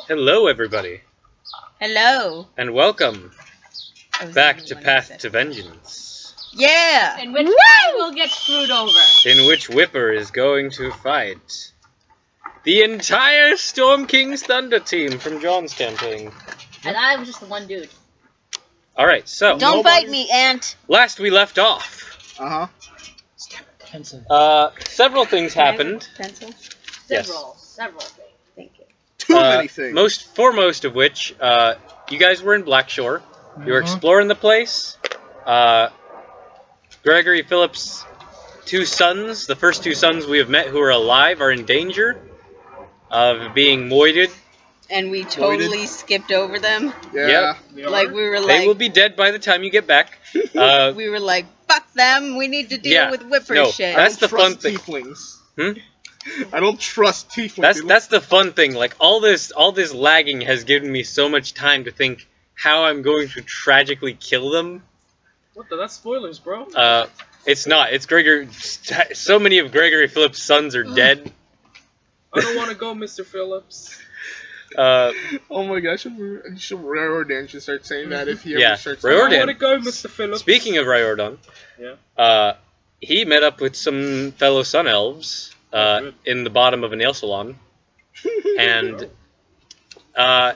Hello, everybody, Hello. and welcome That was back the to one Path I said. to Vengeance, Yeah. In which I will get screwed over. in which Whipper is going to fight the entire Storm King's Thunder team from John's campaign. And I was just the one dude. Alright, so, Don't bite me, Ant. last we left off, Uh-huh. several things happened. Pencil. Yes. Several things. Thank you. Too many things. Foremost of which, you guys were in Blackshore. You were exploring the place. Gregory Phillips' two sons, the first two sons we have met who are alive, are in danger of being moited. And we totally skipped over them. Yeah. Like we were They like will be dead by the time you get back. we were like, fuck them. We need to deal with Whipper shit. That's I the don't fun trust thing. Tieflings. Hmm? I don't trust tieflings. That's the fun thing. Like all this lagging has given me so much time to think how I'm going to tragically kill them. What the? That's spoilers, bro. It's not. It's Gregory. So many of Gregory Phillips' sons are dead. I don't want to go, Mr. Phillips. Oh my gosh, Riordan should start saying that if he ever starts. I don't Riordan. want to go, Mr. Phillips. Speaking of Riordan, he met up with some fellow Sun Elves in the bottom of a nail salon, and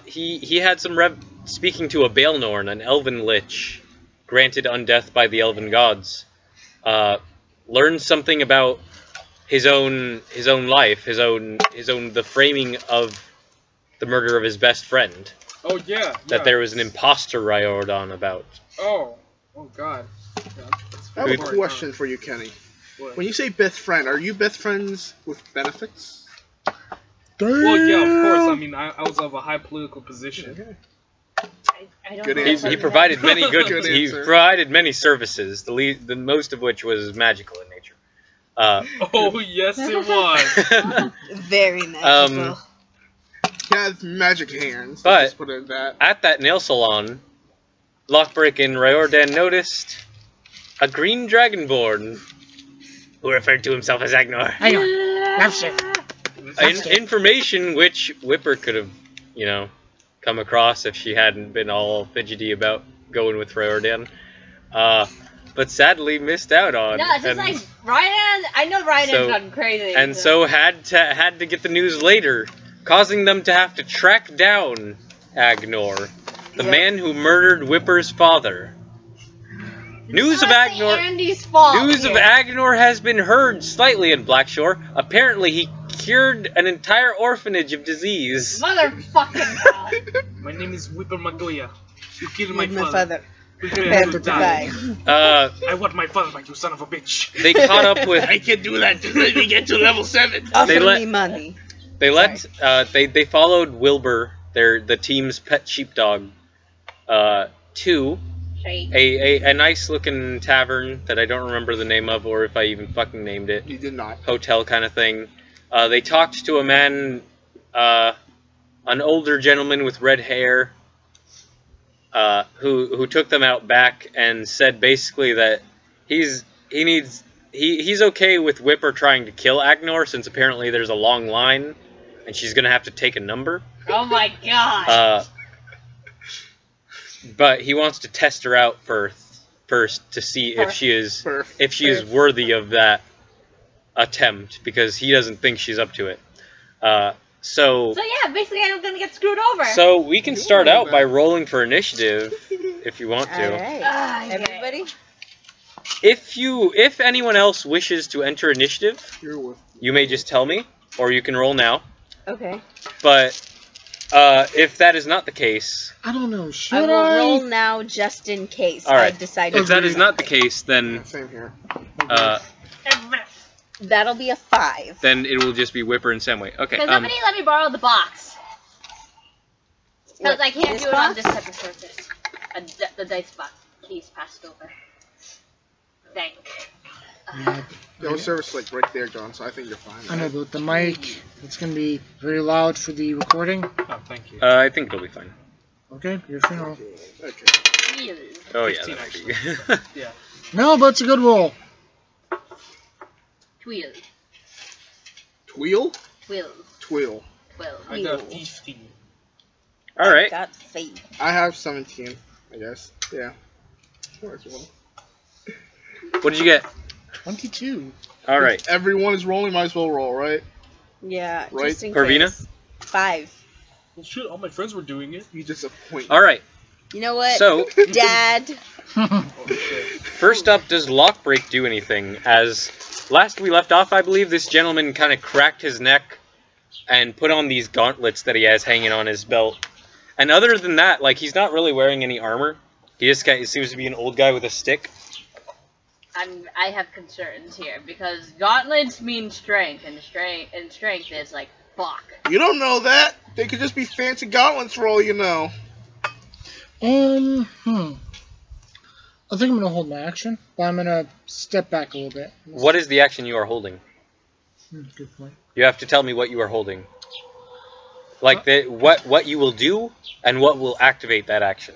he had some speaking to a Baelnorn, an elven lich, granted undeath by the elven gods. Learned something about his own life, the framing of the murder of his best friend. Oh yeah. That there was an imposter Riordan about. Oh God. Yeah, I have a question for you, Kenny. What? When you say best friend, are you best friends with benefits? Well, yeah, of course. I mean, I was of a high political position. I don't Good know. answer. He provided many Good he answer. provided many services. The most of which was magical in nature. Oh yes, it was. Very magical. He has magic hands. But- Let's put it at that. At that nail salon, Lockbreak and Riordan noticed a green dragonborn who referred to himself as Agnor. Information which Whipper could have, come across if she hadn't been all fidgety about going with Riordan. But sadly missed out on. No, it's just like Ryan. I know Ryan's gotten crazy. And so had to get the news later, causing them to have to track down Agnor, the man who murdered Whipper's father. News of Agnor. Andy's fault. News of Agnor has been heard slightly in Blackshore. Apparently, he cured an entire orphanage of disease. Motherfucking God. My name is Whipper Magoya. You killed My my father. father. Prepare to die. I want my father back, you son of a bitch. They caught up with. I can do that. Just let me get to level 7. Offer let- me money. They followed Wilbur, the team's pet sheepdog, to a nice looking tavern that I don't remember the name of or if I even fucking named it. You did not. Hotel kind of thing. They talked to a man, an older gentleman with red hair, who took them out back and said basically that he's okay with Whipper trying to kill Agnor since apparently there's a long line and she's gonna have to take a number. Oh my God. But he wants to test her out first to see if she is worthy of that attempt because he doesn't think she's up to it. So yeah, basically I'm gonna get screwed over. So we can start out by rolling for initiative if you want to. Alright. Everybody? If anyone else wishes to enter initiative, you may just tell me, or you can roll now. Okay. But if that is not the case, I don't know. I will roll now just in case I decide to if that is not the case, then Same here. that'll be a 5. then it will just be Whipper and Samway. Okay. Can somebody let me borrow the box? Because I can't This do it on box? this type of surface. The dice box. Please pass it over. Thank. Your service like right there, John. So I think you're fine. I know, but with the mic, it's going to be very loud for the recording. Oh, thank you. I think it'll be fine. Okay, you're funeral. Okay. Oh yeah. 15 that'll actually. be- Yeah. No, but it's a good roll. Twill. Tweel? Twill. Tweel. Twill. I got 15. All right. Got faith. I have 17, I guess. Yeah. What did you get? 22. All right. If everyone is rolling, might as well roll, right? Yeah. Right. Just in Corvina? case. 5. Well, shit, all my friends were doing it. You disappoint. All right. You know what? So, Dad. Oh, shit. first up, does Lockbreak do anything? As last we left off, I believe this gentleman kind of cracked his neck and put on these gauntlets that he has hanging on his belt. And other than that, like, he's not really wearing any armor. He just kind of seems to be an old guy with a stick. I have concerns here because gauntlets mean strength, and strength is like fuck. You don't know that. They could just be fancy gauntlets for all you know. I think I'm going to hold my action, but I'm going to step back a little bit. What is the action you are holding? Good point. You have to tell me what you are holding. Like, what you will do, and what will activate that action.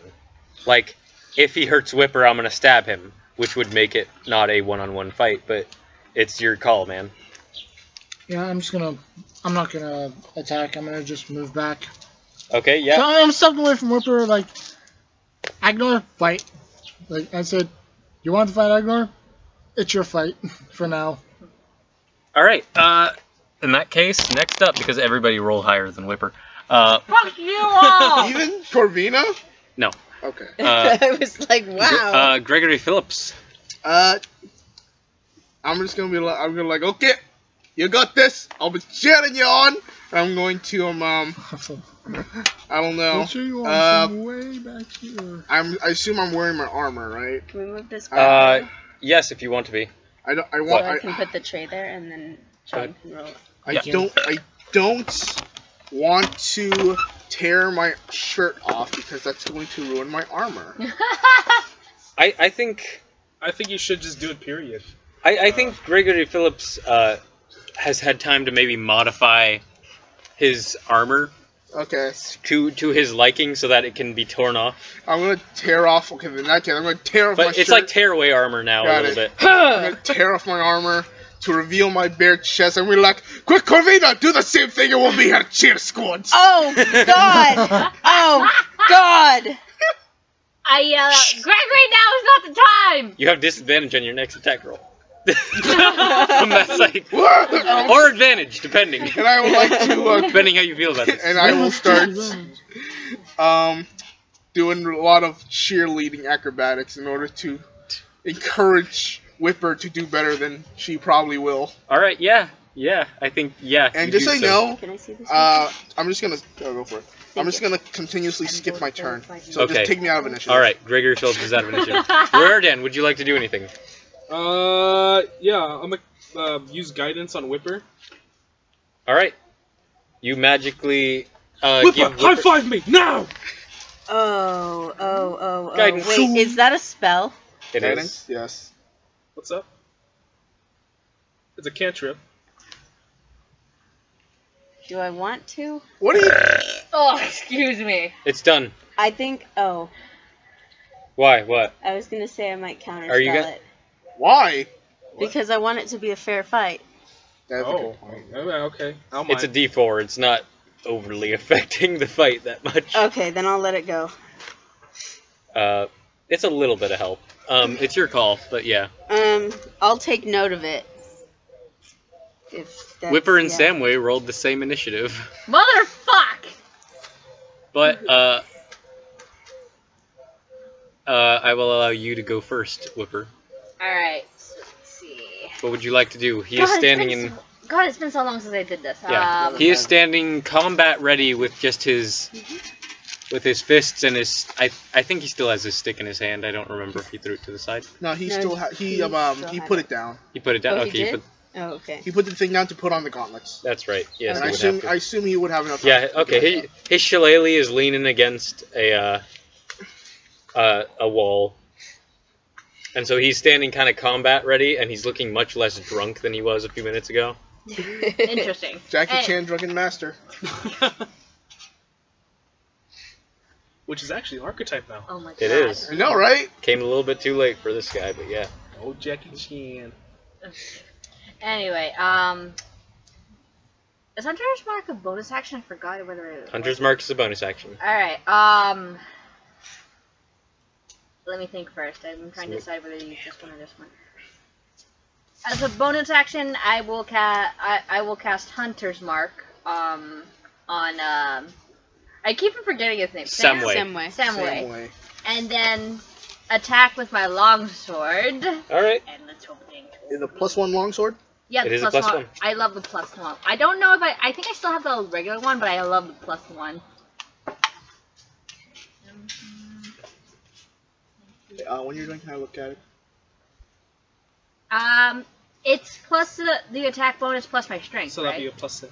Like, if he hurts Whipper, I'm going to stab him, which would make it not a one-on-one fight, but it's your call, man. Yeah, I'm not going to attack. I'm going to just move back. Okay, yeah. So I'm stepping away from Whipper, like, Agnar, fight. Like I said, you want to fight Agnar? It's your fight for now. Alright, in that case, next up, because everybody rolled higher than Whipper. Fuck you all! Even Corvina? No. Okay. I was like, wow. Gregory Phillips. I'm just gonna be like, okay, you got this. I'll be cheering you on. I'm going to I don't know. Make sure you want some way back here. I assume I'm wearing my armor, right? Can we move this? Yes, if you want to be. So I can put the tray there and then John can roll it. I don't want to tear my shirt off because that's going to ruin my armor. I think you should just do it, period. I think Gregory Phillips has had time to maybe modify his armor Okay. to his liking so that it can be torn off. I'm gonna tear off. Okay, in that case, I'm gonna tear off my shirt. But it's like tearaway armor now a little bit. I'm gonna tear off my armor to reveal my bare chest, and we're like, quick, Corvina, do the same thing, and we'll be here cheer squads. Oh God! Oh God! Gregory, now is not the time! You have disadvantage on your next attack roll. From that side. Or advantage, depending. And I would like to depending how you feel about this. And I will start doing a lot of cheerleading acrobatics in order to encourage Whipper to do better than she probably will. Alright, yeah, I think, yeah. And just so you know, Can I see this? I'm just gonna go for it. I'm just gonna continuously skip my turn. So Okay. just take me out of initiative. Alright, Gregory Phillips is out of initiative. Raridan, would you like to do anything? Yeah, I'm gonna use guidance on Whipper. Alright. You magically Whipper, give high five me now! Oh. Guidance. Wait, is that a spell? It Guidance? is. Yes. What's up? It's a cantrip. Do I want to? What are you? Oh, excuse me. It's done. I think. Oh, Why? What? I was gonna say I might counterspell Are you gonna- it Why? because I want it to be a fair fight. That's a Oh, good point. okay. I don't It's a mind. D4. It's not overly affecting the fight that much. Okay, then I'll let it go. It's a little bit of help. It's your call, but yeah. I'll take note of it. If that's, Whipper and yeah. Samway rolled the same initiative. Motherfuck! But, I will allow you to go first, Whipper. Alright, so let's see. What would you like to do? He is standing in... God, it's been so long since I did this. Yeah, he is standing combat ready with just his... With his fists and his... I think he still has his stick in his hand. I don't remember if he threw it to the side. No, he No, still he he still put had it down. He put it down? Oh, he okay, did? Oh, okay. He put the thing down to put on the gauntlets. That's right. Yes, And he would have to. I assume he would have enough time. Yeah, okay. His shillelagh is leaning against a wall. And so he's standing kind of combat ready, and he's looking much less drunk than he was a few minutes ago. Interesting. Jackie Hey. Chan, drunken master. Which is actually an archetype now. Oh my god. It is. I know, right? Came a little bit too late for this guy, but yeah. Oh, Jackie Chan. Anyway, Is Hunter's Mark a bonus action? I forgot whether it was. Hunter's Mark is a bonus action. Alright, let me think first. I'm trying to decide whether to use this one or this one. As a bonus action, I will cast Hunter's Mark on I keep forgetting his name. Samway. And then attack with my longsword. Alright. And let's hope it ain't. Is it +1 longsword? Yeah, It is a plus +1. one. I love the +1. I don't know if I think I still have the regular one, but I love the +1. When you're done, can I look at it? It's plus the attack bonus plus my strength, So right? that'd be a +6.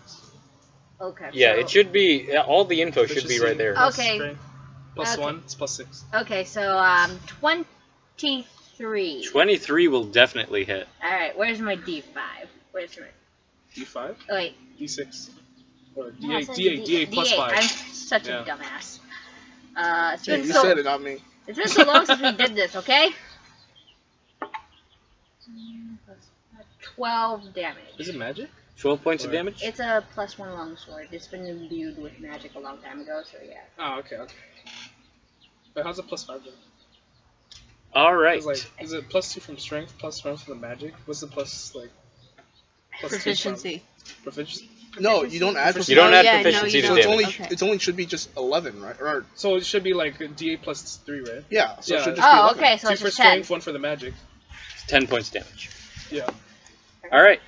Okay. Yeah, so, it should be. All the info should be right there. Okay. Strength. +1, it's +6. Okay, so 23. 23 will definitely hit. All right, where's my D5? Where's my D5, Oh wait. D6, or No, I D8, said D8 plus D8. 5. I'm such Yeah. a dumbass. It's Yeah, been you so said it, not me. it's been so long since we did this. Okay. 12 damage. Is it magic? 12 points of Or- damage? It's a +1 longsword. It's been imbued with magic a long time ago, so yeah. Oh, okay. Wait, how's it +5 then? Alright. It's like, is it +2 from strength, +1 from the magic? What's the plus +2 from? Proficiency. Proficiency? No, you don't add You don't add Yeah, no, proficiency you to So don't. damage. it's only should be just 11, right? Or So it should be like a D8 +3, right? yeah, so it Yeah. should just be Oh, 11. okay, so 2 it's for just 10. strength, 1 for the magic. It's 10 points of damage. Yeah. Alright.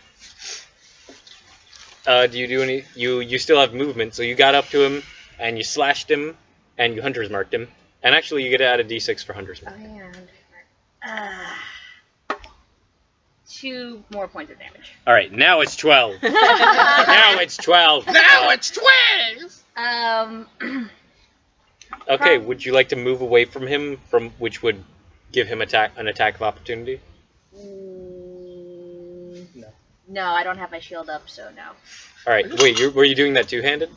Do you do any... You still have movement, so you got up to him, and you slashed him, and you Hunter's Marked him. And actually, you get to add a d6 for Hunter's Mark. Oh, yeah. 2 more points of damage. Alright, now it's 12. Now it's 12. Now it's 12! Okay, would you like to move away from him, which would give him an attack of opportunity? No, I don't have my shield up, so no. Alright, wait, were you doing that two-handed?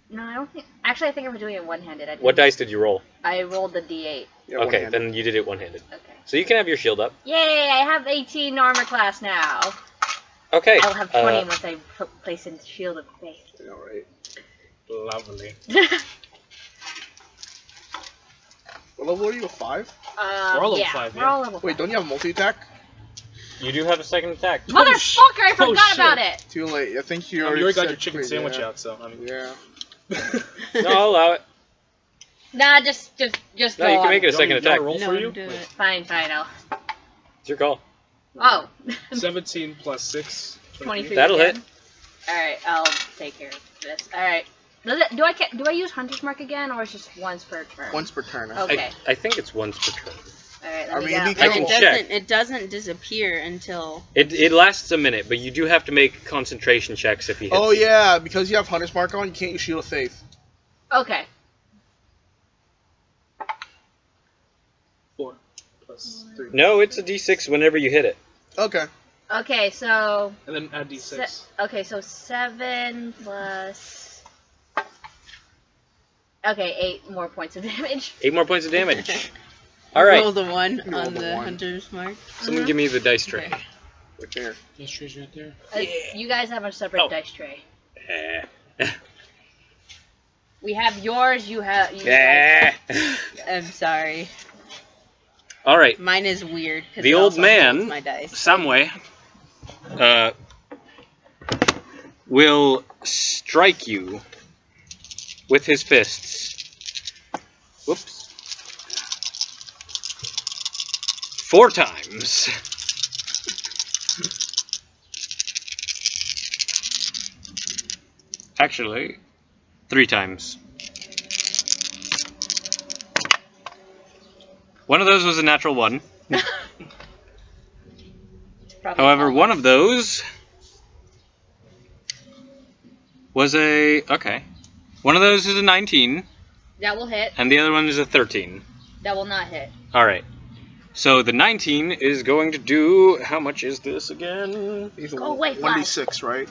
No, I don't think. Actually, I think I was doing it one-handed. What dice did you roll? I rolled the D8. Yeah, Okay, one-handed. then you did it one-handed. Okay. So you can have your shield up. Yay! I have 18 armor class now. Okay. I'll have 20 once I place in Shield of Faith. Yeah, right. Lovely. What level are you? 5? We're all level yeah, 5, we're yeah. all level 5. Wait, don't you have multi-attack? You do have a second attack. Motherfucker! I forgot shit. about it. Too late. I think you You already already got said your chicken pretty- sandwich yeah. out, so I mean. Yeah. No, I'll allow it. Nah, just No, go you on. can make it a You want second me to attack. roll for No, you? do it. Fine, I'll. It's your call. Oh. 17 plus 6. 23 That'll again. hit. Alright, I'll take care of this. Alright. Do I use Hunter's Mark again, or it's just once per turn? Once per turn. Okay. I think it's once per turn. Alright, I let me mean, get it'd be out. I can It check. doesn't. It doesn't disappear until. It lasts a minute, but you do have to make concentration checks if he hits Oh you. yeah, because you have Hunter's Mark on, you can't use Shield of Faith. Okay. 4 plus 3. No, it's a d6 whenever you hit it. Okay. Okay, so... And then add D6. Okay, so 7 plus... Okay, 8 more points of damage. 8 more points of damage. Alright, Roll the 1 Roll on the the one. Hunter's Mark. someone give me the dice tray. Okay. Right there. This tree's right there. You guys have a separate Oh. dice tray. Eh. We have yours, you have... You Eh. guys- I'm sorry. Alright, Mine is weird. 'cause The it old also man- holds my dice. some way, will strike you with his fists. Whoops. 4 times. Actually, 3 times. One of those was a natural 1. Probably However, not. one of those was a... Okay. One of those is a 19, That will hit. and the other one is a 13. That will not hit. Alright. So the 19 is going to do... How much is this again? Go away, Flash. 1d6, right?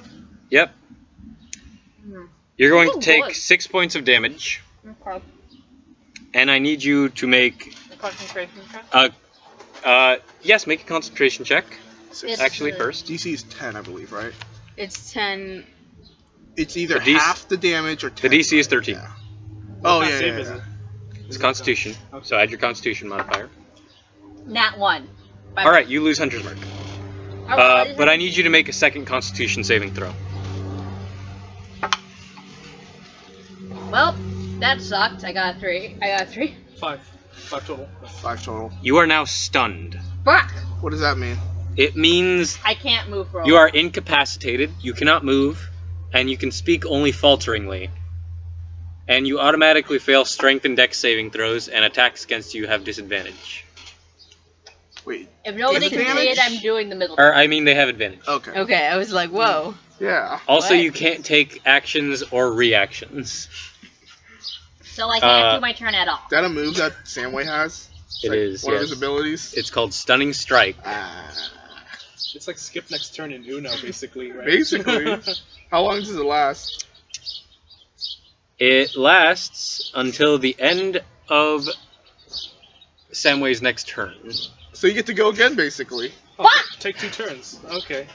Yep. Hmm. You're going Oh, to take good. 6 points of damage, Okay. and I need you to make... Concentration check. Yes, make a concentration check. It's Actually, the- first. DC is 10, I believe, right? It's 10. it's either half the damage or 10. The DC is 13. Yeah. What Oh, save yeah. is it? It's Constitution. Okay. So add your Constitution modifier. Nat 1. Alright, you lose Hunter's Mark. Oh, But I need you to make a second Constitution saving throw. Well, that sucked. I got 3. 5. 5 total. 5 total. You are now stunned. Fuck! What does that mean? It means I can't move for a you while. are incapacitated, you cannot move, and you can speak only falteringly. And you automatically fail strength and dex saving throws, and attacks against you have disadvantage. Wait. If nobody can see it, I'm doing the middle. Or, I mean, they have advantage. Okay. Okay, I was like, whoa. Yeah. Also, What? you can't take actions or reactions. So I can't do my turn at all. Is that a move that Samway has? It's It is, one of yes. his abilities? It's called Stunning Strike. It's like skip next turn in Uno, basically, right? Basically. How long does it last? It lasts until the end of Samway's next turn. So you get to go again, basically. Oh, take 2 turns. Okay.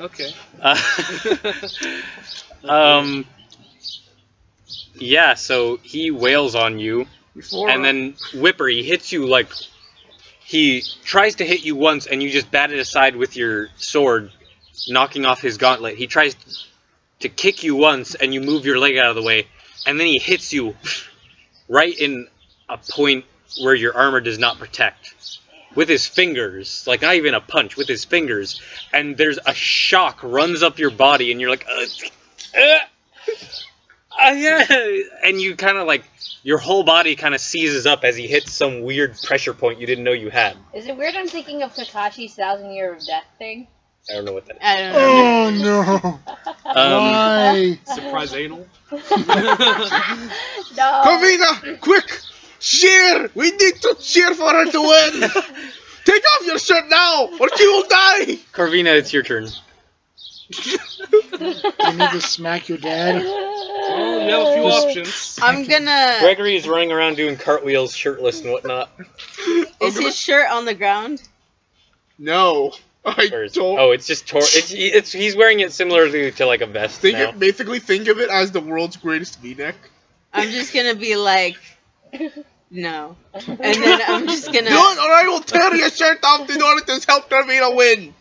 Yeah, so he wails on you, Before, and then Whipper, he hits you like... He tries to hit you once, and you just bat it aside with your sword, knocking off his gauntlet. He tries to kick you once, and you move your leg out of the way, and then he hits you right in a point where your armor does not protect. With his fingers, like not even a punch, with his fingers, and there's a shock runs up your body, and you're like, yeah, and you kind of like, your whole body kind of seizes up as he hits some weird pressure point you didn't know you had. Is it weird I'm thinking of Kakashi's 1,000 Year of Death thing? I don't know what that is. I don't know. Oh no! Why? Surprise anal? No. Corvina, quick! Cheer! We need to cheer for her to win! Take off your shirt now, or she will die! Corvina, it's your turn. You need to smack your dad. Well, you have a few options. I'm gonna... Gregory is running around doing cartwheels, shirtless and whatnot. Is his shirt on the ground? No. I don't. Oh, it's just he's wearing it similarly to like a vest now. Basically think of it as the world's greatest V-neck. I'm just gonna be like... No. And then I'm just gonna... Do it, or I will tear your shirt off in order to help Corvina win!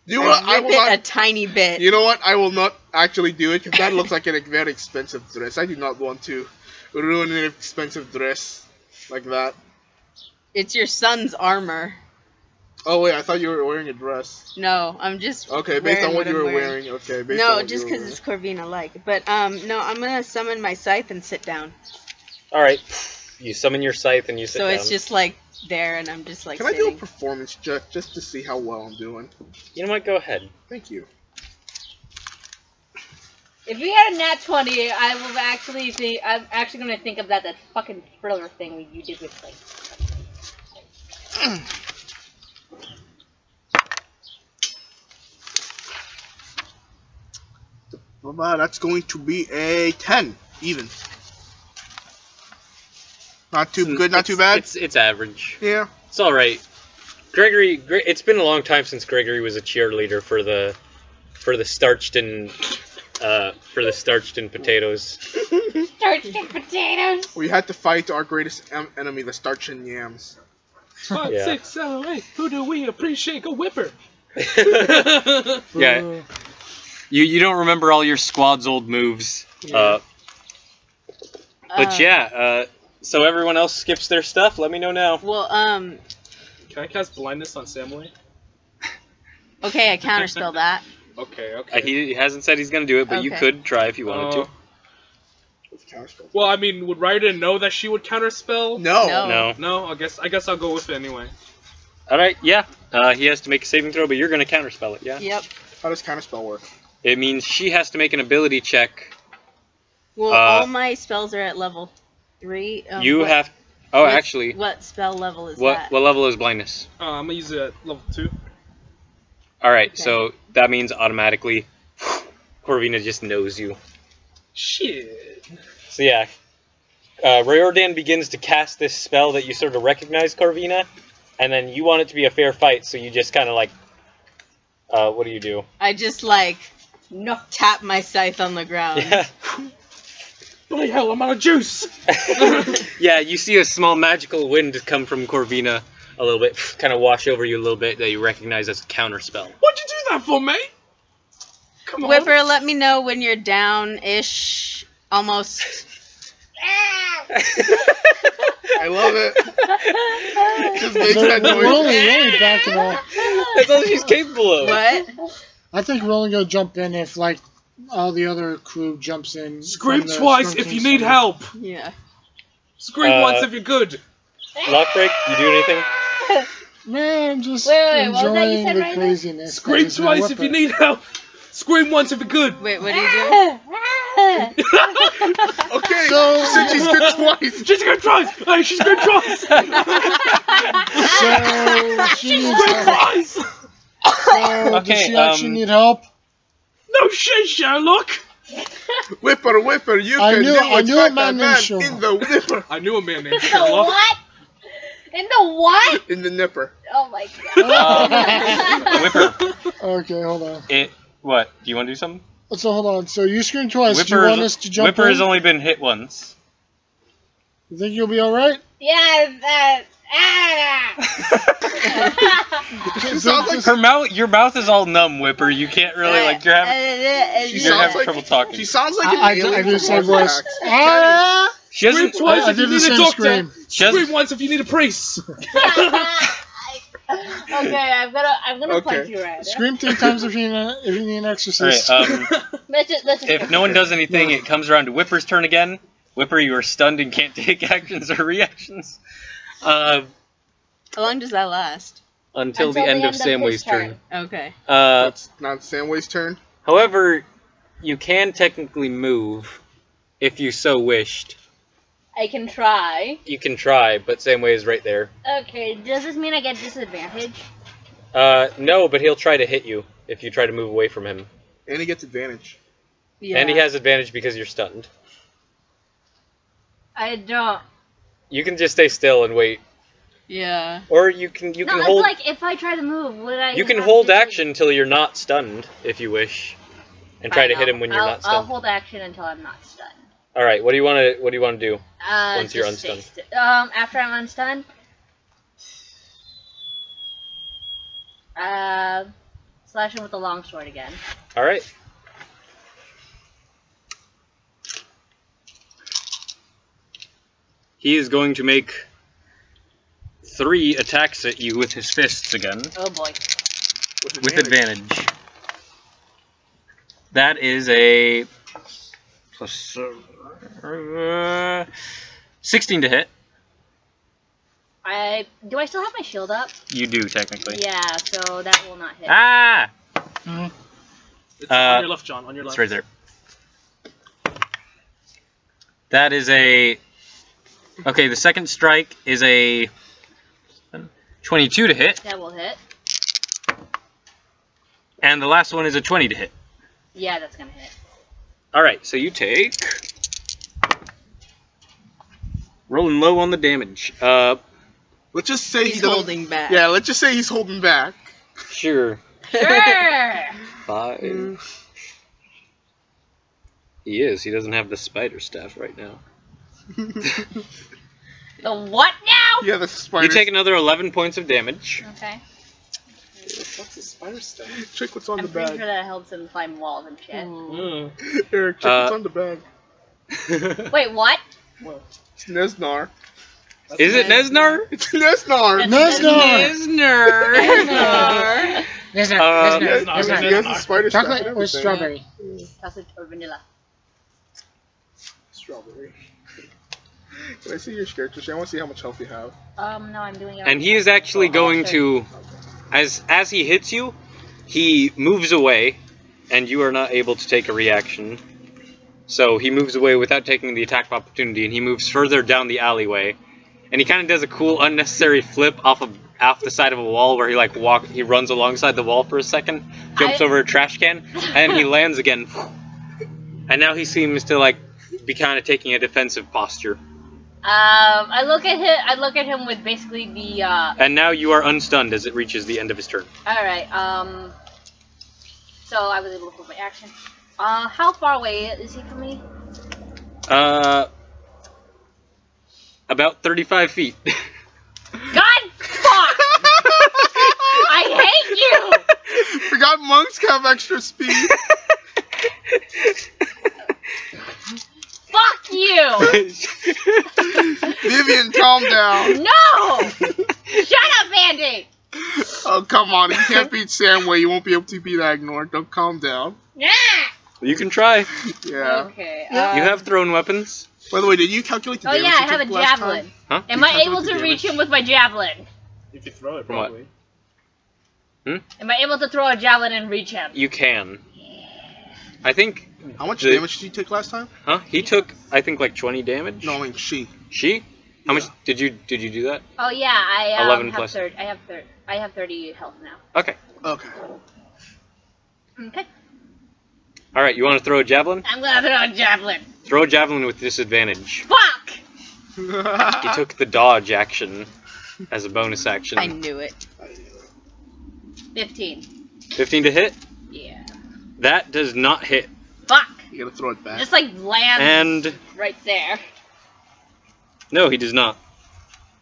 You know what? I rip will it not... a tiny bit. You know what? I will not actually do it, because that looks like a very expensive dress. I do not want to ruin an expensive dress like that. It's your son's armor. Oh wait, I thought you were wearing a dress. No, I'm just Okay, based on what you I'm were wearing. Okay, based on No, what just you were because it's Corvina-like. But, no, I'm gonna summon my scythe and sit down. Alright, you summon your scythe and you sit So down. it's just, like, there, and I'm just, like, Can I sitting. do a performance check just to see how well I'm doing? You know what, go ahead. Thank you. If we had a nat 20, I will actually think... I'm actually going to think of that fucking thriller thing you did with, like... That's going to be a 10, even. Not too good, not too bad. It's average. Yeah. It's alright. Gregory, it's been a long time since Gregory was a cheerleader for the starched and potatoes. Starched and potatoes! We had to fight our greatest enemy, the starch and yams. 5, Yeah. 6, 7, 8. Who do we appreciate? A whipper. Yeah. You don't remember all your squad's old moves. Yeah. But yeah, so everyone else skips their stuff? Let me know now. Well, Can I cast blindness on Samway? okay, I counterspell that. Okay. He hasn't said he's gonna do it, but you Okay. could try if you wanted to. Well, I mean, would Raiden know that she would counterspell? No. No. No, I guess I'll go with it anyway. Alright, yeah. He has to make a saving throw, but you're gonna counterspell it, yeah? Yep. How does counterspell work? It means she has to make an ability check. Well, all my spells are at level 3. You what- have... Oh, what- actually, What spell level is what that? level is blindness? I'm gonna use it at level 2. Alright, Okay. so that means automatically Corvina just knows you. Shit. So yeah, Riordan begins to cast this spell that you sort of recognize, Corvina, and then you want it to be a fair fight, so you just kind of like, what do you do? I just, like, No. tap my scythe on the ground. Yeah. Bloody hell, I'm out of juice! Yeah, you see a small magical wind come from Corvina a little bit, kind of wash over you a little bit that you recognize as a counterspell. What'd you do that for, mate? Come on. Whipper, let me know when you're down-ish, almost. I love it. Just makes that We're noise. only backing off. That's all she's capable of. What? I think we're only gonna jump in if like all the other crew jumps in. Scream from the twice Storm if you King's need side. help. Yeah. Scream once if you're good. Lockbreak, you do anything? Man, I'm just Wait, what was that you enjoying said the right now? craziness. that Scream is the twice if you Whipper. need help. Scream once if you're good. Wait, what do you do? Okay, So- since she's good twice. She's good twice. Hey, she's good twice. So she needs Good help. twice. So does Okay, she actually need help? No shit, Sherlock. Whipper, you I can knew- do I what's knew a like man that named man Sherlock. in the whipper. I knew a man named In the Sherlock. what? In the what? In the nipper. Oh my god. Whipper. Okay, hold on. What? Do you want to do something? So hold on. So you scream twice. Do you Whipper's- want us to jump Whipper in? has only been hit once. You think you'll be all right? Yeah, She sounds like Your mouth is all numb, Whipper. You can't really like. You're having she you're sounds having like trouble talking. she sounds like an I alien do the from same Mars voice. Attacks. Ah! She doesn't. Scream twice I if did you the need a same doctor. scream. She doesn't. Scream once if you need a priest. Okay, I'm gonna Okay. punch you right. Scream 3 times if you need an exorcist. Alright, Let's just if no one does anything, it comes around to Whipper's turn again. Whipper, you are stunned and can't take actions or reactions. How long does that last? Until the end of his Samway's turn. Okay. That's not Samway's turn. However, you can technically move if you so wished. I can try. You can try, but Samway is right there. Okay, does this mean I get disadvantage? No, but he'll try to hit you if you try to move away from him. And he gets advantage. Yeah. And he has advantage because you're stunned. I don't. You can just stay still and wait. Yeah. Or you can No, it's hold like if I try to move, would I? you can have hold to- action until you're not stunned if you wish. And try Fine, to hit him when you're not I'll stunned. hold action until I'm not stunned. Alright, what do you wanna do? Once you're Just stay unstunned. after I'm unstunned. Slash him with the longsword again. Alright. He is going to make 3 attacks at you with his fists again. Oh boy. With advantage. That is a plus 16 to hit. Do I still have my shield up? You do technically. Yeah, so that will not hit. Ah! It's on your left, John. On your It's left. right there. That is a. Okay, the second strike is a 22 to hit, That will hit. and the last one is a 20 to hit. Yeah, that's gonna hit. Alright, so you take. Rolling low on the damage. Let's just say He's he doesn't. holding back. Yeah, let's just say he's holding back. Sure. Sure. 5. He is. He doesn't have the spider staff right now. The what now? Yeah, the spider. You take another 11 points of damage. Okay. What's the spider stuff? Trick what's on I'm the pretty bag. sure that helps him climb walls and shit. Eric, check what's on the bag. Wait, what? It's Nesnar. Is it Nesnar? It's Nesnar. Nesnar! Nesnar! Nesnar! He has the spider staff and Chocolate or everything. strawberry? Chocolate or vanilla? Strawberry. Can I see your character sheet? I want to see how much health you have. No, I'm doing it. And he is actually going to, as he hits you, he moves away, and you are not able to take a reaction. So he moves away without taking the attack of opportunity, and he moves further down the alleyway. And he kind of does a cool, unnecessary flip off the side of a wall where he runs alongside the wall for a second, jumps over a trash can, and he lands again. And now he seems to be kind of taking a defensive posture. I look at him with basically the And now you are unstunned as it reaches the end of his turn. Alright, So I was able to put my action. How far away is he from me? About 35 feet. God fuck! I hate you! Forgot monks have extra speed. Fuck you! Vivian, calm down. No! Shut up, Andy! Oh, come on. You can't beat Samway. You won't be able to beat Agnar. Don't calm down. Yeah! You can try. Yeah. Okay. You have thrown weapons. By the way, did you calculate the Oh damage yeah, I you have a took last javelin. time? Huh? Am You I able calculate to the reach damage? him with my javelin? If you throw it, From what? probably. Am I able to throw a javelin and reach him? You can. I think. How much The- damage did you take last time? Huh? He took, I think, like 20 damage. No, I mean she. She? How much did you do that? Oh yeah, I 11 have plus. 30. I have 30 health now. Okay. Okay. Okay. All right. You want to throw a javelin? I'm gonna throw a javelin. Throw a javelin with disadvantage. Fuck! He took the dodge action as a bonus action. I knew it. 15. 15 to hit. Yeah. That does not hit. Fuck! You gotta throw it back. Just like lands And right there. no, he does not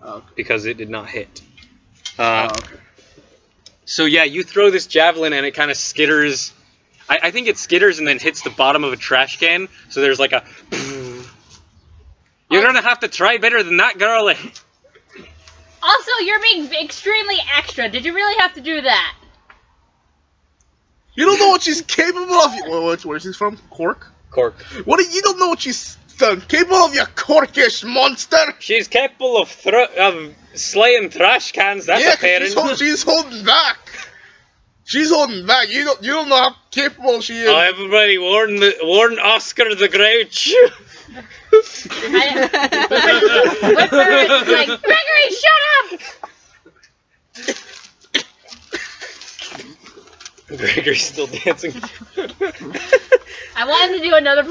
Okay. because it did not hit. Okay. So yeah, you throw this javelin and it kind of skitters. I think it skitters and then hits the bottom of a trash can. So there's like a. You're gonna have to try better than that, girl. Also, you're being extremely extra. Did you really have to do that? You don't know what she's capable of. Where's she from? Cork? Cork. You don't know what she's capable of, you corkish monster! She's capable of slaying trash cans. That's Yeah, apparent. she's holding back. She's holding back. You don't know how capable she is. Oh, everybody, warn Oscar the Grouch. Whipper is like, Gregory, shut up! Gregory's still dancing. I wanted to do another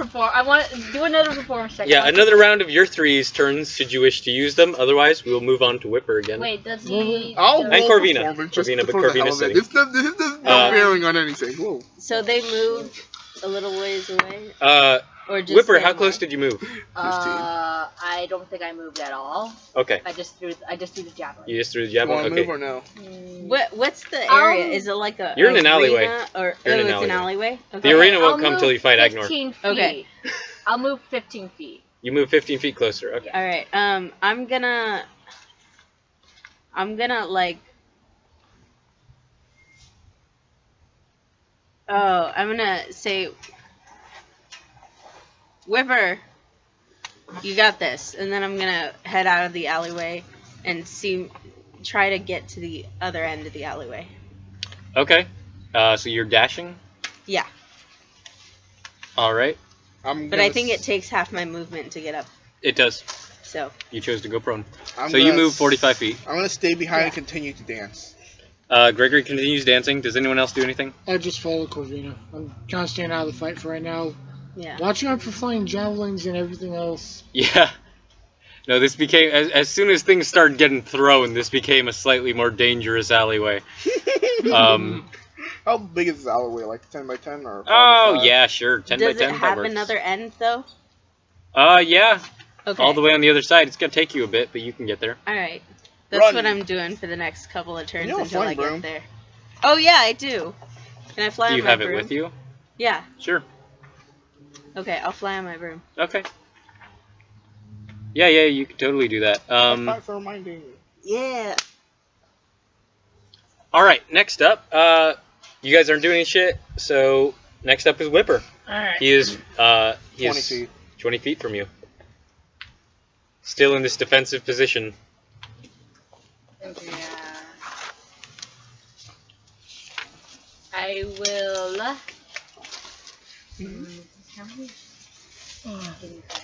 performance check. Yeah, another round of your three's turns, should you wish to use them. Otherwise, we will move on to Whipper again. Wait, does he... I'll And roll Corvina. performance just Corvina, but for the hell Corvina's of it. sitting. This is no bearing on anything. Whoa. So they moved a little ways away? Or just Whipper, same how close way? did you move? I don't think I moved at all. Okay. I just threw the javelin. You just threw the You javelin? want to Okay. move or no? What's the area? Is it like a You're in an alleyway. arena, Or You're in an it's an alleyway. alleyway? The Okay. arena won't I'll come move till you fight 15 Agnar. feet. Okay. I'll move 15 feet. You move 15 feet closer. Okay. Alright, I'm gonna like I'm gonna say Whipper, you got this, and then I'm gonna head out of the alleyway and try to get to the other end of the alleyway. Okay. So you're dashing? Yeah. Alright. But I think it takes half my movement to get up, It does. so You chose to go prone. I'm So you gonna move 45 feet. I'm gonna stay behind Yeah. and continue to dance. Gregory continues dancing. Does anyone else do anything? I just follow Corvina. I'm kind of staying out of the fight for right now. yeah. Watching out for flying javelins and everything else. Yeah. No, this became, as soon as things started getting thrown, this became a slightly more dangerous alleyway. How big is this alleyway? Like 10 by 10 or 5 by Oh, 5? yeah, sure. 10 Does by 10. it that have works. another end though? Yeah. Okay. All the way on the other side. It's going to take you a bit, but you can get there. Alright. That's Run. what I'm doing for the next couple of turns You have a until I flying get broom. there. Oh yeah, I do. Can I fly Do on you my have broom? it with you? Yeah. Sure. Okay, I'll fly on my broom. Okay. Yeah, you can totally do that. Thanks for reminding me. Yeah. Alright, next up, you guys aren't doing any shit, so next up is Whipper. Alright. He is 20 feet. 20 feet from you. Still in this defensive position. Yeah. I will...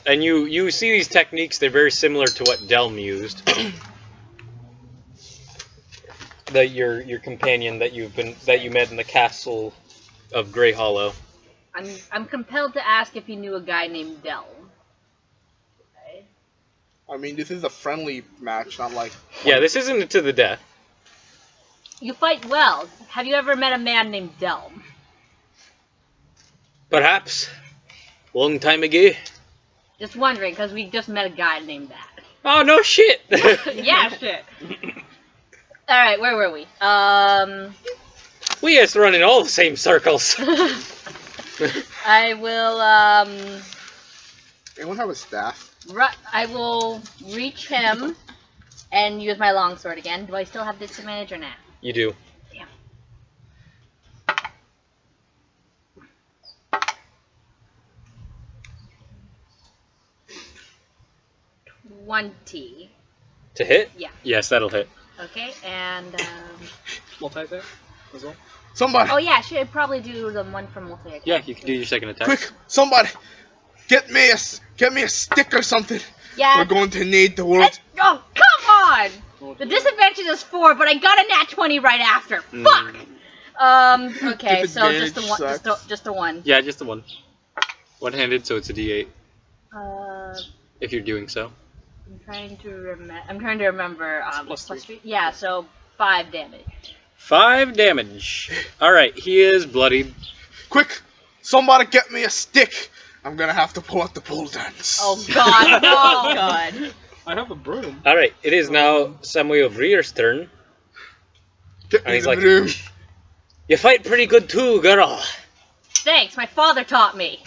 And you see these techniques, they're very similar to what Delm used. Your companion that you met in the castle of Grey Hollow. I'm compelled to ask if you knew a guy named Del. Okay. I mean, this is a friendly match, not like... Yeah, this isn't to the death. You fight well. Have you ever met a man named Delm? Perhaps. Long time ago. Just wondering, because we just met a guy named that. Oh, no shit. Yeah, shit. Alright, where were we? We used to run in all the same circles. I will, Anyone have a staff? I will reach him and use my longsword again. Do I still have disadvantage or not? You do. Damn. 20. To hit? Yeah. Yes, that'll hit. Okay, and Multi-attack as well. Somebody, oh yeah, I should probably do the one from multi-attack. Yeah, you can do your second attack. quick! Somebody, get me a stick or something. Yeah. We're going to need the world. Oh, come on! The disadvantage is 4, but I got a nat 20 right after. Fuck! Okay, so just the one. Just the one. Yeah, just the one. One-handed, so it's a D8. I'm If you're doing so. trying to remember. Plus 3. Yeah, so 5 damage. 5 damage. Alright, he is bloodied. Quick! Somebody get me a stick. I'm gonna have to pull out the pole dance. Oh God! No! Oh God. I have a broom. Alright, it is now Samuel Rear's turn. Get And me he's the like- broom. You fight pretty good too, girl. Thanks, my father taught me.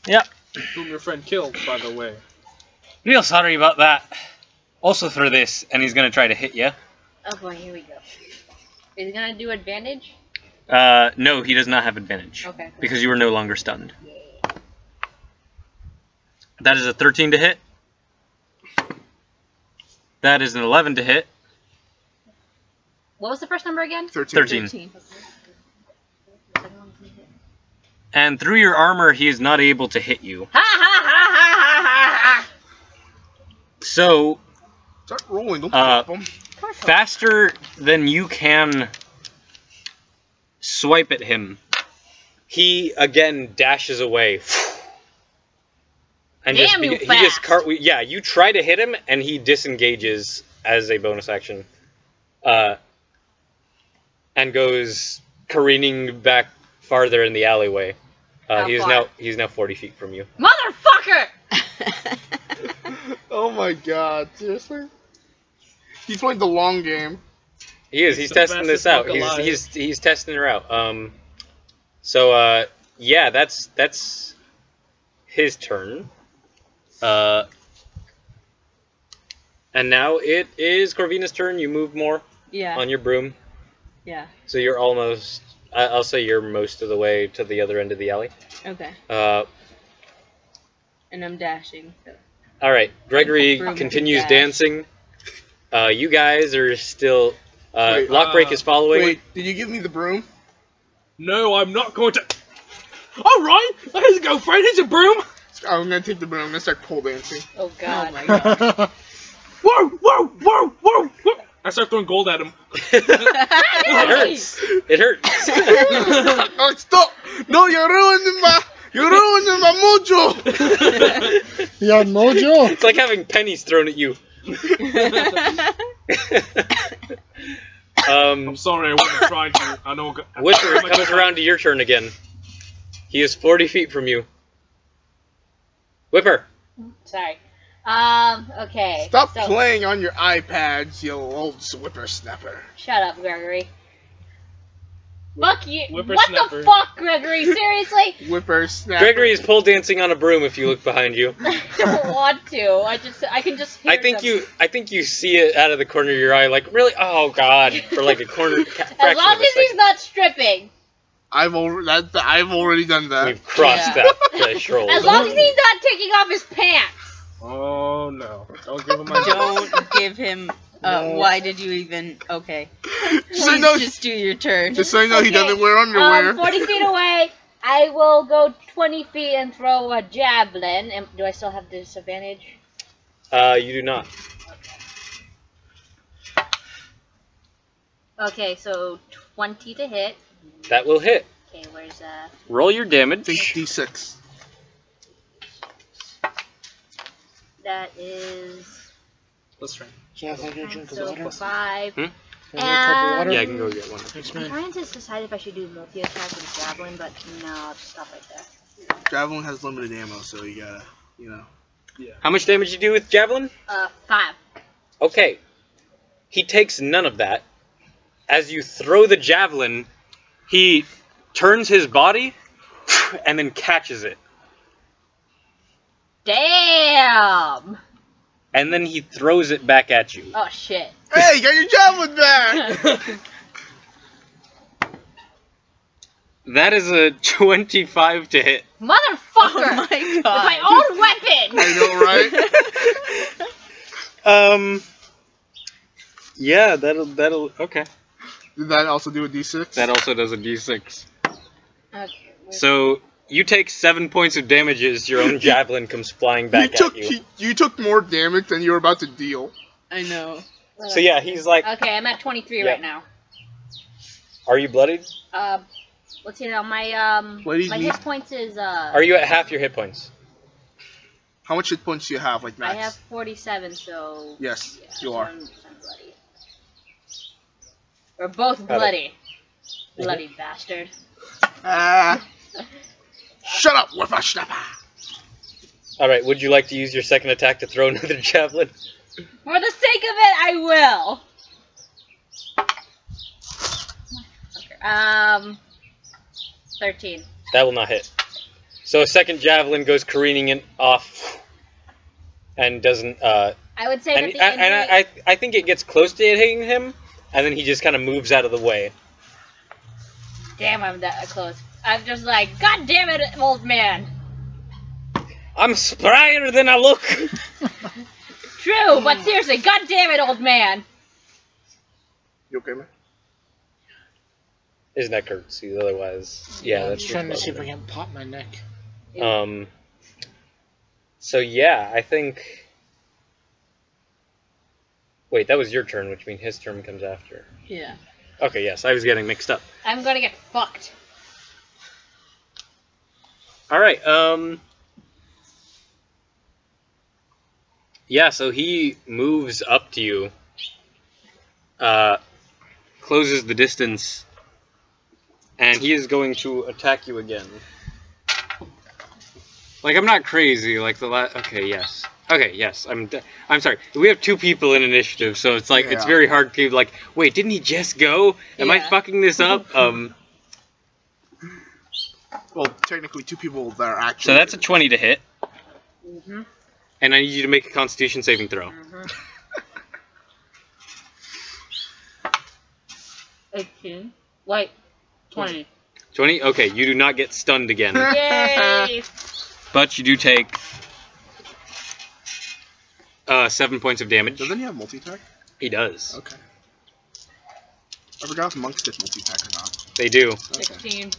Yep. Whom your friend killed, by the way. Real sorry about that. Also for this, and he's gonna try to hit you. Oh boy, here we go. Is he gonna do advantage? No, he does not have advantage. Okay. Because you are no longer stunned. That is a 13 to hit. That is an 11 to hit. What was the first number again? 13. 13. And through your armor, he is not able to hit you. Ha ha ha ha ha ha! So, Start rolling, don't pop them. faster than you can swipe at him, he again dashes away. And Damn, you he just fast. yeah, you try to hit him and he disengages as a bonus action. And goes careening back farther in the alleyway. How far? He's now 40 feet from you. Motherfucker! Oh my god, seriously? He's playing the long game. He is. He's the testing this fastest out. fuck alive. He's testing her out. So yeah, that's his turn. And now it is Corvina's turn. You move more Yeah. on your broom. Yeah. So you're almost. I'll say you're most of the way to the other end of the alley. Okay. And I'm dashing. So. all right. Gregory Broom continues dash. dancing. You guys are still. Wait, Lockbreak is following. Wait, did you give me the broom? No, I'm not going to. Alright, let's go for it. Here's a broom. I'm gonna take the broom. I'm gonna start pole dancing. Oh God! Oh my God. Whoa, whoa, whoa, whoa, whoa. I start throwing gold at him. It hurts. It hurts. Oh, stop! No, you're ruining my mojo. You had mojo? It's like having pennies thrown at you. I'm sorry, I wasn't trying to. I know. Whipper, it comes around to your turn again. He is 40 feet from you. Whipper. Sorry. Okay. Stop so, playing on your iPads, you old whippersnapper. Shut up, Gregory. Fuck you. What Whippersnapper. the fuck, Gregory? Seriously? Whippersnapper. Gregory is pole dancing on a broom if you look behind you. I don't want to. I can just hear I think them. you see it out of the corner of your eye, like, really? Oh, God. For like a corner fraction As long of a as he's second. not stripping. I've already done that. We've crossed Yeah. that threshold. As long as he's not taking off his pants. Oh no! Don't give him my. Don't give him. No. Why did you even? Okay. Just so you Please know, just do your turn. just so you know, he Okay, doesn't wear underwear. 40 feet away. I will go 20 feet and throw a javelin. And do I still have disadvantage? You do not. Okay, so 20 to hit. That will hit. Okay, where's Roll your damage. Think D6. that is Let's try. so 5. Hmm? Can I get a cup of water? Yeah, I can go get one. Thanks, I'm man. trying to decide if I should do multi-attack with javelin, but no, I'll just stop right there. Javelin has limited ammo, so you gotta, you know. How much damage you do with javelin? 5. Okay. He takes none of that. As you throw the javelin, he turns his body and then catches it. Damn! And then he throws it back at you. Oh shit. Hey, you got your javelin back! That is a 25 to hit. Motherfucker! Oh my With god. my own weapon! I know, right? Yeah, that'll okay. Did that also do a d6? That also does a d6. Okay. So you take 7 points of damage as your own javelin comes flying back at you. You took more damage than you were about to deal. I know. So yeah, he's like, Okay, I'm at 23 Yeah. right now. are you bloodied? Let's see now. My Ladies my need- hit points is Are you at half your hit points? How much hit points do you have, like max? I have 47, so Yes, yeah, you are. I'm bloody. We're both bloody. Bloody bastard. Ah. Shut up, whippersnapper! Alright, would you like to use your second attack to throw another javelin? For the sake of it, I will. 13. That will not hit. So a second javelin goes careening off and doesn't I would say that the injury... I think it gets close to hitting him, and then he just kind of moves out of the way. Damn, I'm that close. I'm just like, God damn it, old man. I'm sprier than I look. True, but seriously, God damn it, old man. You okay, man? His neck hurts. Otherwise, yeah, I'm that's trying to see if I can pop my neck. So yeah, I think. Wait, that was your turn, which means his turn comes after. Yeah. Okay, yes, I was getting mixed up. I'm gonna get fucked. All right. Yeah, so he moves up to you. Closes the distance. And he is going to attack you again. Like, I'm not crazy, like the last... Okay, yes. Okay, yes, I'm sorry. We have 2 people in initiative, so it's like, it's very hard to, like, wait, didn't he just go? Am I fucking this up? Well, technically 2 people that are actually... So that's a 20 to hit. Mm-hmm. And I need you to make a Constitution saving throw. 18. Wait. 20. 20? Okay, you do not get stunned again. Yay! But you do take 7 points of damage. Doesn't he have multi-attack? He does. Okay. I forgot if monks get multi-attack or not. They do. Okay. 16.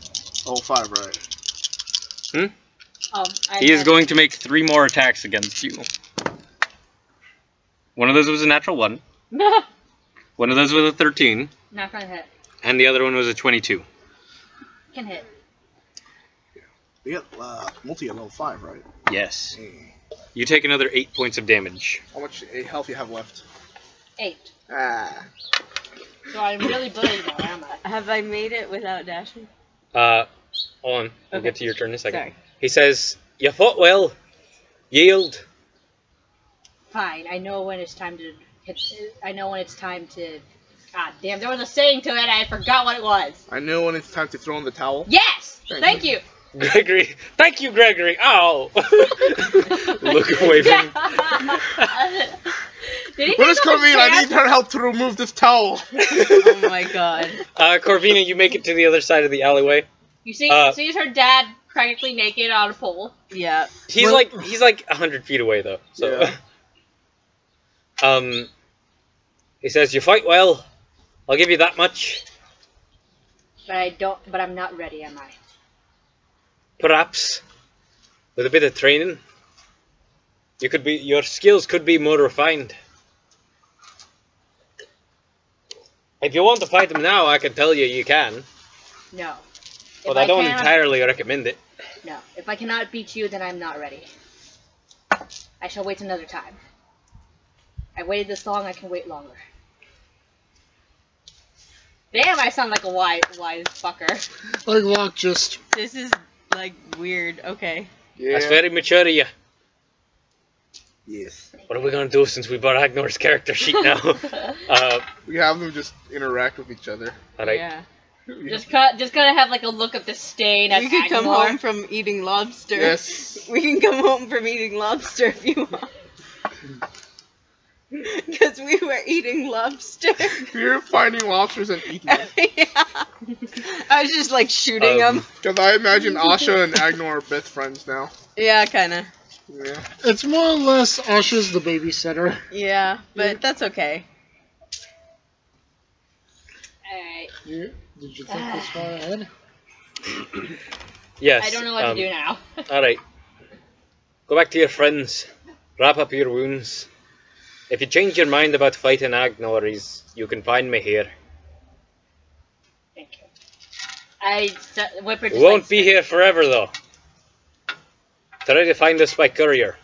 Oh, 5, right. Oh, He is going to make 3 more attacks against you. One of those was a natural 1. One of those was a 13. Not gonna hit. And the other one was a 22. Can hit. We get multi at level 5, right? Yes. Hey. You take another 8 points of damage. How much health you have left? 8. Ah. So I'm really bloody now, am I? Have I made it without dashing? Hold on. We'll Okay. get to your turn in a second. Sorry. He says, "You fought well. Yield." Fine. I know when it's time to hit. I know when it's time to. God damn! There was a saying to it. I forgot what it was. I know when it's time to throw in the towel. Yes. Thank Thank you. Gregory. Thank you, Gregory. Ow. Look away from Did he What does take off his Corvina? I pants? need her help to remove this towel. Oh my god. Corvina, you make it to the other side of the alleyway. You see, Uh, sees her dad practically naked on a pole. Yeah. He's Well- like 100 feet away though. So he says, "You fight well. I'll give you that much. But I don't. But I'm not ready, am I? Perhaps with a bit of training, your skills could be more refined. If you want to fight him now, I can tell you you can. No. But If I don't cannot- entirely recommend it. No. If I cannot beat you, then I'm not ready. I shall wait another time. I waited this long. I can wait longer. Damn, I sound like a wise fucker. Like Locke just. This is like weird. Okay. Yeah. That's very mature of you. Yes. What are we gonna do since we bought Agnor's character sheet now? We have them just interact with each other. Alright. Yeah. Just gonna have like a look of disdain at We could come Agnor. home from eating lobster. Yes. We can come home from eating lobster if you want. Because we were eating lobster. You're finding lobsters and eating them. Yeah. I was just like shooting them. Because I imagine Asha and Agnor are best friends now. Yeah, kind of. Yeah. It's more or less Asha's the babysitter. Yeah, but that's okay. Alright. Did you think this far ahead? Yes. I don't know what to do now. Alright. Go back to your friends. Wrap up your wounds. If you change your mind about fighting Agnor, you can find me here. Thank you. Whipper just We won't like, be here forever, though. Try to find us by courier.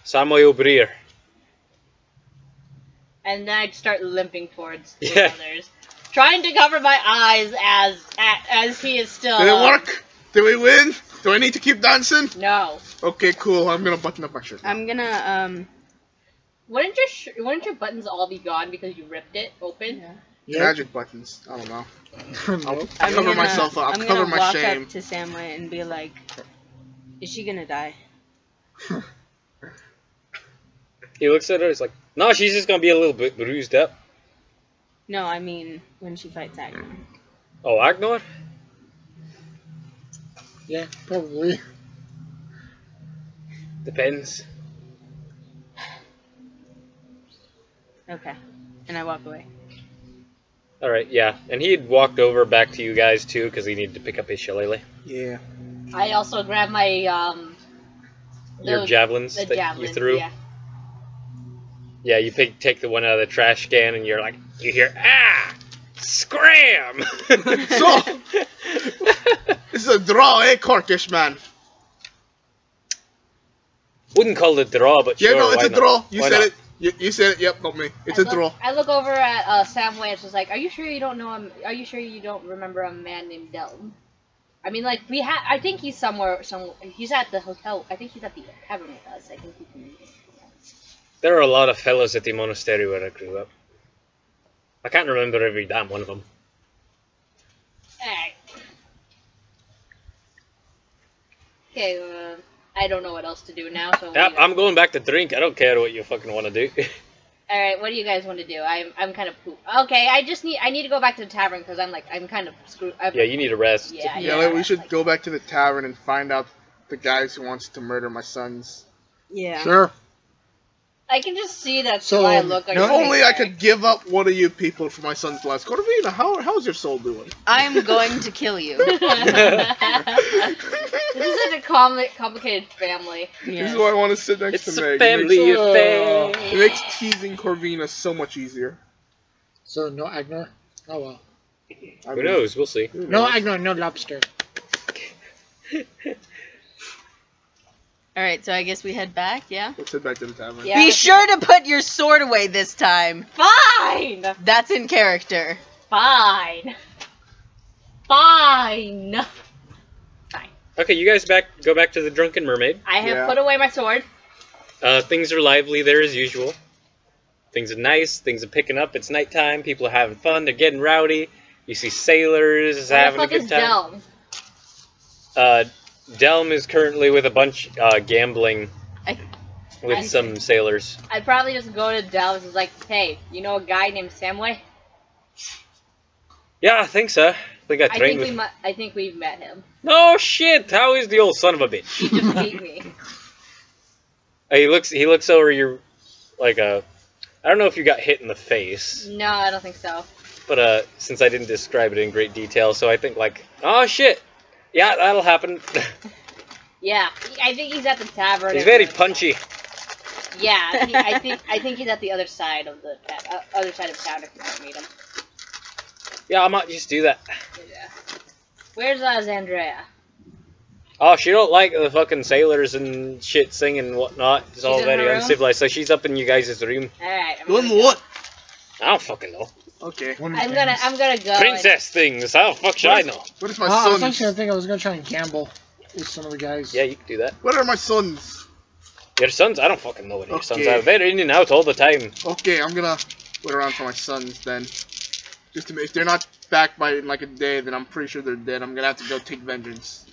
Samway O'Breer. And then I'd start limping towards the Yeah. others. Trying to cover my eyes as he is still... Did it work? Did we win? Do I need to keep dancing? No. Okay, cool. I'm gonna button up my shirt now. I'm gonna, Wouldn't your buttons all be gone because you ripped it open? Yeah. Magic buttons. I don't know. Nope. I'll cover myself up. I'll I'm cover gonna my walk shame. up to Samway and be like, is she gonna die? He looks at her, he's like, no, she's just gonna be a little bit bruised up. No, I mean when she fights Agnor. Oh, Agnor? Yeah, probably. Depends. Okay. And I walk away. Alright, yeah. And he had walked over back to you guys, too, because he needed to pick up his shillelagh. Yeah. I also grabbed my, Your javelins the that javelins, you threw. yeah. Yeah, you take the one out of the trash can, and you're like, you hear, ah! Scram! So, this is a draw, eh, Corkish man? Wouldn't call it a draw, but Yeah, sure, no, it's why a not? draw. You Why said not? it. You said it. Yep, not me. It's a draw. I look over at Samway and it's just like, are you sure you don't know him? Are you sure you don't remember a man named Delm? I mean, like, I think he's somewhere, he's at the hotel. I think he's at the tavern with us. I think we can meet him. There are a lot of fellows at the monastery where I grew up. I can't remember every damn one of them. Alright. Okay, I don't know what else to do now, so... Yep, I'm going back to drink. I don't care what you fucking want to do. Alright, what do you guys want to do? I'm kind of poop. Okay, I need to go back to the tavern because I'm kind of screwed. Yeah, you need a rest. Yeah, Like, we should go back to the tavern and find out the guys who wants to murder my sons. Yeah. Sure. I can just see that So, sly look on If your only face I there. could give up one of you people for my son's lives. Corvina, how's your soul doing? I'm going to kill you. This is such a complicated family. This is why I want to sit next It's to a Meg. family affair. It makes teasing Corvina so much easier. So, no Agnor? Oh well. Who knows? We'll see. No Agnor, no lobster. Alright, so I guess we head back, yeah? Let's head back to the tavern. Yeah. Be sure to put your sword away this time. Fine! That's in character. Fine! Fine! Okay, you guys go back to the Drunken Mermaid. I have Yeah. put away my sword. Things are lively there as usual. Things are nice. Things are picking up. It's nighttime. People are having fun. They're getting rowdy. You see sailors having a What the good fuck time. is Delm? Delm is currently with a bunch gambling with I- some sailors. I'd probably just go to Delm and just like, hey, you know a guy named Samway? Yeah, I think so. I think I trained with him. I think we've met him. No shit! How is the old son of a bitch? He just beat me. He looks over your like I don't know if you got hit in the face, No, I don't think so. but since I didn't describe it in great detail, so I think like, oh shit, yeah, that'll happen. Yeah, I think he's at the tavern. He's very punchy. Yeah, I think he's at the other side of the other side of town if you want to meet him. Yeah, I might just do that. Yeah. Where's Zandrea? Oh, she don't like the fucking sailors and shit singing and whatnot. It's all She's in her very room? uncivilized. So she's up in you guys' room. Alright. Doing what? I don't fucking know. Okay. One I'm games. gonna go. Princess things. How the fuck should I know? What is my I was son's? actually thinking I was gonna try and gamble with some of the guys. Yeah, you can do that. What are my sons? Your sons? I don't fucking know what your sons Okay. are. They're in and out all the time. Okay, I'm gonna wait around for my sons then. Just to make, if they're not back by like a day, then I'm pretty sure they're dead. I'm gonna have to go take vengeance.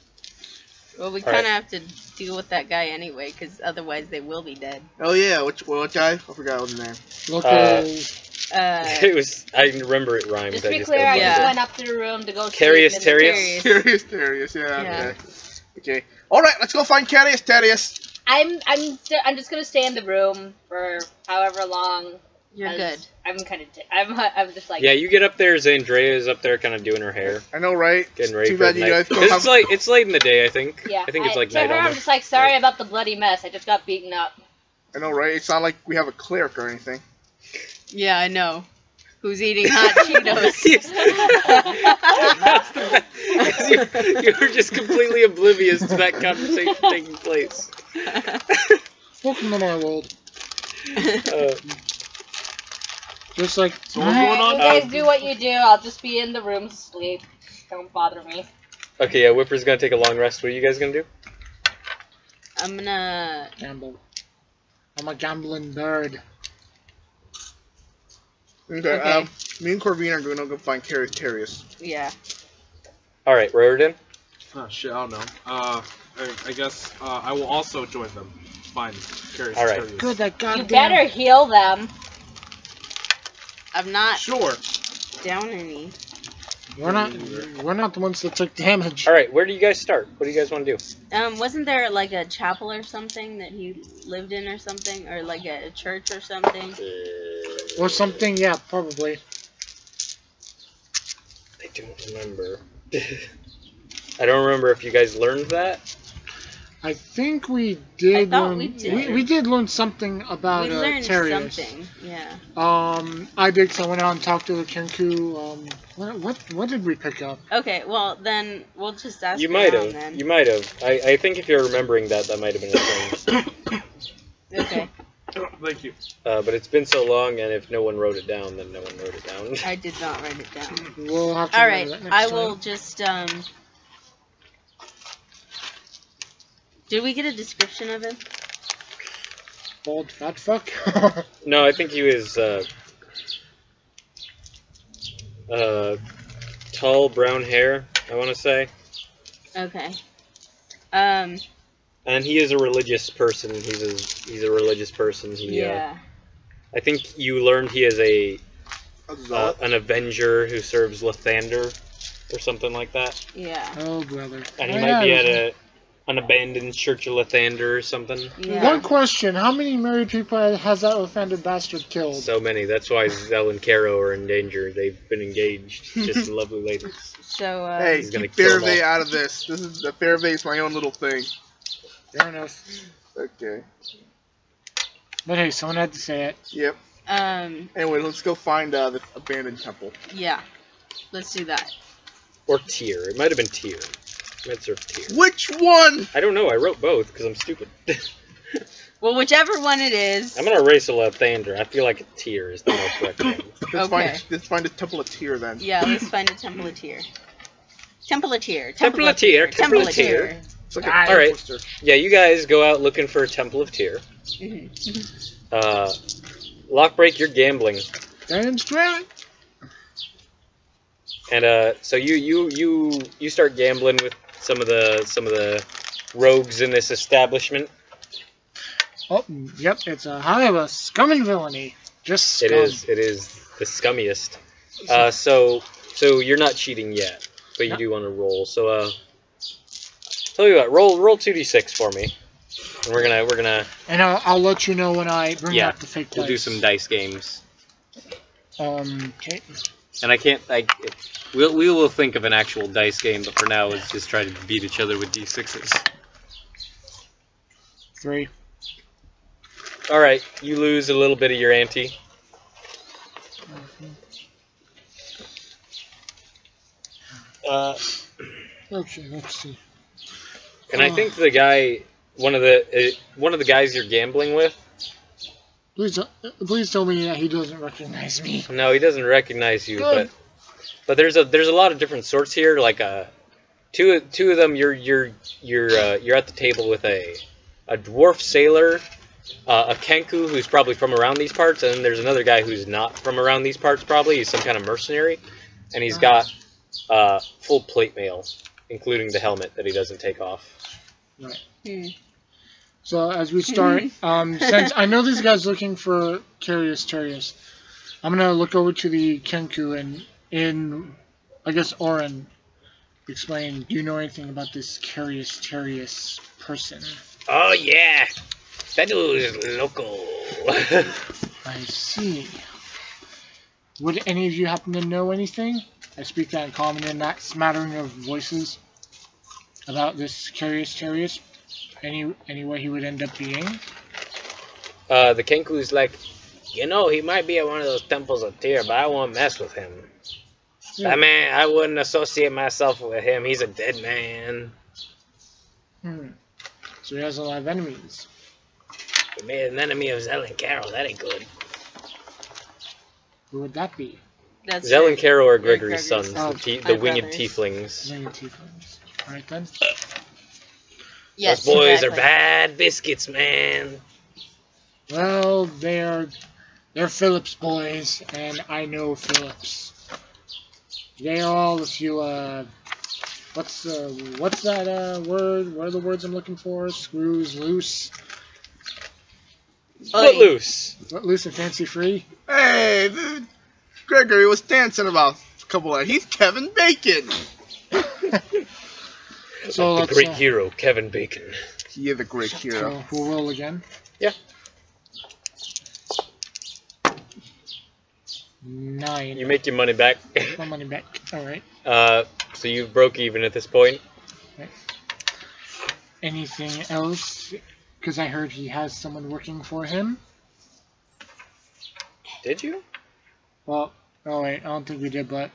Well, we All kind of right. have to deal with that guy anyway, because otherwise they will be dead. Oh yeah, which guy? I forgot what his name. Local. It was. I remember it rhymed. Just to I be just clear, I gotta just Yeah. went up to the room to go. Carius sleep in the- Terrius. Curious. Curious, yeah. Yeah. Okay. All right, let's go find Carius Terrius. I'm just gonna stay in the room for however long. You're as- good. I'm kind of. I'm just like. Yeah, you get up there. Zandrea is up there, kind of doing her hair, I know, right? getting ready Too for bad the you night. guys don't 'Cause have. it's late in the day, I think. Yeah. I think it's like to night her, I'm almost. just like, sorry about the bloody mess. I just got beaten up. I know, right? It's not like we have a cleric or anything. Yeah, I know. Who's eating hot Cheetos? you were just completely oblivious to that conversation taking place. Welcome to my world. Uh, Just like So what's going on? You guys do what you do. I'll just be in the room sleep. Don't bother me. okay, yeah, Whipper's gonna take a long rest. What are you guys gonna do? I'm gonna. gamble. I'm a gambling nerd. Okay. Okay. Me and Corvina are gonna go find Carius Terrius. Yeah. All right, Raridan. Oh shit, I don't know. I guess I will also join them. Fine. Carius All right. Terrius. Good, that You goddamn. better heal them. I'm not Sure. down any. We're not the ones that took damage. All right, where do you guys start? What do you guys want to do? Wasn't there like a chapel or something that he lived in or something? Or like a church or something? Or something, yeah, probably. I don't remember. I don't remember if you guys learned that. I think we did I thought learn. we did. We did learn something about We learned Terrius. something. Yeah. I did. So I went out and talked to the Kenku. What did we pick up? Okay, well then we'll just ask You might around have. then. You might have. I think if you're remembering that, that might have been a thing. Okay. Thank you. But it's been so long, and if no one wrote it down, then no one wrote it down. I did not write it down. We'll have to. All remember right, that next I time. will just Did we get a description of him? Bald fat fuck. No, I think he was tall, brown hair. I want to say, Okay. and he is a religious person. He's a religious person. He, Yeah. I think you learned he is a Zealot. an avenger who serves Lathander or something like that. Yeah. Oh brother. And he Oh, might be yeah. at an abandoned church of Lathander or something. Yeah. One question: how many married people has that offended bastard killed? So many. That's why Zell and Caro are in danger. They've been engaged. Just lovely ladies. So Hey, He's gonna keep kill them Fairvay all. out of this. This is the Fairvay is my own little thing. Fair enough. Okay. But hey, someone had to say it. Yep. Anyway, let's go find the abandoned temple. yeah. Let's do that. Or Tyr. It might have been Tyr. Might serve Tyr. Which one? I don't know. I wrote both because I'm stupid. Well, whichever one it is. I'm gonna erase a Lathander. I feel like Tyr is the more correct one. Okay. Let's find a temple of Tyr then. Yeah, let's find a temple of Tyr. Temple of Tyr. Temple of Tyr. Temple of Tyr. It's like a Ah, tongue alright. twister. Yeah, you guys go out looking for a Temple of Tyr. Mhm. Lockbreak, you're gambling, Damn straight. and so you start gambling with some of the rogues in this establishment. Oh, yep. It's a high of a scum and villainy. Just scum. It is the scummiest. So you're not cheating yet, but you do want to roll. So tell you what, roll 2d6 for me, and we're gonna And I'll let you know when I bring Yeah, out the fake we'll do dice. some dice games. Okay. And we will think of an actual dice game, but for now let's just try to beat each other with d6s. 3. All right, you lose a little bit of your ante. Okay, let's see. And I think the guy, one of the guys you're gambling with, Please tell me that he doesn't recognize me. No, he doesn't recognize you, Good. but there's a lot of different sorts here. Like two of them, you're at the table with a dwarf sailor, a Kenku who's probably from around these parts, and then there's another guy who's not from around these parts. Probably he's some kind of mercenary, and he's got full plate mail, including the helmet that he doesn't take off. Right. Hmm. So as we start, since I know this guy's looking for Curious Terrius, I'm gonna look over to the Kenku and I guess Oren, explain. Do you know anything about this Curious Terrius person? Oh yeah, that dude is local. I see. Would any of you happen to know anything? I speak that in common in that smattering of voices about this Curious Terrius. Any way he would end up being? The Kenku's like, you know, he might be at one of those temples of Tyr, but I won't mess with him. Yeah. That man, I wouldn't associate myself with him. He's a dead man. So he has a lot of enemies. He made an enemy of Zell and Carol. That ain't good. Who would that be? That's Zell and right. Carol are Gregory's Gregory's sons, sons. the My winged brothers. tieflings. Million tieflings. Alright then. Yes, Those boys exactly. are bad biscuits, man. Well, they're Phillips boys, and I know Phillips. They are all a few, what's that, word? What are the words I'm looking for? Screws loose. Footloose. What, loose and fancy free? Hey, Gregory was dancing about a couple of. He's Kevin Bacon. So The let's, great hero, Kevin Bacon. You're the great so hero. we'll roll again. Yeah. 9. You make your money back. My money back. Alright. So you broke even at this point. Anything else? Because I heard he has someone working for him. Did you? Well, oh wait, I don't think we did, but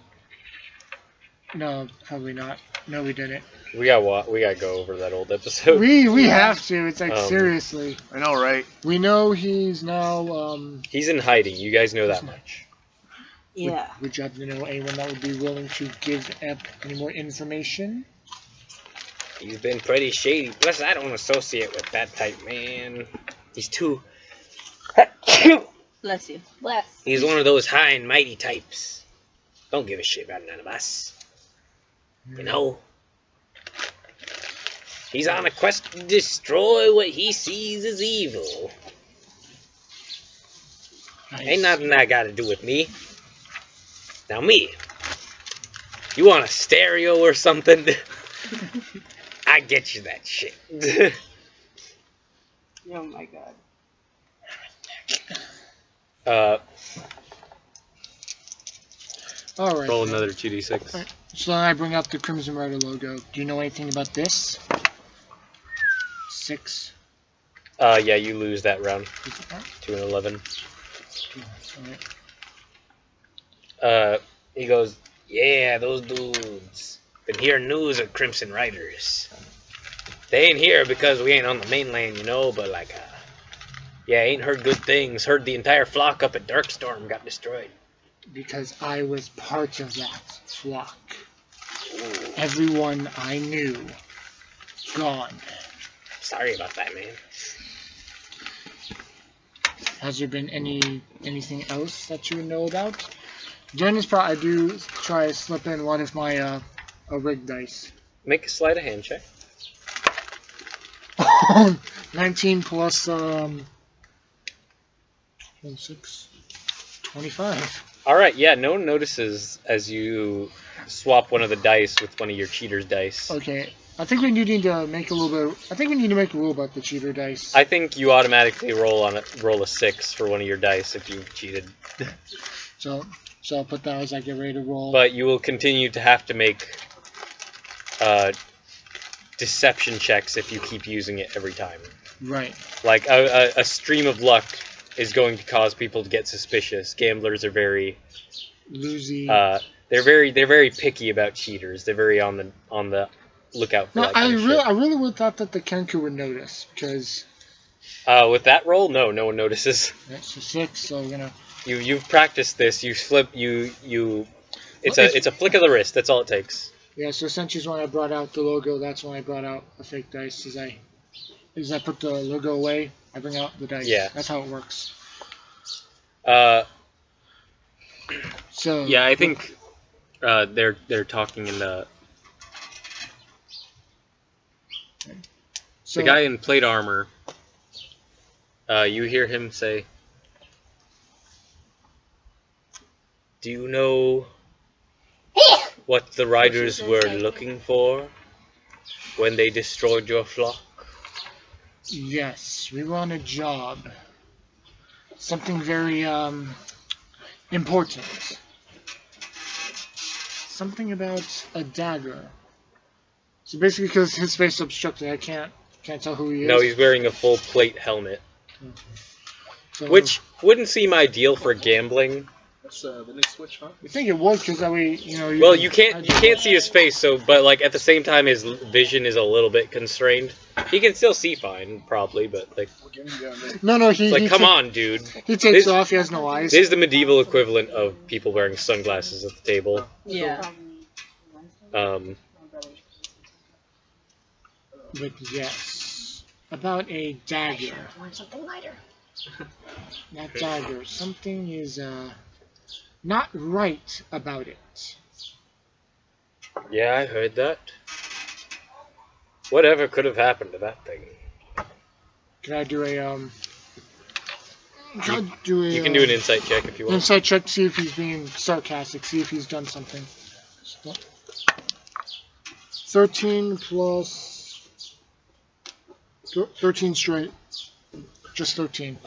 no, probably not. No, we didn't. We gotta go over that old episode. We have to. It's like Um, seriously. I know, right? We know he's now. He's in hiding. You guys know that much. Yeah. Would you happen to know anyone that would be willing to give up any more information? He's been pretty shady. Plus, I don't associate with that type, man. He's too. Bless you. Bless. He's one of those high and mighty types. Don't give a shit about none of us. You know? He's on a quest to destroy what he sees as evil. Nice. Ain't nothing that got to do with me. Now me, you want a stereo or something? I get you that shit. Oh my god. Alright. Roll another 2d6. Alright. So then I bring up the Crimson Rider logo. Do you know anything about this? 6. Yeah, you lose that round. 2 and 11. Alright. He goes, yeah, those dudes. Been hearing news of Crimson Riders. They ain't here because we ain't on the mainland, you know, but like, yeah, ain't heard good things. Heard the entire flock up at Darkstorm got destroyed. Because I was part of that flock. Everyone I knew, gone. Sorry about that, man. Has there been anything else that you know about? During this part, I do try to slip in one of my rig dice. Make a sleight of hand check. 19 plus 6, 25. Alright, yeah, no one notices as you swap one of the dice with one of your cheater's dice. Okay, I think we need to make a little bit. I think we need to make a rule about the cheater dice. I think you automatically roll a 6 for one of your dice if you cheated. So I'll put that as I get ready to roll. But you will continue to have to make deception checks if you keep using it every time. Right. Like a stream of luck is going to cause people to get suspicious. Gamblers are very Losey. they're very picky about cheaters. They're very on the lookout for No, that kind of shit. I really would have thought that the Kenku would notice because With that roll, no one notices. That's a 6, so we're gonna... You've practiced this. You flip. It's a flick of the wrist. That's all it takes. Yeah, so essentially when I brought out the logo, that's when I brought out a fake dice. As I put the logo away, I bring out the dice. Yeah. That's how it works. So Yeah, I think they're talking in the. So, The guy in plate armor. You hear him say, "Do you know what the riders were looking for when they destroyed your flock?" Yes, we were on a job. Something very important. Something about a dagger. So basically, because his face is obstructed, I can't tell who he is. No, he's wearing a full plate helmet, So, which wouldn't seem ideal for gambling. That's the next switch, huh? I think it would, because that way, Well, you can't see his face, but like at the same time, his vision is a little bit constrained. He can still see fine, probably, but like, No, he. it's like, he come ta- on, dude. He takes This- off. He has no eyes. This is the medieval equivalent of people wearing sunglasses at the table. Yeah. But yes, about a dagger. Want something lighter? That dagger. Something is not right about it. Yeah, I heard that. Whatever could have happened to that thing? Can I do a Can I do a? You can do an insight check if you want. Insight check to see if he's being sarcastic. See if he's done something. 13 plus 13 straight. Just 13.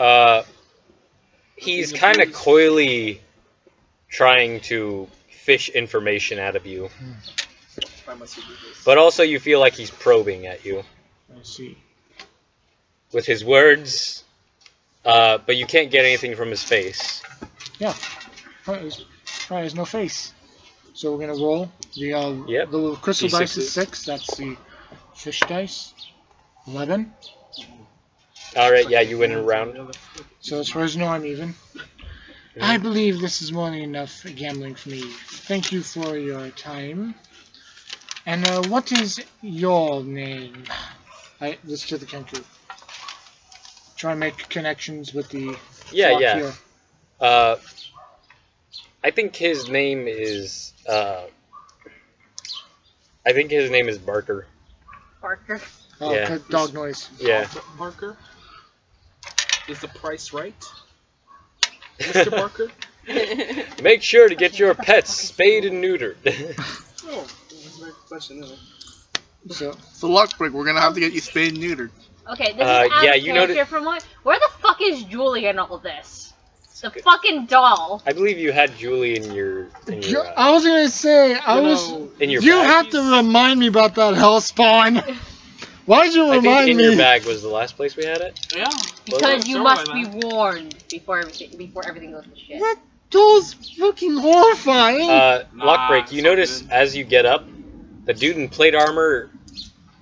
He's kind of coyly trying to fish information out of you, but also you feel like he's probing at you I see. with his words, but you can't get anything from his face. Yeah. Probably has no face. So we're gonna roll the Yep. the little crystal D6s. dice is 6. That's the fish dice. 11. All right, yeah, you win a round. So as far as I know, I'm even. I believe this is more than enough gambling for me. Thank you for your time. And what is your name? This to the Kenku. Try and make connections with the Yeah, flock yeah. here. I think his name is. I think his name is Barker. Barker. Oh, Yeah. dog noise. Yeah. Barker? Is the price right? Mr. Barker? Make sure to get your pets spayed and neutered. Oh, that's a very good question, isn't it? So luck break. We're gonna have to get you spayed and neutered. Okay, this is out yeah, of you character noted- from what? Where the fuck is Julie in all this? The fucking doll. I believe you had Julie in your. I was gonna say In your You bag? have to remind me about that hell spawn. Why'd you I think remind in me? your bag was the last place we had it. Yeah. Because you Sure, must why be not? warned before everything goes to shit. That doll's fucking horrifying. Lockbreak, you Nah, notice something. as you get up, the dude in plate armor,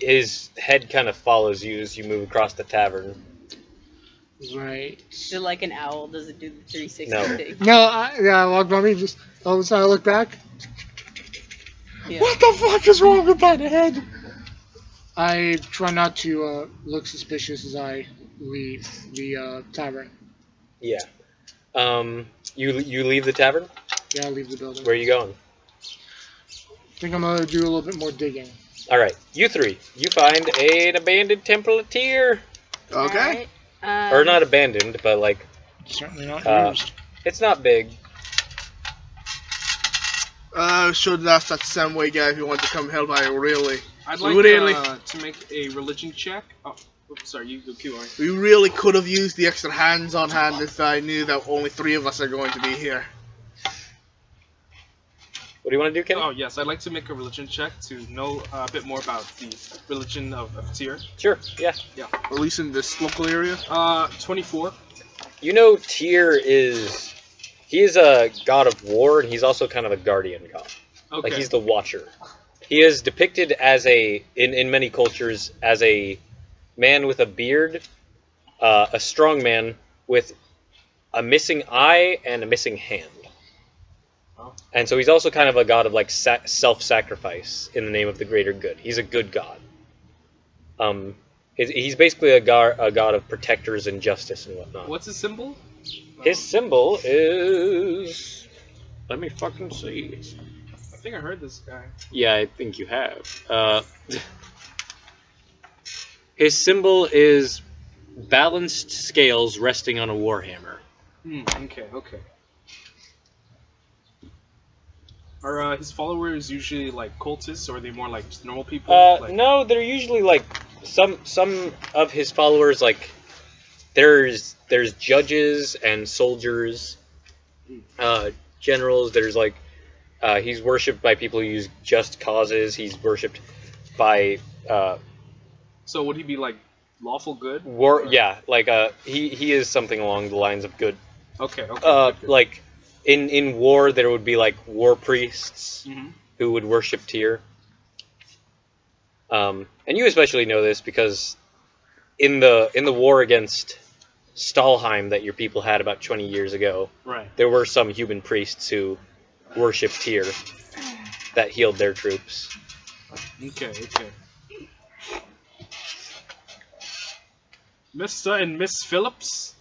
his head kind of follows you as you move across the tavern. Right. Is it like an owl? Does it do the 360 No. thing? No, I walked by me just all of a sudden I look back. Yeah. What the fuck is wrong with that head? I try not to look suspicious as I leave the tavern. Yeah. You leave the tavern? Yeah, I leave the building. Where are you going? I think I'm gonna do a little bit more digging. Alright, you three. You find an abandoned temple of Tyr. Okay. Alright, Or not abandoned, but like, Certainly not used. it's not big. Should ask that Samway guy if he wants to come help. I really, I'd We like really- to make a religion check. Oh, oops, sorry, you go QI. we really could have used the extra hands on hand if I knew that only 3 of us are going to be here. What do you want to do, Ken? Oh, yes, I'd like to make a religion check to know a bit more about the religion of Tyr. Sure, yeah. At least in this local area. 24. You know Tyr is... He is a god of war, and he's also kind of a guardian god. Okay. Like, he's the watcher. He is depicted as in many cultures, as a man with a beard a strong man with a missing eye and a missing hand. Oh. And so he's also kind of a god of like self-sacrifice in the name of the greater good. He's a good god. He's basically a god of protectors and justice and whatnot. What's his symbol? His symbol is... Let me fucking see. I think I heard this guy. Yeah, I think you have. His symbol is balanced scales resting on a warhammer. Okay. Are his followers usually like cultists, or are they more like just normal people? No, they're usually like some of his followers. Like there's judges and soldiers, generals. There's like he's worshipped by people who use just causes. He's worshipped by. So would he be like lawful good? War, yeah, like he is something along the lines of good. Okay. Like in war, there would be like war priests who would worship Tyr. And you especially know this because in the war against Stalheim that your people had about 20 years ago, right, there were some human priests who worshipped Tyr that healed their troops. Okay. Mr. and Miss Phillips,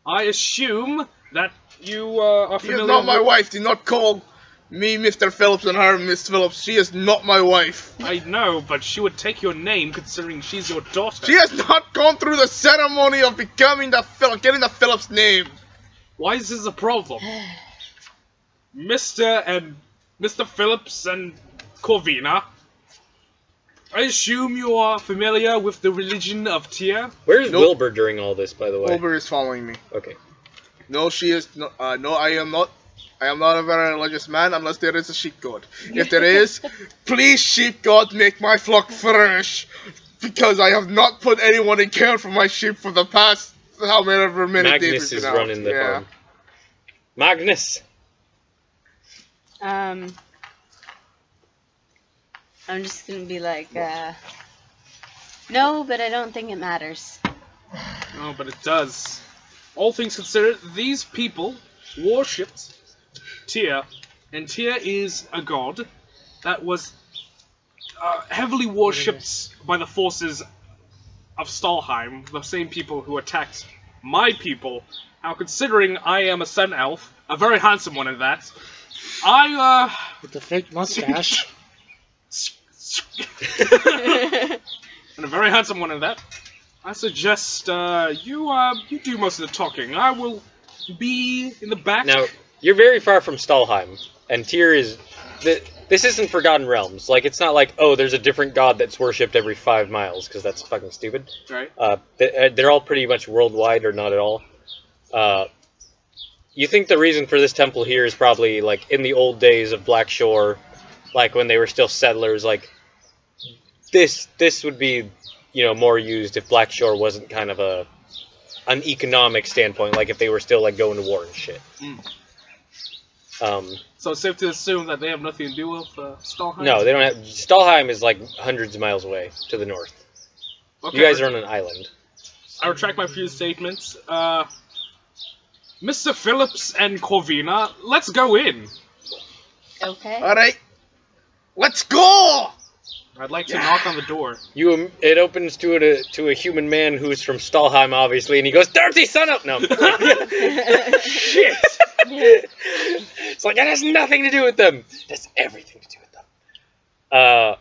I assume that you are She familiar is not my with... wife. Do not call me Mr. Phillips and her Miss Phillips. She is not my wife. I know, but she would take your name considering she's your daughter. She has not gone through the ceremony of becoming getting the Phillips name. Why is this a problem? Mr. Phillips and Corvina, I assume you are familiar with the religion of Tyr? Where's Nope. Wilbur during all this, by the way? Wilbur is following me. Okay. No, she is no. No, I am not. I am not a very religious man unless there is a sheep god. If there is, please, sheep god, make my flock flourish, because I have not put anyone in care for my sheep for the past however many days. Magnus is running the farm. Magnus. I'm just gonna be like, no, but I don't think it matters. No, but it does. All things considered, these people worshipped Tyr, and Tyr is a god that was heavily worshipped by the forces of Stalheim, the same people who attacked my people. Now, considering I am a sun elf, a very handsome one at that, With the fake mustache. and a very handsome one at that, I suggest you do most of the talking. I will be in the back. Now, you're very far from Stalheim, and Tyr is... This isn't Forgotten Realms. Like, it's not like, oh, there's a different god that's worshipped every 5 miles, because that's fucking stupid. Right. They're all pretty much worldwide, or not at all. You think the reason for this temple here is probably, like, in the old days of Black Shore, like, when they were still settlers, like, this would be, you know, more used if Black Shore wasn't kind of an economic standpoint, like if they were still, like, going to war and shit. So it's safe to assume that they have nothing to do with Stalheim? No, they don't have... Stalheim is, like, hundreds of miles away to the north. Okay, You guys are on an island. I retract my previous statements. Mr. Phillips and Corvina, let's go in. Okay. Alright. Let's go! I'd like to knock on the door. It opens to a human man who's from Stalheim, obviously, and he goes, "Dirty son of..." No. Shit! It's like, that has nothing to do with them. It has everything to do with them.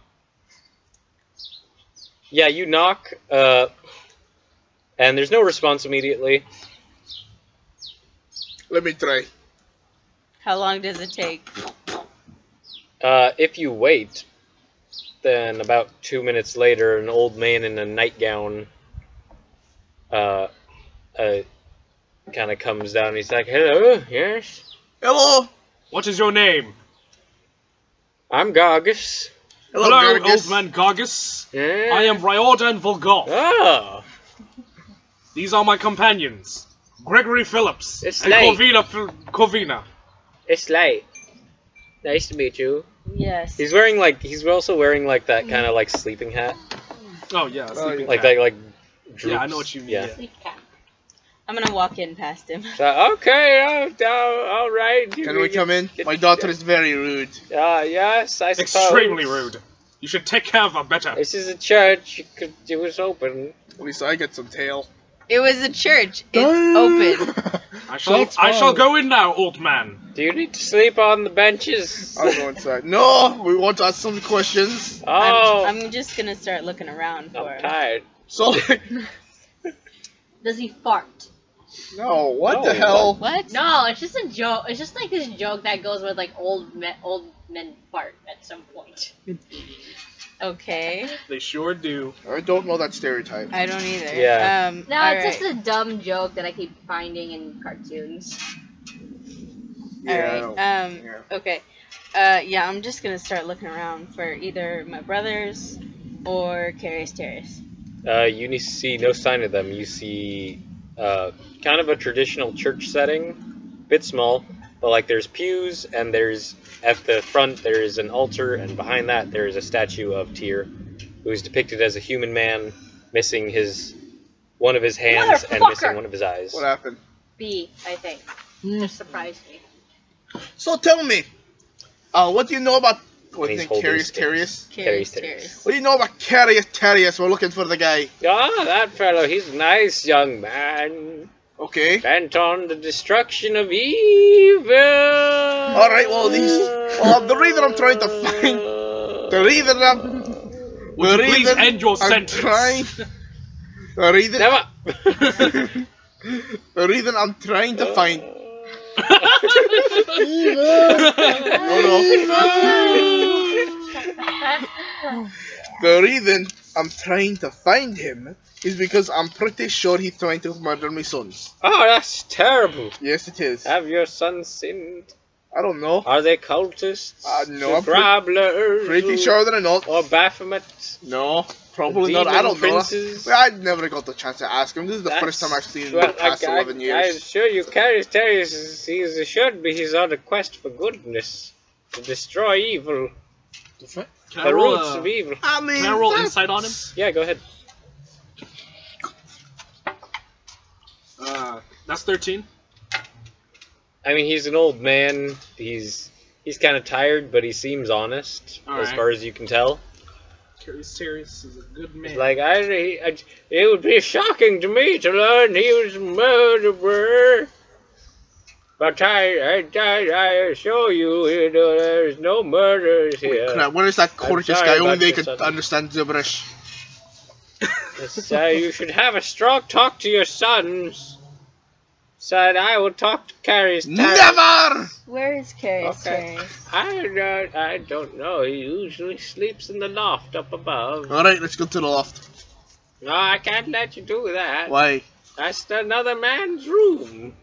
Yeah, you knock, and there's no response immediately. Let me try. How long does it take? If you wait, then about 2 minutes later, an old man in a nightgown kind of comes down and he's like, "Hello, yes? Hello. What is your name? I'm Gargus." Hello, Gargus. old man Gargus. Yeah. I am Riordan Volgoth. Oh, These are my companions, Gregory Phillips It's and late. Corvina. it's late. Nice to meet you. Yes. He's also wearing like that kind of like sleeping hat, Oh yeah, sleeping like cat. that like droops. Yeah, I know what you mean. Yeah. Sleep cat. I'm gonna walk in past him. So, okay, all right. Can we come in? My daughter is very rude. Yes, I suppose. Extremely rude. You should take care of her better. This is a church. It was open. At least I get some tail. It was a church. It's open. I shall go in now, old man. Do you need to sleep on the benches? I'll go inside. No, we want to ask some questions. Oh, I'm just gonna start looking around for I'm him. tired. So, like, Does he fart? no, what No, the hell? What? No, it's just a joke. It's just like this joke that goes with like old men fart at some point. Okay. They sure do. I don't know that stereotype. I don't either. Yeah. No, alright. it's just a dumb joke that I keep finding in cartoons. Yeah, Alright. Yeah. Okay. Yeah, I'm just gonna start looking around for either my brothers or Carius Terrace. You see no sign of them. You see kind of a traditional church setting, bit small, but like there's pews and there's at the front there is an altar and behind that there is a statue of Tyr, who is depicted as a human man missing one of his hands and missing one of his eyes. What happened? B, I think. Hmm. Just surprised me. So tell me, what do you know about what And do he's you think, holding Carius sticks. Terrius? Carius Carius Terrace. What do you know about Carius Terrius? We're looking for the guy. Ah, that fellow, he's a nice young man, Okay. bent on the destruction of evil. Alright, well, the reason I'm trying to find, the reason Would you please end your I'm sentence? trying, the reason, Never. the reason I'm trying to find, the reason I'm trying to find him is because I'm pretty sure he's trying to murder my sons. Oh, that's terrible. Yes, it is. Have your sons sinned? I don't know. Are they cultists? No, I'm Grabblers? Pretty sure they're not. Or Baphomet? No, probably not. I Demon don't know. princes? Well, I never got the chance to ask him. This is the first time I've seen him in the past 11 I'm years. sure you Carius Terrius, he should be. He's on a quest for goodness. To destroy evil. Can I The roll, roots of evil. I mean, can I roll insight on him? Yeah, go ahead. That's 13. I mean, he's an old man. He's kind of tired, but he seems honest, as Alright. far as you can tell. Carius Terrius is a good man. Like, it would be shocking to me to learn he was a murderer. But I assure you, there's no murders here. crap, where is that courteous sorry guy? about Only they your could son. understand gibberish. You should have a strong talk to your sons. Son, I will talk to Carius Terrius. Never! Where is Carius Okay. Terrace? I don't know. He usually sleeps in the loft up above. Alright, let's go to the loft. No, I can't let you do that. Why? That's another man's room.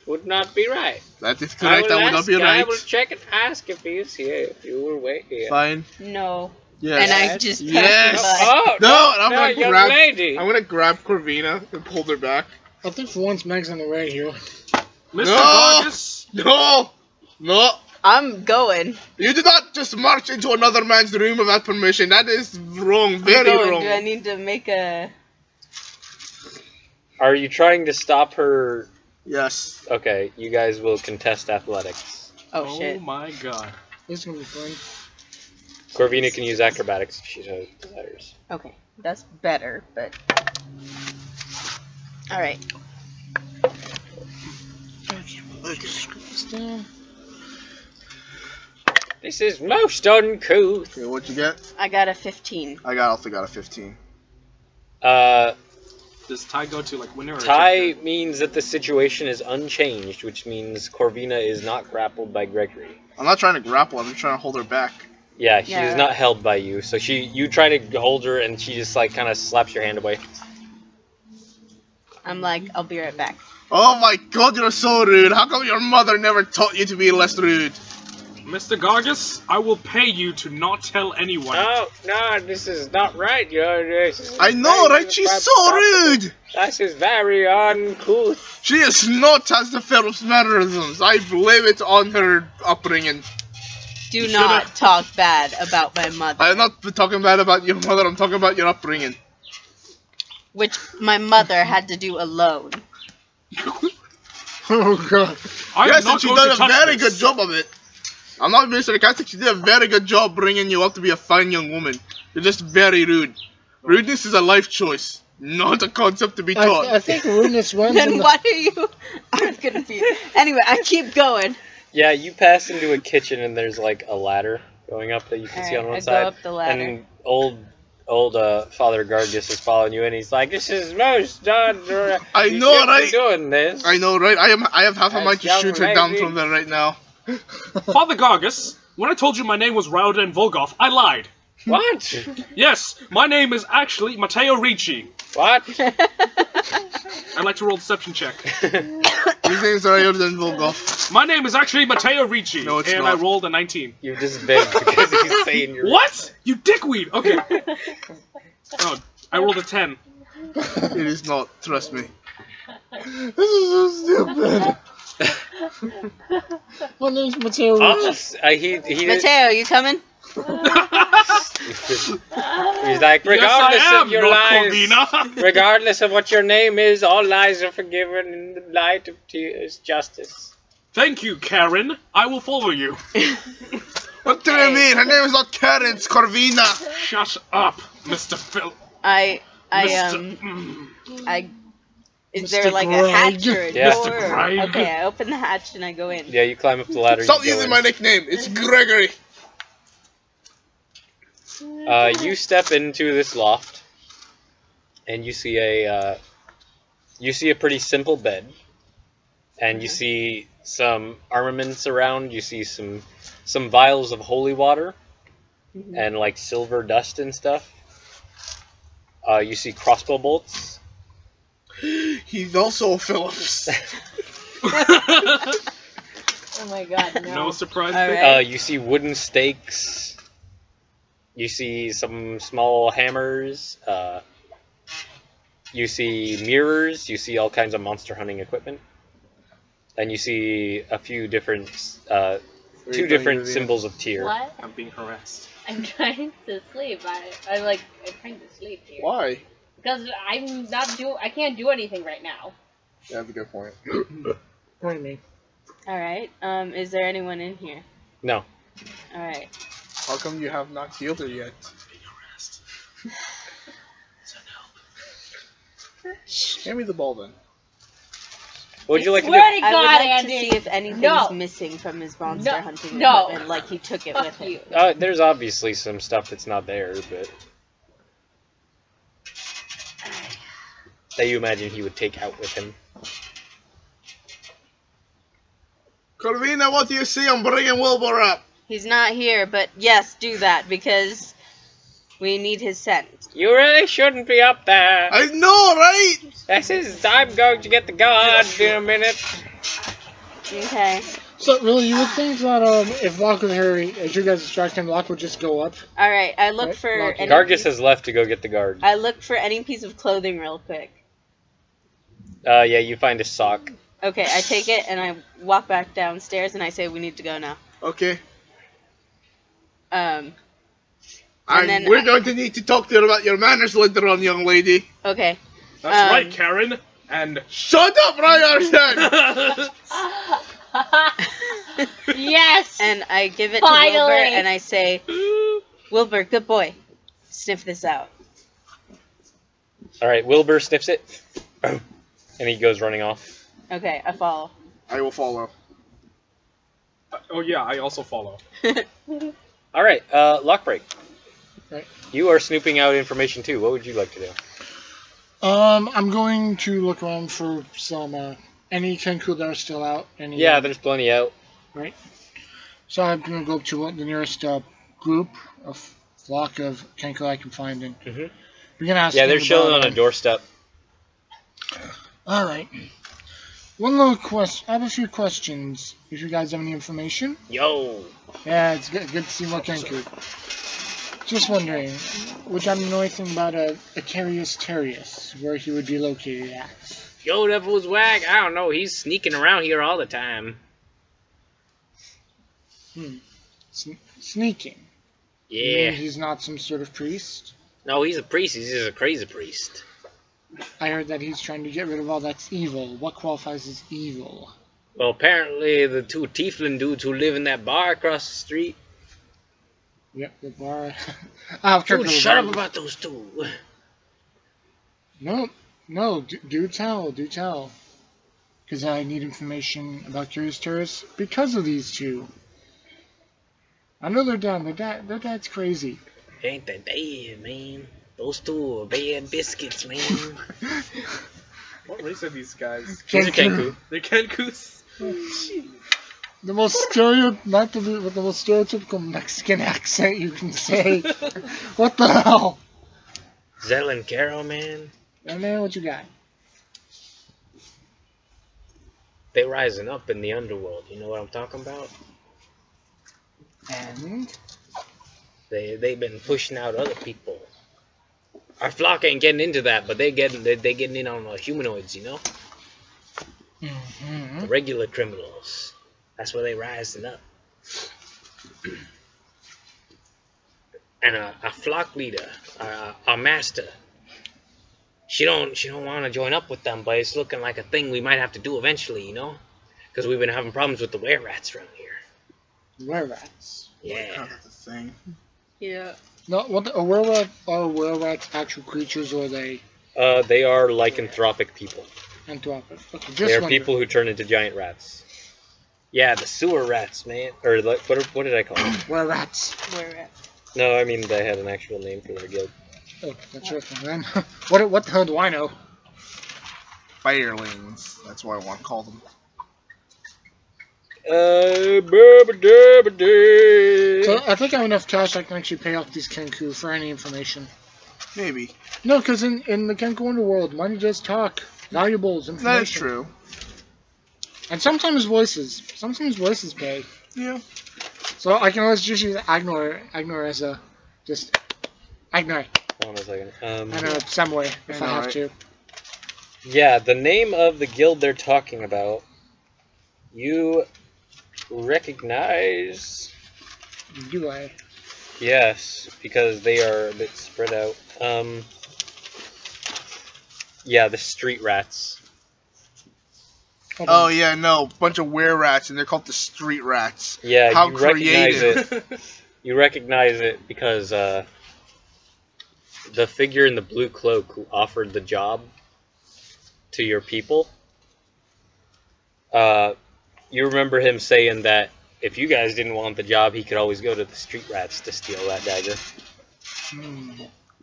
Would not be right. That is correct, that would not be I right. will check and ask if he is here, if you will wait here. Fine. No. Yes. And I just passed Yes. him by. Oh, No, I'm no, gonna young grab. lady. I'm gonna grab Corvina and pull her back. I think for once Meg's on the right here. Mr. No! Vargas, No! No! I'm going. You did not just march into another man's room without permission. That is wrong, I'm very going. wrong. Do I need to make a... Are you trying to stop her? Yes. Okay, you guys will contest athletics. Oh, shit. my god. This is gonna be fun. Corvina can use acrobatics if she so desires. Okay. That's better, but... Alright. This is most uncouth. Okay, what'd you get? I got a 15. I also got a 15. Does tie go to like winner or Tie means that the situation is unchanged, which means Corvina is not grappled by Gregory. I'm not trying to grapple, I'm just trying to hold her back. Yeah, she Yeah. is not held by you. So you try to hold her, and she just like kind of slaps your hand away. I'm like, I'll be right back. Oh my god, you're so rude. How come your mother never taught you to be less rude? Mr. Gargus, I will pay you to not tell anyone. No, this is not right. I know, right? She's so rude. This is very uncouth. She is not as the Phillips mannerisms. I blame it on her upbringing. Do not talk bad about my mother. I'm not talking bad about your mother, I'm talking about your upbringing. which my mother had to do alone. Oh god. Yes, and she did a very good job of it. I'm not being sarcastic, she did a very good job bringing you up to be a fine young woman. You're just very rude. Rudeness is a life choice, not a concept to be taught. I think rudeness runs Then in the... why are you? I'm confused. Anyway, I keep going. Yeah, you pass into a kitchen and there's like a ladder going up that you can see on one I side. go up the ladder. And old Father Gargus is following you, and he's like, "This is most done. I You know, shouldn't be right? doing this." I know, right? I have half a mind to That's shoot her young down lady. from there right now. Father Gargus, when I told you my name was Raoda and Volgov, I lied. What? Yes, my name is actually Matteo Ricci. What? I'd like to roll a deception check. His name's Ryan Volgov. My name is actually Matteo Ricci, No, it's and not. I rolled a 19. You just begged because he's saying you're. What? You dickweed! Okay. Oh, I rolled a 10. It is not, trust me. This is so stupid. My name's Matteo. Oh, he Mateo, you coming? He's like, Yes, I regardless am, of your Lord lies, Corvina. regardless of what your name is, all lies are forgiven in the light of justice. Thank you, Karen. I will follow you. What do you mean? Her name is not Karen, it's Corvina. Shut up, Mr. Phil. I is there Mr. like a Greg. hatch or a Yeah. door? Mr. Greg. Okay, I open the hatch and I go in. Yeah, you climb up the ladder. Stop you go using in. my nickname, it's Gregory. You step into this loft, and you see a pretty simple bed, and you see some armaments around. You see some vials of holy water, and like silver dust and stuff. You see crossbow bolts. He's also Phillips. Oh my god, no. No surprise. All Vic. right. You see wooden stakes. You see some small hammers. You see mirrors. You see all kinds of monster hunting equipment. And you see a few different, two different symbols of Tyr. What? I'm being harassed. I'm trying to sleep. I'm trying to sleep here. Why? Because I can't do anything right now. Yeah, that's a good point. What do you mean? All right. Is there anyone in here? No. All right. How come you have not healed her yet? Hand me the ball then. What would you like to Swear do? to I would God, like Andy. to see if anything's No. missing from his monster No. hunting No. equipment, like he took it Fuck with you. him. There's obviously some stuff that's not there, but that you imagine he would take out with him. Corvina, what do you see? I'm bringing Wilbur up. He's not here, but yes, do that because we need his scent. You really shouldn't be up there. I know, right? I'm going to get the guard in a minute. Okay. So really, you would think that if Locke was here, as you guys distract him, Locke would just go up. All right. I look Right, for lock it. any Gargus has left to go get the guard. I look for any piece of clothing real quick. Yeah, you find a sock. Okay, I take it and I walk back downstairs and I say we need to go now. Okay. And And then we're going to need to talk to you about your manners later on, young lady. Okay. That's right, Karen. And Shut up, Ryerson! Yes! And I give it to Finally. Wilbur and I say, Wilbur, good boy. Sniff this out. All right, Wilbur sniffs it, and he goes running off. Okay, I follow. I will follow. oh yeah, I also follow. All right, Lockbreak. Right. You are snooping out information too. What would you like to do? I'm going to look around for some any Kenku that are still out. Any, Yeah, there's plenty out. Right. So I'm going to go to the nearest group, a flock of Kenku I can find, and Mhm. we're going to ask. Yeah, they're them chilling about, on a doorstep. All right. One little question. I have a few questions. If you guys have any information. Yo. Yeah, it's good to see more Kenku. Just wondering, would you know anything about a Carius Terrius, where he would be located at? Yo, that fool's whack. I don't know. He's sneaking around here all the time. Sneaking. You Yeah. mean he's not some sort of priest? No, he's a priest. He's just a crazy priest. I heard that he's trying to get rid of all that's evil. What qualifies as evil? Well, apparently the two tiefling dudes who live in that bar across the street. Yep, the bar. I'll Dude, shut up about those two. No, do tell. Because I need information about Curious Tourists because of these two. I know they're down. Their dad's crazy. Ain't that bad, man? Those two are bad biscuits, man. What race are these guys? These are Kenku. They're Kenkus. The most not to be with the most stereotypical Mexican accent you can say. What the hell? Zell and Carol, man. Hey man, what you got? They rising up in the underworld. You know what I'm talking about? And They've been pushing out other people. Our flock ain't getting into that, but they getting in on the humanoids, you know? The regular criminals. That's where they rising up. And a flock leader, our master. She don't want to join up with them, but it's looking like a thing we might have to do eventually, you know? Because we've been having problems with the were-rats around here. were-rats. Yeah. That's a thing. Yeah. No, what are were-rats actual creatures or are they They are lycanthropic people. anthropic? Okay, They are people who turn into giant rats. Yeah, the sewer rats, man. Or like, what did I call them? Were-rats. Where at? No, I mean they had an actual name for their guild. Oh, that's your thing then. What the hell do I know? Firelings. That's what I want to call them. So I think I have enough cash I can actually pay off these Kenku for any information. Maybe. No, because in the Kenku Underworld, money does talk. Valuables, information. That is true. And sometimes voices. Sometimes voices pay. Yeah. So I can always just use Agnor as a just Agnor. Hold on a second. I know some way if I have to. Yeah, the name of the guild they're talking about, you recognize. Do I? Yes, because they are a bit spread out. Yeah, the street rats. Oh yeah, no, bunch of were-rats, and they're called the street rats. Yeah, How you recognize creative. it. You recognize it because the figure in the blue cloak who offered the job to your people, you remember him saying that if you guys didn't want the job, he could always go to the street rats to steal that dagger.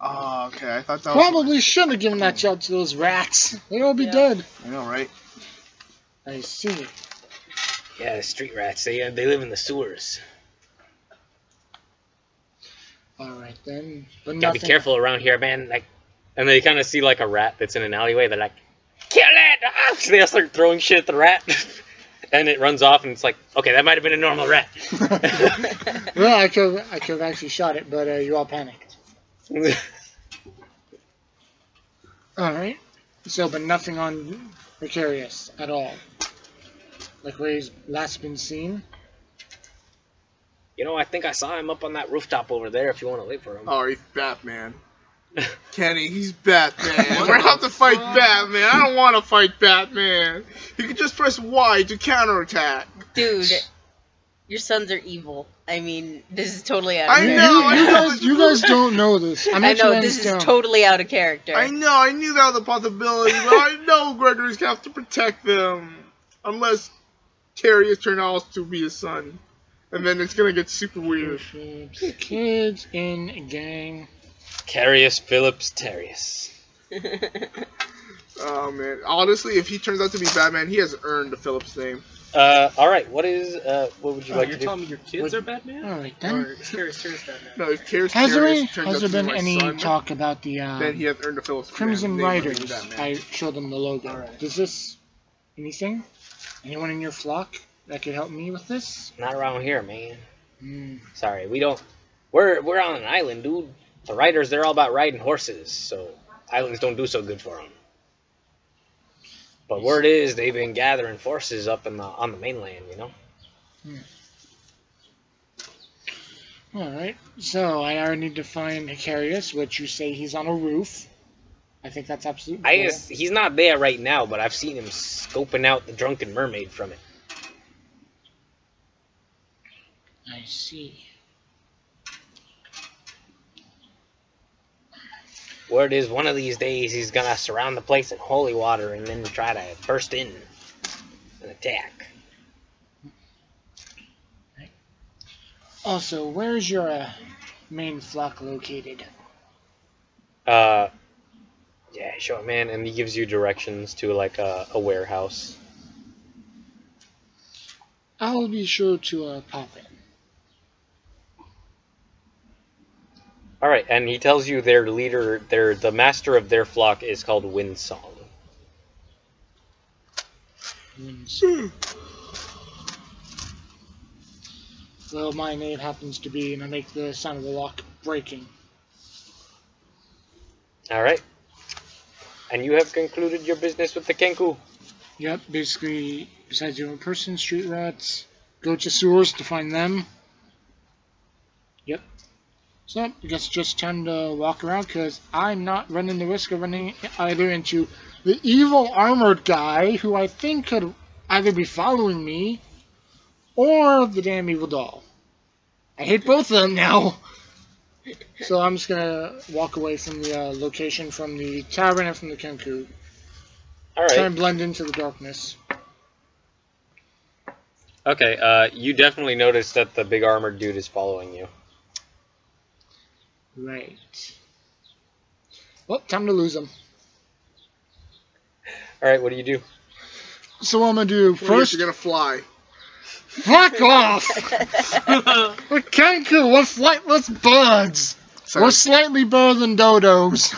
Oh, okay. I thought that was... Probably shouldn't have given that job to those rats. They'd all be dead. I know, right? I see. Yeah, the street rats. They live in the sewers. Alright then. But Gotta be careful around here, man. Like, and they kind of see like a rat that's in an alleyway. They're like, "Kill it!" Ah! So they all start throwing shit at the rat, and it runs off. And it's like, okay, that might have been a normal rat. Well, I could have actually shot it, but you all panicked. Alright. So, but nothing on Precarious at all. Like where he's last been seen. You know, I think I saw him up on that rooftop over there. If you want to wait for him. Oh, he's Batman. Kenny, he's Batman. We're gonna have to fight Batman. I don't want to fight Batman. You can just press Y to counterattack. Dude, your sons are evil. I mean, this is totally out of I character. know. You guys don't know this. I know, this is totally out of character. I know. I knew that was a possibility, but I know Gregory's gonna have to protect them, unless Terrius turns out to be his son, and then it's gonna get super weird. Kids in a gang. Carius Phillips Terrius. Oh man, honestly, if he turns out to be Batman, he has earned the Phillips name. All right. What would you like to You're do? telling me your kids are Batman? Alright Or then. Curious Batman? No, if Terrius Has turns there out to be been my any son, talk about the then he has earned the Phillips Crimson name of being Riders? Batman. I showed them the logo. Alright. Does this anything? Anyone in your flock that could help me with this? Not around here, man. Hmm. Sorry, we don't. We're on an island, dude. The riders, they're all about riding horses, so islands don't do so good for them. But word is they've been gathering forces up on the mainland, you know. Alright, so I already need to find Hicarius, which you say he's on a roof. I think that's absolutely cool. He's not there right now, but I've seen him scoping out the drunken mermaid from it. I see. Word is one of these days he's gonna surround the place in holy water and then try to burst in and attack. Also, where's your main flock located? Yeah, sure, man. And he gives you directions to like a warehouse. I'll be sure to pop in. All right, and he tells you their leader, the master of their flock is called Windsong. Well, my name happens to be, and I make the sound of the lock breaking. All right. And you have concluded your business with the Kenku. Yep, basically, besides your own person, street rats, go to sewers to find them. Yep. So, I guess it's just time to walk around, because I'm not running the risk of running either into the evil armored guy, who I think could either be following me, or the damn evil doll. I hate both of them now. So I'm just gonna walk away from the location, from the tavern and from the Kenku. Alright. Try and blend into the darkness. Okay, you definitely notice that the big armored dude is following you. Right. Well, time to lose him. Alright, what do you do? So what I'm gonna do first... You're gonna fly. Fuck off! We're Kenku, we're flightless birds! Sorry. We're slightly better than dodos.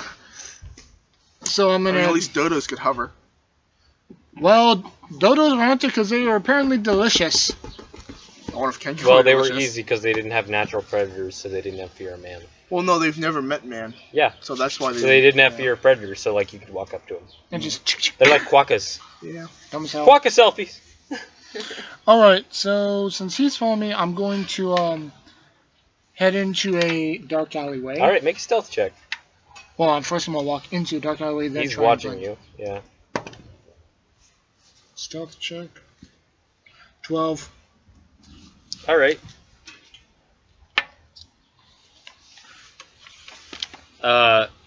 So I'm gonna... I mean, at least dodos could hover. Well, dodos aren't because they are apparently delicious. I wonder if Kenku Well, they were delicious. easy because they didn't have natural predators, so they didn't have fear of man. Well, no, they've never met man. Yeah. So that's why they... So they didn't have fear of predators, so like you could walk up to them. And just... They're like quokkas. Yeah. Dumb as hell. Quokka selfies! Alright, so since he's following me, I'm going to head into a dark alleyway. Alright, make a stealth check. Well, first I'm going to walk into a dark alleyway, then He's try and watching blend. you, yeah. Stealth check. 12. Alright.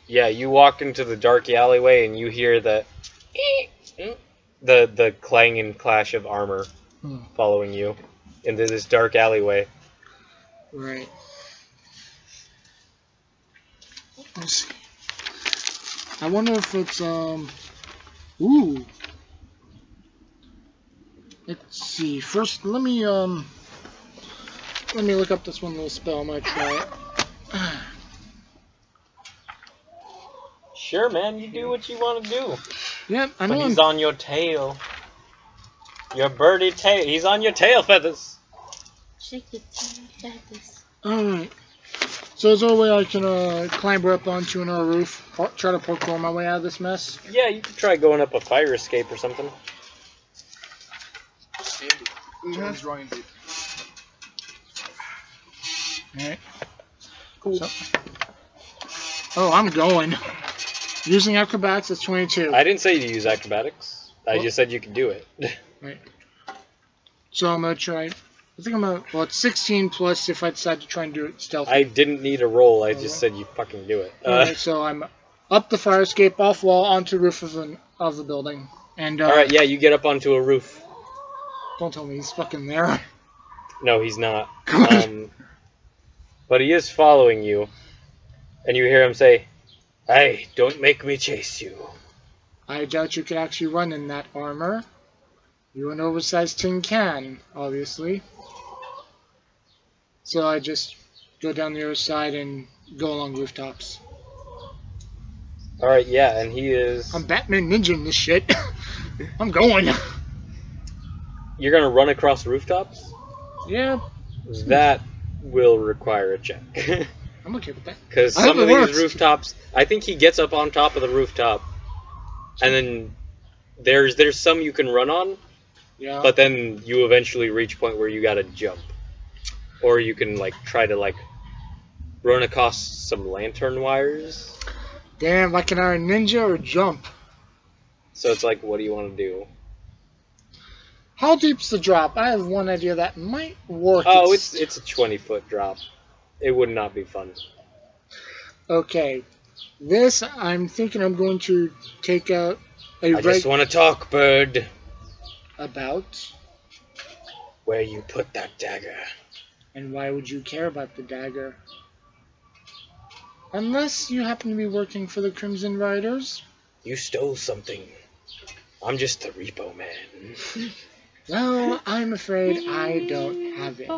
Yeah, you walk into the dark alleyway and you hear the clang and clash of armor following you into this dark alleyway. Right. Let's see. I wonder if it's, ooh. Let's see. First, let me look up this one little spell. I'm gonna try it. Sure, man, you do what you want to do. Yep, I know. But he's on your tail. Your birdie tail. He's on your tail feathers. Shake your tail feathers. Alright. So is there a way I can climber up onto another roof? Try to parkour my way out of this mess? Yeah, you could try going up a fire escape or something. John's wrong indeed. Alright. Cool. So, oh, I'm going. Using acrobatics, it's 22. I didn't say to use acrobatics. I just said you could do it. Right. So I'm going to try. I think I'm going to. Well, it's 16 plus if I decide to try and do it stealthy. I didn't need a roll. I just said you fucking do it. Alright, so I'm up the fire escape, off wall, onto the roof of the building. And Alright, yeah, you get up onto a roof. Don't tell me he's fucking there. No, he's not. But he is following you. And you hear him say, "Hey, don't make me chase you." I doubt you could actually run in that armor. You're an oversized tin can, obviously. So I just go down the other side and go along rooftops. Alright, yeah, and he is... I'm Batman Ninja this shit. I'm going. You're gonna run across rooftops? Yeah, That will require a check. I'm okay with that. Because I hope some of it these works. rooftops, I think he gets up on top of the rooftop, and then there's some you can run on, Yeah. but then you eventually reach a point where you gotta jump. Or you can, like, try to, like, run across some lantern wires. Damn, like an Iron Ninja or jump? So it's like, what do you want to do? How deep's the drop? I have one idea that might work. Oh, it's a 20-foot drop. It would not be fun. Okay. This, I'm thinking I'm going to take out a I just want to talk, bird. About? Where you put that dagger. And why would you care about the dagger? Unless you happen to be working for the Crimson Riders. You stole something. I'm just the repo man. Well, I'm afraid I don't have it.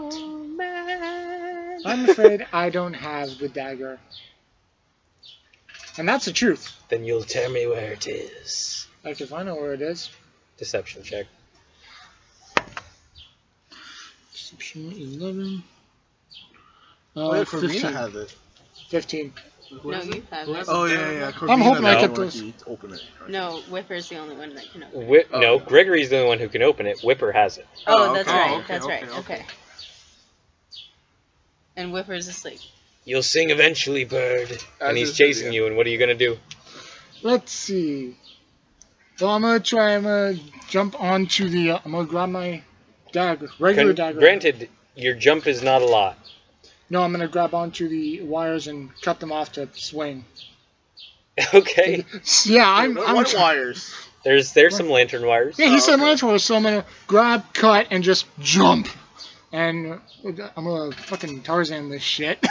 I'm afraid I don't have the dagger. And that's the truth. Then you'll tell me where it is. Like, if I know where it is. Deception check. Deception 11. Wait, 15. Corvina has it. 15. No, you have it. Oh, yeah. I'm hoping Corvina I No. kept doesn't those. want to open it. No, Whipper's the only one that can open. No, Gregory's the only one who can open it. Whipper has it. Oh, Oh, that's okay. right. Okay, That's okay, right. Okay. And Whipper's asleep. You'll sing eventually, bird. And As he's is chasing Vivian. you, and what are you gonna do? Let's see. So I'm gonna jump onto the. I'm gonna grab my dagger, regular dagger. Granted, your jump is not a lot. No, I'm gonna grab onto the wires and cut them off to swing. Okay. Yeah, I'm. What wires? There's some lantern wires. Yeah, he said okay. lantern wires, so I'm gonna grab, cut, and just jump. And I'm gonna fucking Tarzan this shit.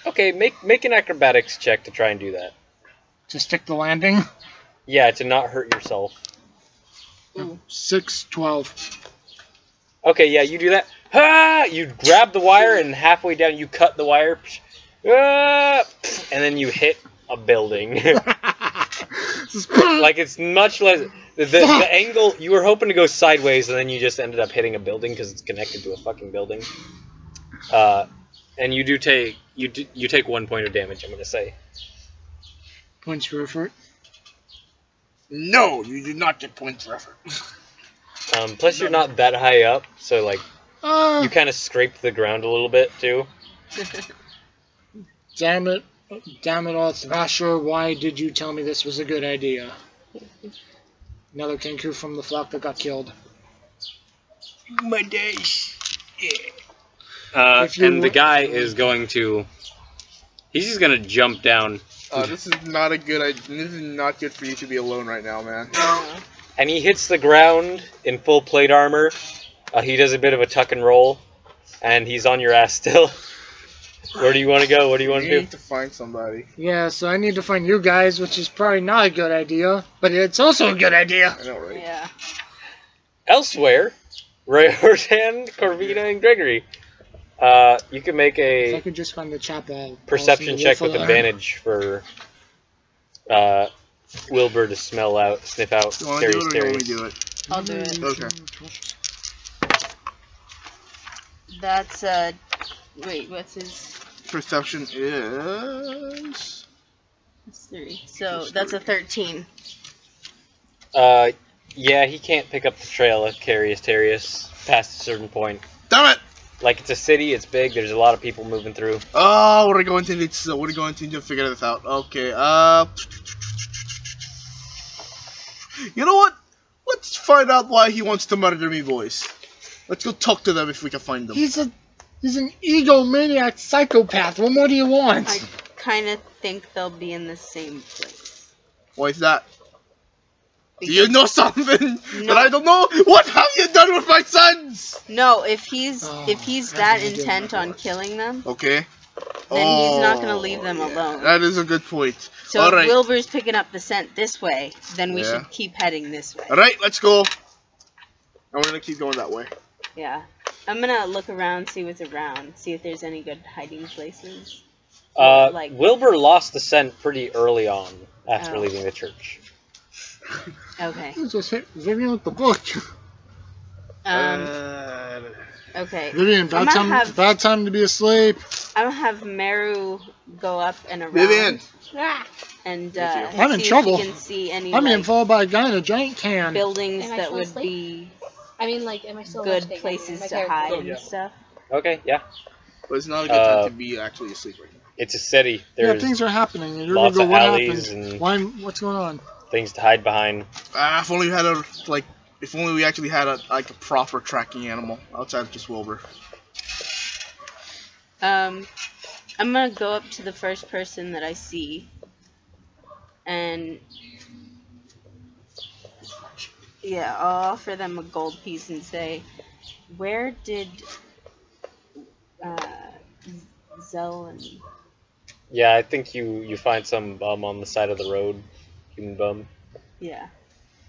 Okay, make an acrobatics check to try and do that. To stick the landing. Yeah, to not hurt yourself. Ooh. 6, 12. Okay, yeah, you do that. Ah! You grab the wire, and halfway down you cut the wire. Ah! And then you hit a building. Like, it's much less... The angle... You were hoping to go sideways, and then you just ended up hitting a building because it's connected to a fucking building. And you do take... You take 1 point of damage, I'm going to say. Points for effort. No, you do not get points for effort. Plus, you're not that high up, so, like, Ah, you kind of scraped the ground a little bit, too. damn it. Damn it all, Thrasher. Why did you tell me this was a good idea? Another Kenku from the flock that got killed. My days. If you And the wa- guy is going to... He's just going to jump down. This is not a good idea. This is not good for you to be alone right now, man. And he hits the ground in full plate armor. He does a bit of a tuck and roll. And he's on your ass still. Where do you want to go? What do you want You to do? need to find somebody. Yeah, so I need to find you guys, which is probably not a good idea, but it's also a good idea. I know, right? Yeah. Elsewhere, Rayortan, Corvina, and Gregory. You can make If I a could just find the chapel. perception check with advantage for Wilbur to sniff out You want to do it or you want me to Terrius. do it? I'll do it. Okay. That's wait, what's his? Perception is... That's 3. So that's a 13. Yeah, he can't pick up the trail of Terrius past a certain point. Damn it! Like, it's a city, it's big, there's a lot of people moving through. Oh, we're going to need to figure this out. Okay, you know what? Let's find out why he wants to murder me, boys. Let's go talk to them if we can find them. He's an egomaniac psychopath. What more do you want? I kind of think they'll be in the same place. Why is that? Do Because- you know something No. that I don't know? What have you done with my sons? No, if he's Oh, that I didn't do intent my on part. killing them, Okay. then he's not gonna leave them alone. That is a good point. so all if right. Wilbur's picking up the scent this way, then we Yeah. should keep heading this way. Alright, let's go. And we're gonna keep going that way. Yeah. I'm gonna look around, see what's around, see if there's any good hiding places. Wilbur lost the scent pretty early on after Oh. leaving the church. Okay. Just hit Vivian with the book. Okay. Vivian, I'm gonna have- bad time to be asleep. I'm gonna have Meru go up and around. Vivian! And I'm in see trouble. if he can see any I'm being like, followed by a guy in a giant can. buildings Am I that still would asleep? be I mean, like, am I still good awake? places My to character- hide Oh, and yeah. stuff. Okay, yeah. But it's not a good time to be actually asleep right now. It's a city. Yeah, There's things are happening. And you're lots gonna go, of what alleys happened? and- Why? What's going on? things to hide behind. If only we had if only we actually had a proper tracking animal outside of just Wilbur. I'm gonna go up to the first person that I see, and yeah, I'll offer them a gold piece and say, "Where did Zell and Yeah, I think you find some bum on the side of the road. Human bum. yeah?"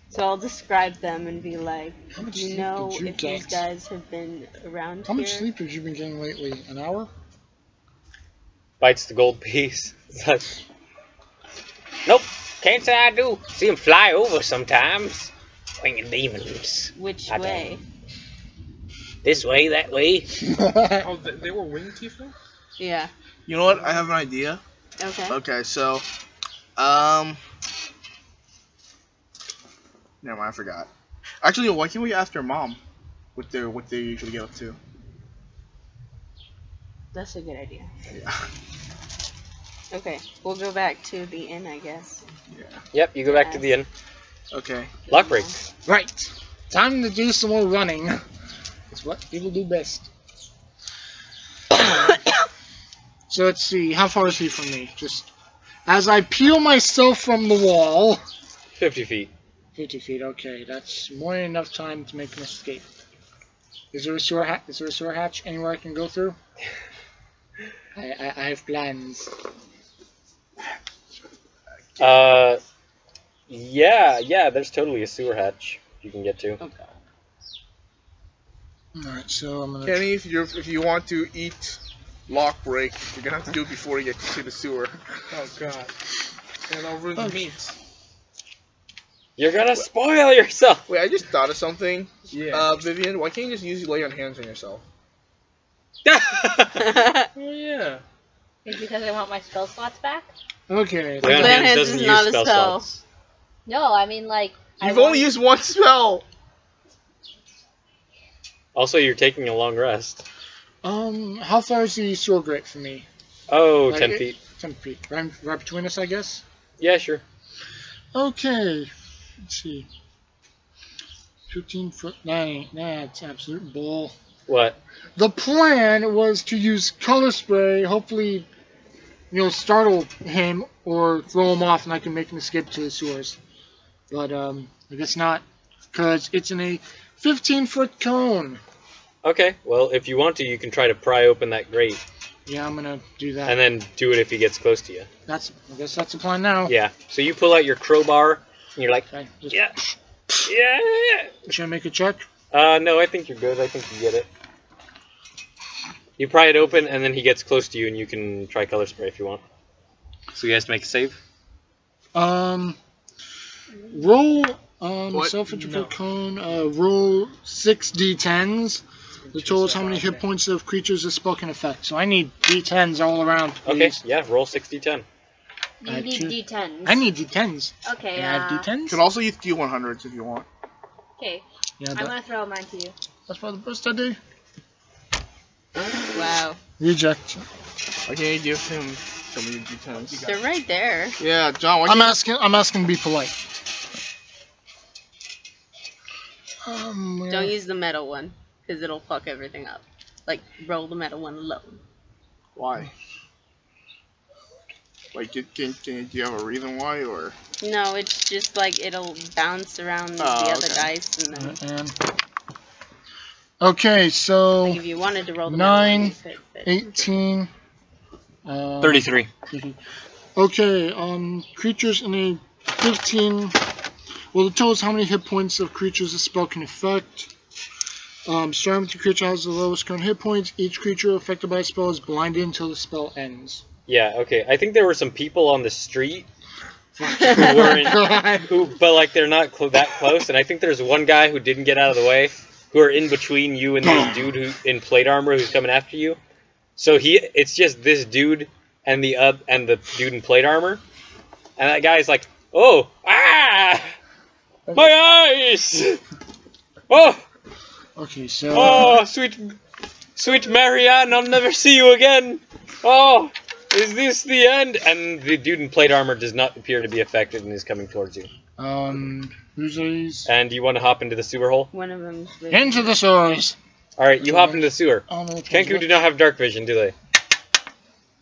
So I'll describe them and be like, How much "Do you sleep know did you if these get? guys have been around How here?" much sleep have you been getting lately? An hour? Bites the gold piece. It's like, nope, can't say I do. See them fly over sometimes. Winged demons. Which I way? This way, that way. Oh, they were winged tiefling? Yeah. You know what? I have an idea. Okay. Okay, so, never mind, I forgot. Actually, why can't we ask their mom what they usually get up to? That's a good idea. Yeah. Okay, we'll go back to the inn, I guess. Yep, you go back to the inn. Okay. Lock break. Right. Time to do some more running. It's what people do best. So let's see. How far is he from me? Just as I peel myself from the wall. 50 feet. 50 feet. Okay, that's more than enough time to make an escape. Is there a sewer Is there a sewer hatch anywhere I can go through? I have plans. Yeah, there's totally a sewer hatch you can get to. Okay. Alright, so I'm gonna... Kenny, if you want to eat lock break, you're gonna have to do it before you get to the sewer. Oh god. And over the meat. You're gonna spoil yourself! Wait, I just thought of something. Yeah. Vivian, why can't you just use lay on hands on yourself? Oh yeah. Is it because I want my spell slots back? Okay. Lay on Lay on hands hands doesn't is use not a spell spell. slots. No, I mean like. You've only used one spell! Also, you're taking a long rest. How far is the sewer grate from me? Oh, Like 10 it- feet. 10 feet. Right between us, I guess? Yeah, sure. Okay. Let's see. 15 foot. Nah, it's absolute bull. What? The plan was to use color spray, hopefully, startle him or throw him off and I can make an escape to the sewers. But, I guess not, because it's in a 15-foot cone. Okay, well, if you want to, you can try to pry open that grate. Yeah, I'm gonna do that. And then do it if he gets close to you. I guess that's the plan now. Yeah, so you pull out your crowbar, and you're like, Okay, just, yeah. Should I make a check? No, I think you're good. I think you get it. You pry it open, and then he gets close to you, and you can try color spray if you want. So you guys make a save? Roll, What? self-inflicted cone, roll 6 d10s. The total is how many hit points of creatures this spell can affect. So I need d10s all around, Okay, please. yeah, roll 60-10. You I need do- D10s. I need d10s. Okay, Can I have d10s? You can also use D100s if you want. Okay, Yeah, I'm gonna throw mine to you. that's for the first I do. Wow. Reject. Why can't you give him some of your D10s? They're right there. Yeah, John, why I'm can't asking to be polite. Don't use the metal one, because it'll fuck everything up. Like, roll the metal one alone. Why? Like, do you have a reason why, or? No, it's just like it'll bounce around the Oh, other okay. dice, and then And okay, so like, if you wanted to roll the metal one, 9, you could, but 18. 33. Okay, creatures in a 15. Well, it tells how many hit points of creatures the spell can affect. Starting with the creature has the lowest current hit points. Each creature affected by a spell is blinded until the spell ends. Yeah, okay. I think there were some people on the street Who but like they're not that close, and I think there's one guy who didn't get out of the way, who are in between you and this dude who in plate armor who's coming after you. So it's just this dude and the dude in plate armor, and that guy's like, oh, my eyes, oh, Okay, so sweet Marianne, I'll never see you again, oh. Is this the end? And the dude in plate armor does not appear to be affected and is coming towards you. Who's these? And you want to hop into the sewer hole? One of them's Into the sewers. Alright, you hop into the sewer. Oh, no, it's Kenku do not have dark vision, do they?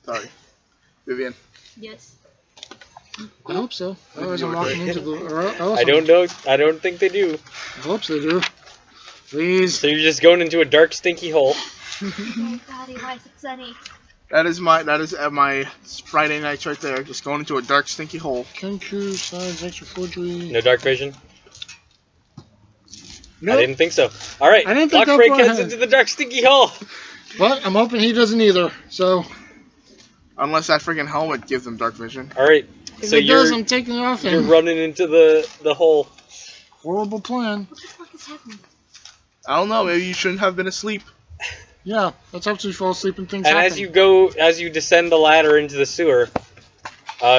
Sorry. Vivian. Yes. I hope so. Otherwise, I'm You walking into the. I don't know. I don't think they do. I hope they do. Please. So you're just going into a dark, stinky hole. Oh, Daddy, why is it sunny? That is my Friday nights right there. Just going into a dark, stinky hole. Kenku, size, extra forgery. No dark vision? Nope. I didn't think so. Alright, I didn't think Lock that Break far heads ahead. into the dark, stinky hole. But I'm hoping he doesn't either. So Unless that freaking helmet gives them dark vision. Alright, if so it does, you're I'm taking it off you're him. running into the hole. Horrible plan. What the fuck is happening? I don't know. Maybe you shouldn't have been asleep. Yeah, let's hope we fall asleep and things And happen. as you descend the ladder into the sewer,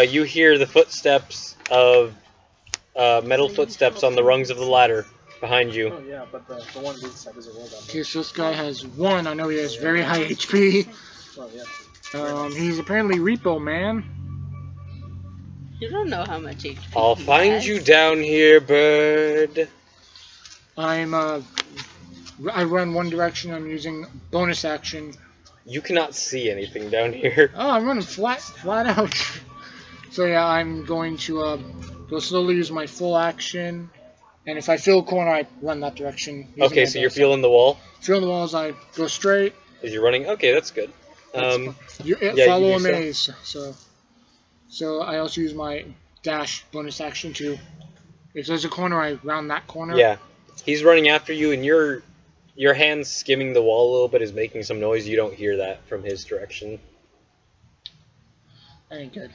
you hear the footsteps of metal footsteps on the rungs of the ladder behind you. Oh yeah, but the one inside is a robot. Okay, so this guy has 1. I know he has very high HP. Oh yeah. He's apparently Repo Man. You don't know how much HP. I'll he find has. you down here, bird. I run one direction. I'm using bonus action. You cannot see anything down here. Oh, I'm running flat out. So yeah, I'm going to go slowly, use my full action, and if I feel a corner, I run that direction. using Okay, my so you're bonus feeling the wall action. Feeling the walls, I go straight. as you're running. Okay, that's good. You you follow do a so. maze. So I also use my dash bonus action too. If there's a corner, I round that corner. Yeah, he's running after you, and your hand skimming the wall a little bit is making some noise. You don't hear that from his direction. That ain't good.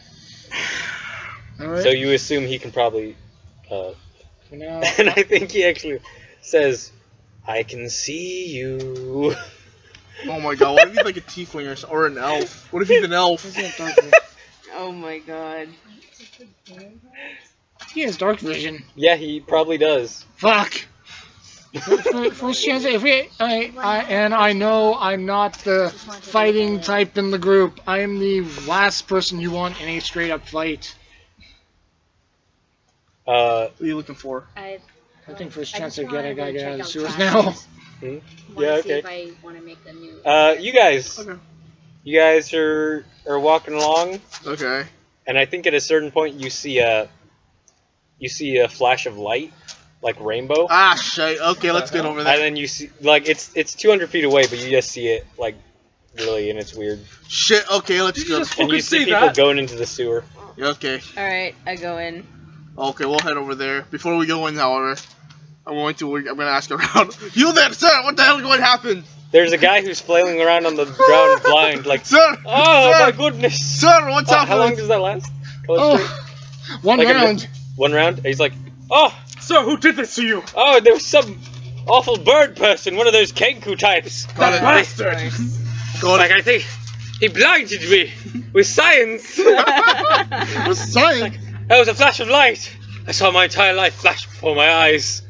Alright. So you assume he can probably. For now. And I think he actually says, "I can see you." Oh my god, what if he's like a tiefling or an elf? What if he's an elf? Oh my god. He has dark vision. Yeah, he probably does. Fuck. First chance. I know I'm not the fighting type in the group. I am the last person you want in a straight up fight. What are you looking for? I think first I chance just I get, I wanna gotta go get out of the check sewers out now. classes. Yeah, Wanna see okay. if I want to make the new. You guys. Okay. You guys are walking along, Okay. and I think at a certain point you see a flash of light, like rainbow, Ah, shit. Okay, let's get over and there. then you see like it's 200 feet away, but you just see it like really, and it's weird. Shit, okay, let's You go. just And you fucking see see people that? going into the sewer. Okay. Alright, I go in. Okay, we'll head over there. Before we go in, however, I'm gonna ask around. You there, sir? What the hell is going to happen? There's a guy who's flailing around on the ground blind, like, Sir! oh sir! my goodness! Sir, what's How happening? long does that last? Go straight. Oh, one Like a round. One round? He's like, oh, So who did this to you? oh, there was some awful bird person, one of those Kenku types. Got it. Bastard! Got Like, it. I think he blinded me with science. With science. That was a flash of light. I saw my entire life flash before my eyes.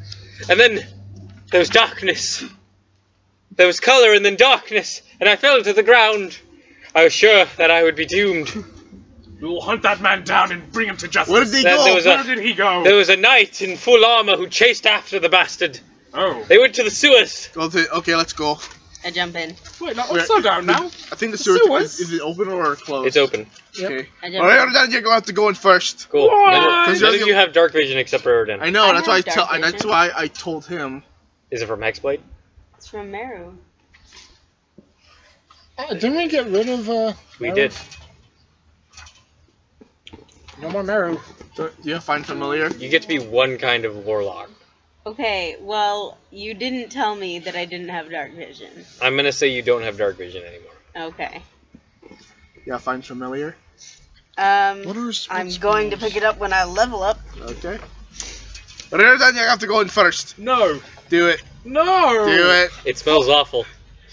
And then there was darkness. There was color and then darkness, and I fell to the ground. I was sure that I would be doomed. We will hunt that man down and bring him to justice. Where did he Then go? there was Where did he go? There was a knight in full armor who chased after the bastard. Oh. They went to the sewers. Okay, let's go. I jump in. Wait, no, let's slow down now. I think the The sewer sewers? is it open or closed? It's open. Okay. I jump Alright, in. then you're going to have to go in first. Cool. What? None of you have dark vision except for Erden. I know, I that's why have dark that's vision. why I told him. Is it from Hexblade? It's from Meru. Didn't we get rid of We Meru? did. No more Meru. Do you find familiar? You get to be one kind of warlock. Okay, well, you didn't tell me that I didn't have dark vision. I'm gonna say you don't have dark vision anymore. Okay. Yeah, find familiar. What are I'm going to pick it up when I level up. Okay. Alright, then you have to go in first. No. Do it. No. Do it. It smells awful.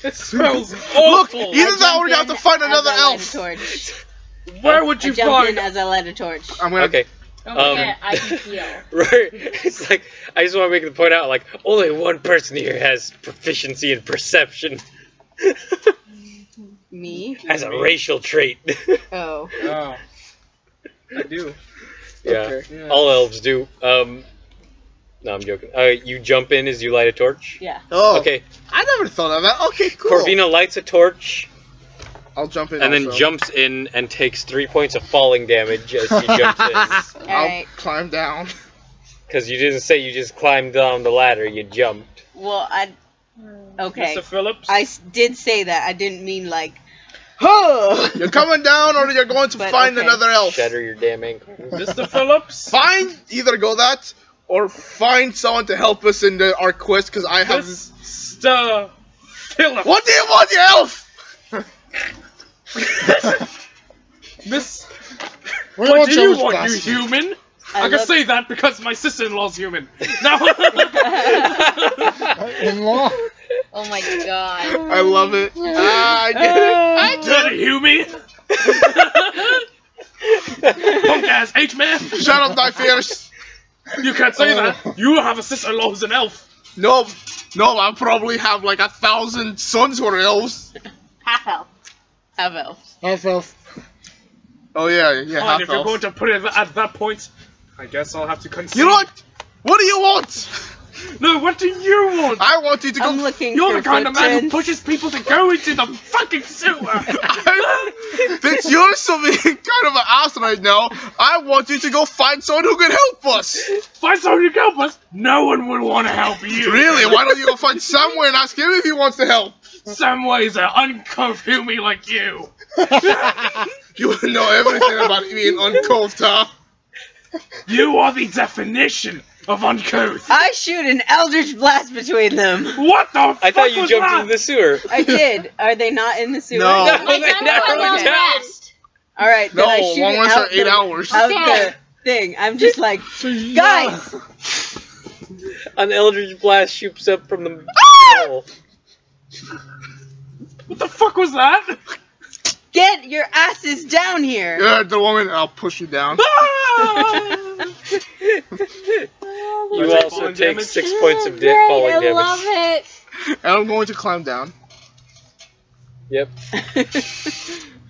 It smells Look, awful. either that or you have to find another as I light a elf. torch. Where would I you jump in find? as I light a torch. I'm gonna. Okay. Yeah, I can feel. Right. It's like I just want to make the point out, like only one person here has proficiency in perception. Me? As a racial trait. Oh. Oh. I do. Yeah. Okay. Yeah. All elves do. No, I'm joking. You jump in as you light a torch. Yeah. Oh. Okay. I never thought of that. Okay, cool. Corvina lights a torch I'll jump in. and then also. jumps in and takes 3 points of falling damage as she jumps in. I'll Alright. climb down. Because you didn't say you just climbed down the ladder, you jumped. Well, okay. Mr. Phillips. I did say that. I didn't mean like, huh. You're coming down, or you're going to But, find okay. another elf. Shatter your damn ankle. Mr. Phillips. Either go that, or find someone to help us in our quest, because I have... Mr. Phillips. What do you want, you elf? Miss. We What want do you Joe's want, glasses. you human? I can love- say that because my sister-in-law's human. Now. In-law. Oh my god. I love it. I get it. I get Dirty Humie. Punk ass H-man. it. Shut up, thy fears. You can't say that. You have a sister-in-law who's an elf. No, I probably have like 1,000 sons who are elves. Half elf. Have elves. Half elf. Oh yeah, Fine, half if you're elf. going to put it at that point, I guess I'll have to concede. You know what? What do you want? No, what do you want? I want you to go. I'm looking You're for the kind of man who footprints. pushes people to go into the fucking sewer. Since you're so being kind of an ass right now, I want you to go find someone who can help us. Find someone to help us. No one would want to help you. Really? Why don't you go find somewhere and ask him if he wants to help? Some ways are uncouth Humie like you. You know everything about being uncouth, huh? You are the definition of uncouth. I shoot an eldritch blast between them. What the fuck I thought you was jumped that? into the sewer. I did. Are they not in the sewer? No. No, They they done never one long looked out. rest. All right. Then I No, shoot one it was out for 8 the, hours. out the thing. I'm just like, guys. An eldritch blast shoots up from the hole. What the fuck was that? Get your asses down here. You're the woman, I'll push you down. You take also falling take damage? 6 points of Great, falling I damage. love it. And I'm going to climb down. Yep.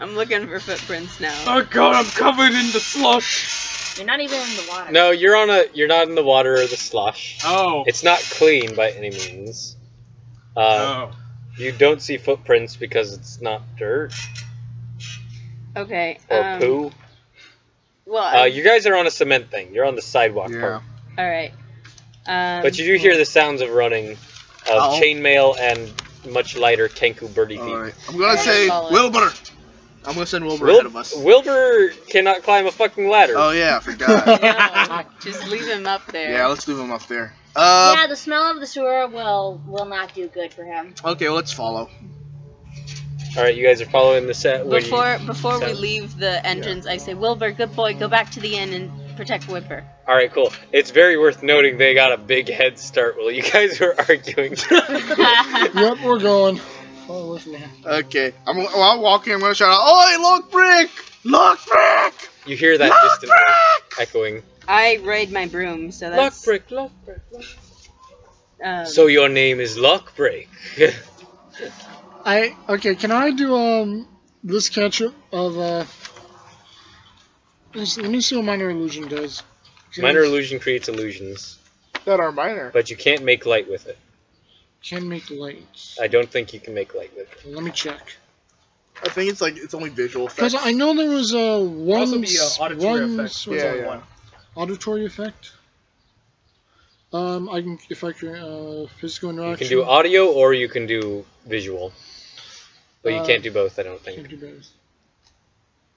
I'm looking for footprints now. Oh god, I'm covered in the slush. You're not even in the water. No, you're not in the water or the slush. Oh. It's not clean by any means. Oh. You don't see footprints because it's not dirt Okay. or poo. Well, You guys are on a cement thing. You're on the sidewalk part. all right. But you do hear the sounds of running of Ow. chainmail and much lighter Kenku birdie feet. Alright. I'm gonna Yeah, say follow it. Wilbur. I'm gonna send Wilbur ahead of us. Wilbur cannot climb a fucking ladder. Oh yeah, I forgot. No, just leave him up there. Yeah, let's leave him up there. Yeah, the smell of the sewer will not do good for him. Okay, let's follow. Alright, you guys are following the set. What do you- Before we sound- leave the entrance, I say, Wilbur, good boy, go back to the inn and protect Whipper. Alright, cool. It's very worth noting they got a big head start while you guys were arguing. Yep, we're going. Follow with me. Okay, while walking, I'm gonna shout out, "Oi, look, Brick! Look, Brick! You hear that Lock distant brick! echoing. I ride my broom, so that's... Lockbreak, lockbreak, lock. So your name is Lockbreak. Okay, can I do this catch-up of let me see what minor illusion does. Minor illusion creates illusions, That are minor. but you can't make light with it. Can make lights. I don't think you can make light with it. Let me check. I think it's only visual Because effects. I know there was one Also be auditory effect. sort Yeah, of yeah. auditory effect. I can if I can physical You interaction. can do audio or you can do visual. But you can't do both, I don't Can't think. do both.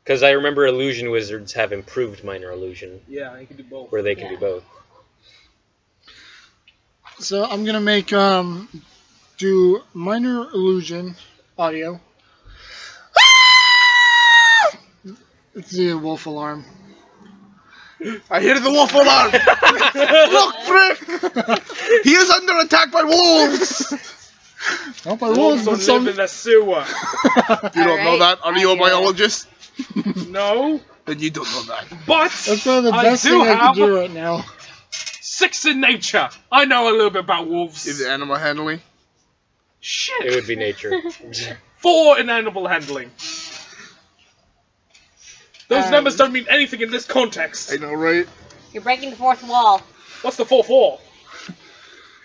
Because I remember illusion wizards have improved minor illusion, Yeah, you can do both. where they can do Yeah. both. So I'm gonna make do minor illusion audio. It's the wolf alarm. I hear the wolf alarm! Look, Brick! He is under attack by wolves! Not by wolves, Wolves but don't some. live in the sewer. You don't know Alright, that? Are you I a hear it. biologist? No, Then you don't know that. but That's probably the I best do thing I have can do right now. 6 in nature. I know a little bit about wolves. Is it animal handling? Shit. It would be nature. 4 in animal handling. Those numbers don't mean anything in this context. I know, right? You're breaking the fourth wall. What's the 4th wall?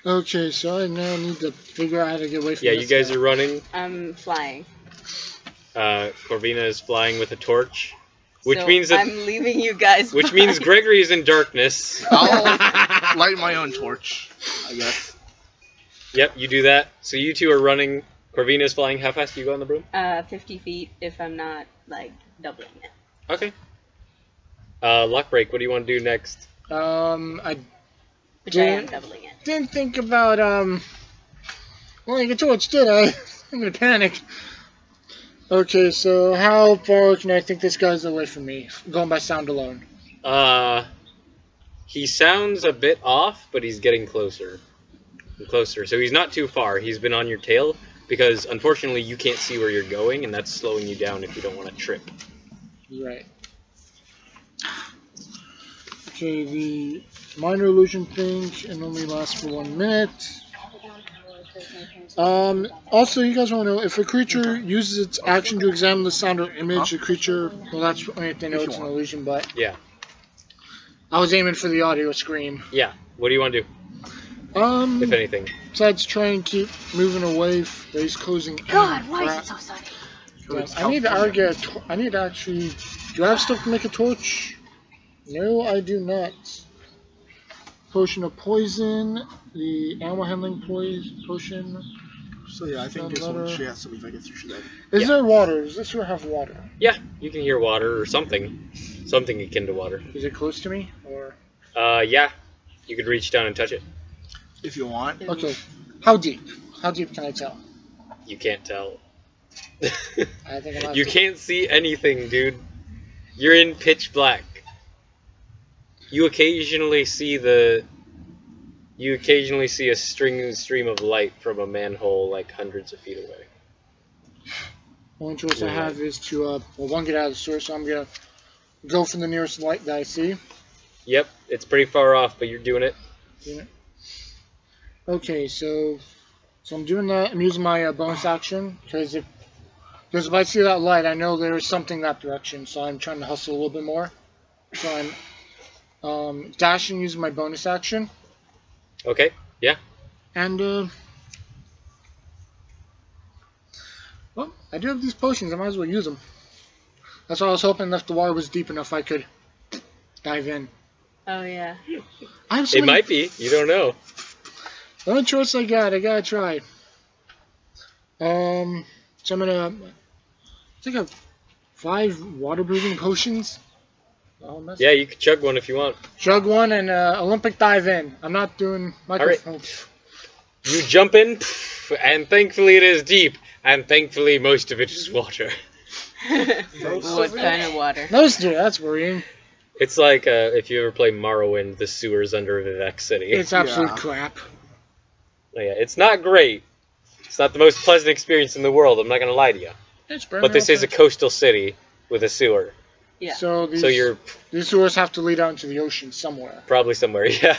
Okay, so I now need to figure out how to get away from Yeah, this you guys guy. are running. I'm flying. Corvina is flying with a torch, which So means that I'm leaving you guys. which means Gregory is in darkness. I'll light my own torch, I guess. Yep, you do that. So you two are running. Corvina is flying. How fast do you go on the broom? 50 feet if I'm not like doubling it. Okay. Lock break. What do you want to do next? I Which I am doubling it. didn't think about lighting a torch, did I? I'm gonna panic. Okay, so how far can I think this guy's away from me? Going by sound alone. He sounds a bit off, but he's getting closer and closer. So he's not too far. He's been on your tail because unfortunately you can't see where you're going, and that's slowing you down if you don't want to trip. Right. Okay, the minor illusion thing can only last for 1 minute. Also, you guys want to know, if a creature uses its action to examine the sound or image, the creature, well, that's only if they know it's an illusion, but Yeah. I was aiming for the audio scream. Yeah. What do you want to do, if anything? Besides try and keep moving away, he's closing in. God, why is Crap. it so sunny? I need to actually, do I have stuff to make a torch? No, I do not. Potion of poison, the animal handling potion. So yeah, I think this one should have something like it. Is there water? Does this sewer have water? Yeah, you can hear water or something. Something akin to water. Is it close to me? Or Yeah. You could reach down and touch it. If you want. okay. How deep? How deep can I tell? You can't tell. I think I'm You can't see anything, dude. You're in pitch black. You occasionally see a stream of light from a manhole like hundreds of feet away. Only choice I have is to one, get out of the sewer, so I'm gonna go for the nearest light that I see. Yep, it's pretty far off, but you're doing it. Okay, so I'm doing that. I'm using my bonus action because if I see that light, I know there is something that direction. So I'm trying to hustle a little bit more. So I'm dashing using my bonus action. Okay, yeah. And well, I do have these potions. I might as well use them. That's why I was hoping if the water was deep enough, I could dive in. Oh yeah. I have so It many. might be. You don't know. The only choice I gotta try. So I'm gonna. I think I have 5 water breathing potions. Yeah, you could chug one if you want. Chug one and Olympic dive in. I'm not doing microphone. You jump in, and thankfully it is deep, and thankfully most of it is water. What kind of water? Those two, that's worrying. It's like if you ever play Morrowind, the sewers under Vivek City. It's absolute crap. Yeah, it's not great. It's not the most pleasant experience in the world, I'm not going to lie to you. It's burning But this is a coastal city with a sewer. Yeah. So these sewers have to lead out into the ocean somewhere. Probably somewhere, yeah.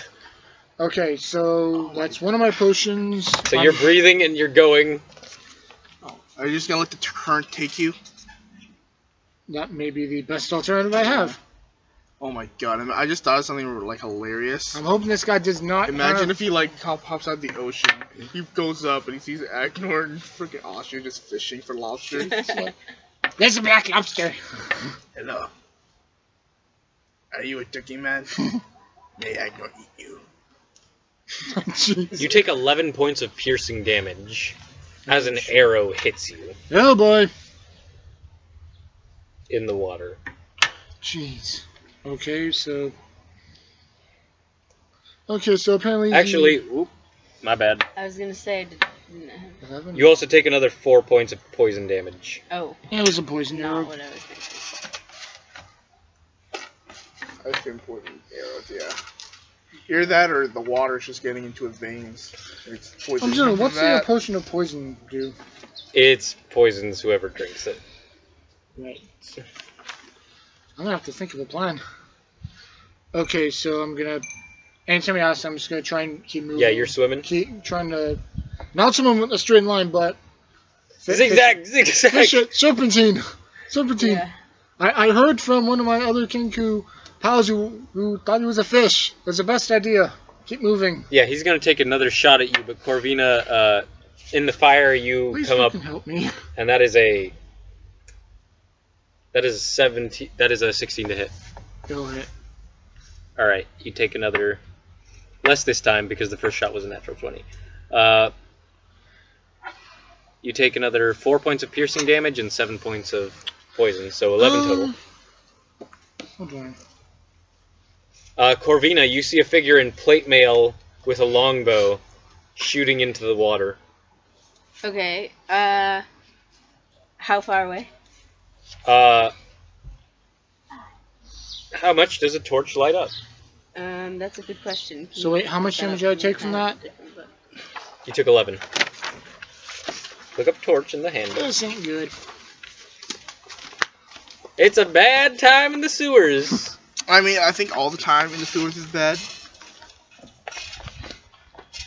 Okay, so that's one of my potions. So you're breathing and you're going. Oh, are you just gonna let the current take you? That may be the best alternative I have. Oh my god, I just thought of something like hilarious. I'm hoping this guy does not. Imagine if he like pops out of the ocean, and he goes up and he sees Agnor and freaking Austria just fishing for lobster. There's a black lobster. Hello. Are you a turkey man? May Agnor eat you? Jeez. You take 11 points of piercing damage as an arrow hits you Oh boy. in the water. Jeez. Okay, so apparently Actually, oop, my bad. I was gonna say. 11? You also take another 4 points of poison damage. Oh, It was a poison not arrow. what I was thinking. That's important arrows, yeah. Hear that, or the water's just getting into his veins. It's poison. I'm sorry, what's the potion of poison do? It poisons whoever drinks it. Right. I'm gonna have to think of a plan. Okay, so I'm gonna. Anytime he asks, I'm just gonna try and keep moving. Yeah, you're swimming. Keep trying to not swim with a straight line, but Zigzag, zigzag. Fish it. Serpentine. Serpentine. Yeah. I heard from one of my other Kenku pals who thought he was a fish. That's the best idea. Keep moving. Yeah, he's gonna take another shot at you, but Corvina, in the fire, you Please come up, fucking help me. and that is a 17. That is a 16 to hit. Go hit. All right, you take another less this time because the first shot was a natural 20. You take another 4 points of piercing damage and 7 points of poison, so 11 total. Hold on. Corvina, you see a figure in plate mail with a longbow shooting into the water. Okay. How far away? How much does a torch light up? That's a good question. So wait, how much damage did I take from that? You took 11. Look up torch in the handbook. This ain't good. It's a bad time in the sewers. I mean, I think all the time in the sewers is bad.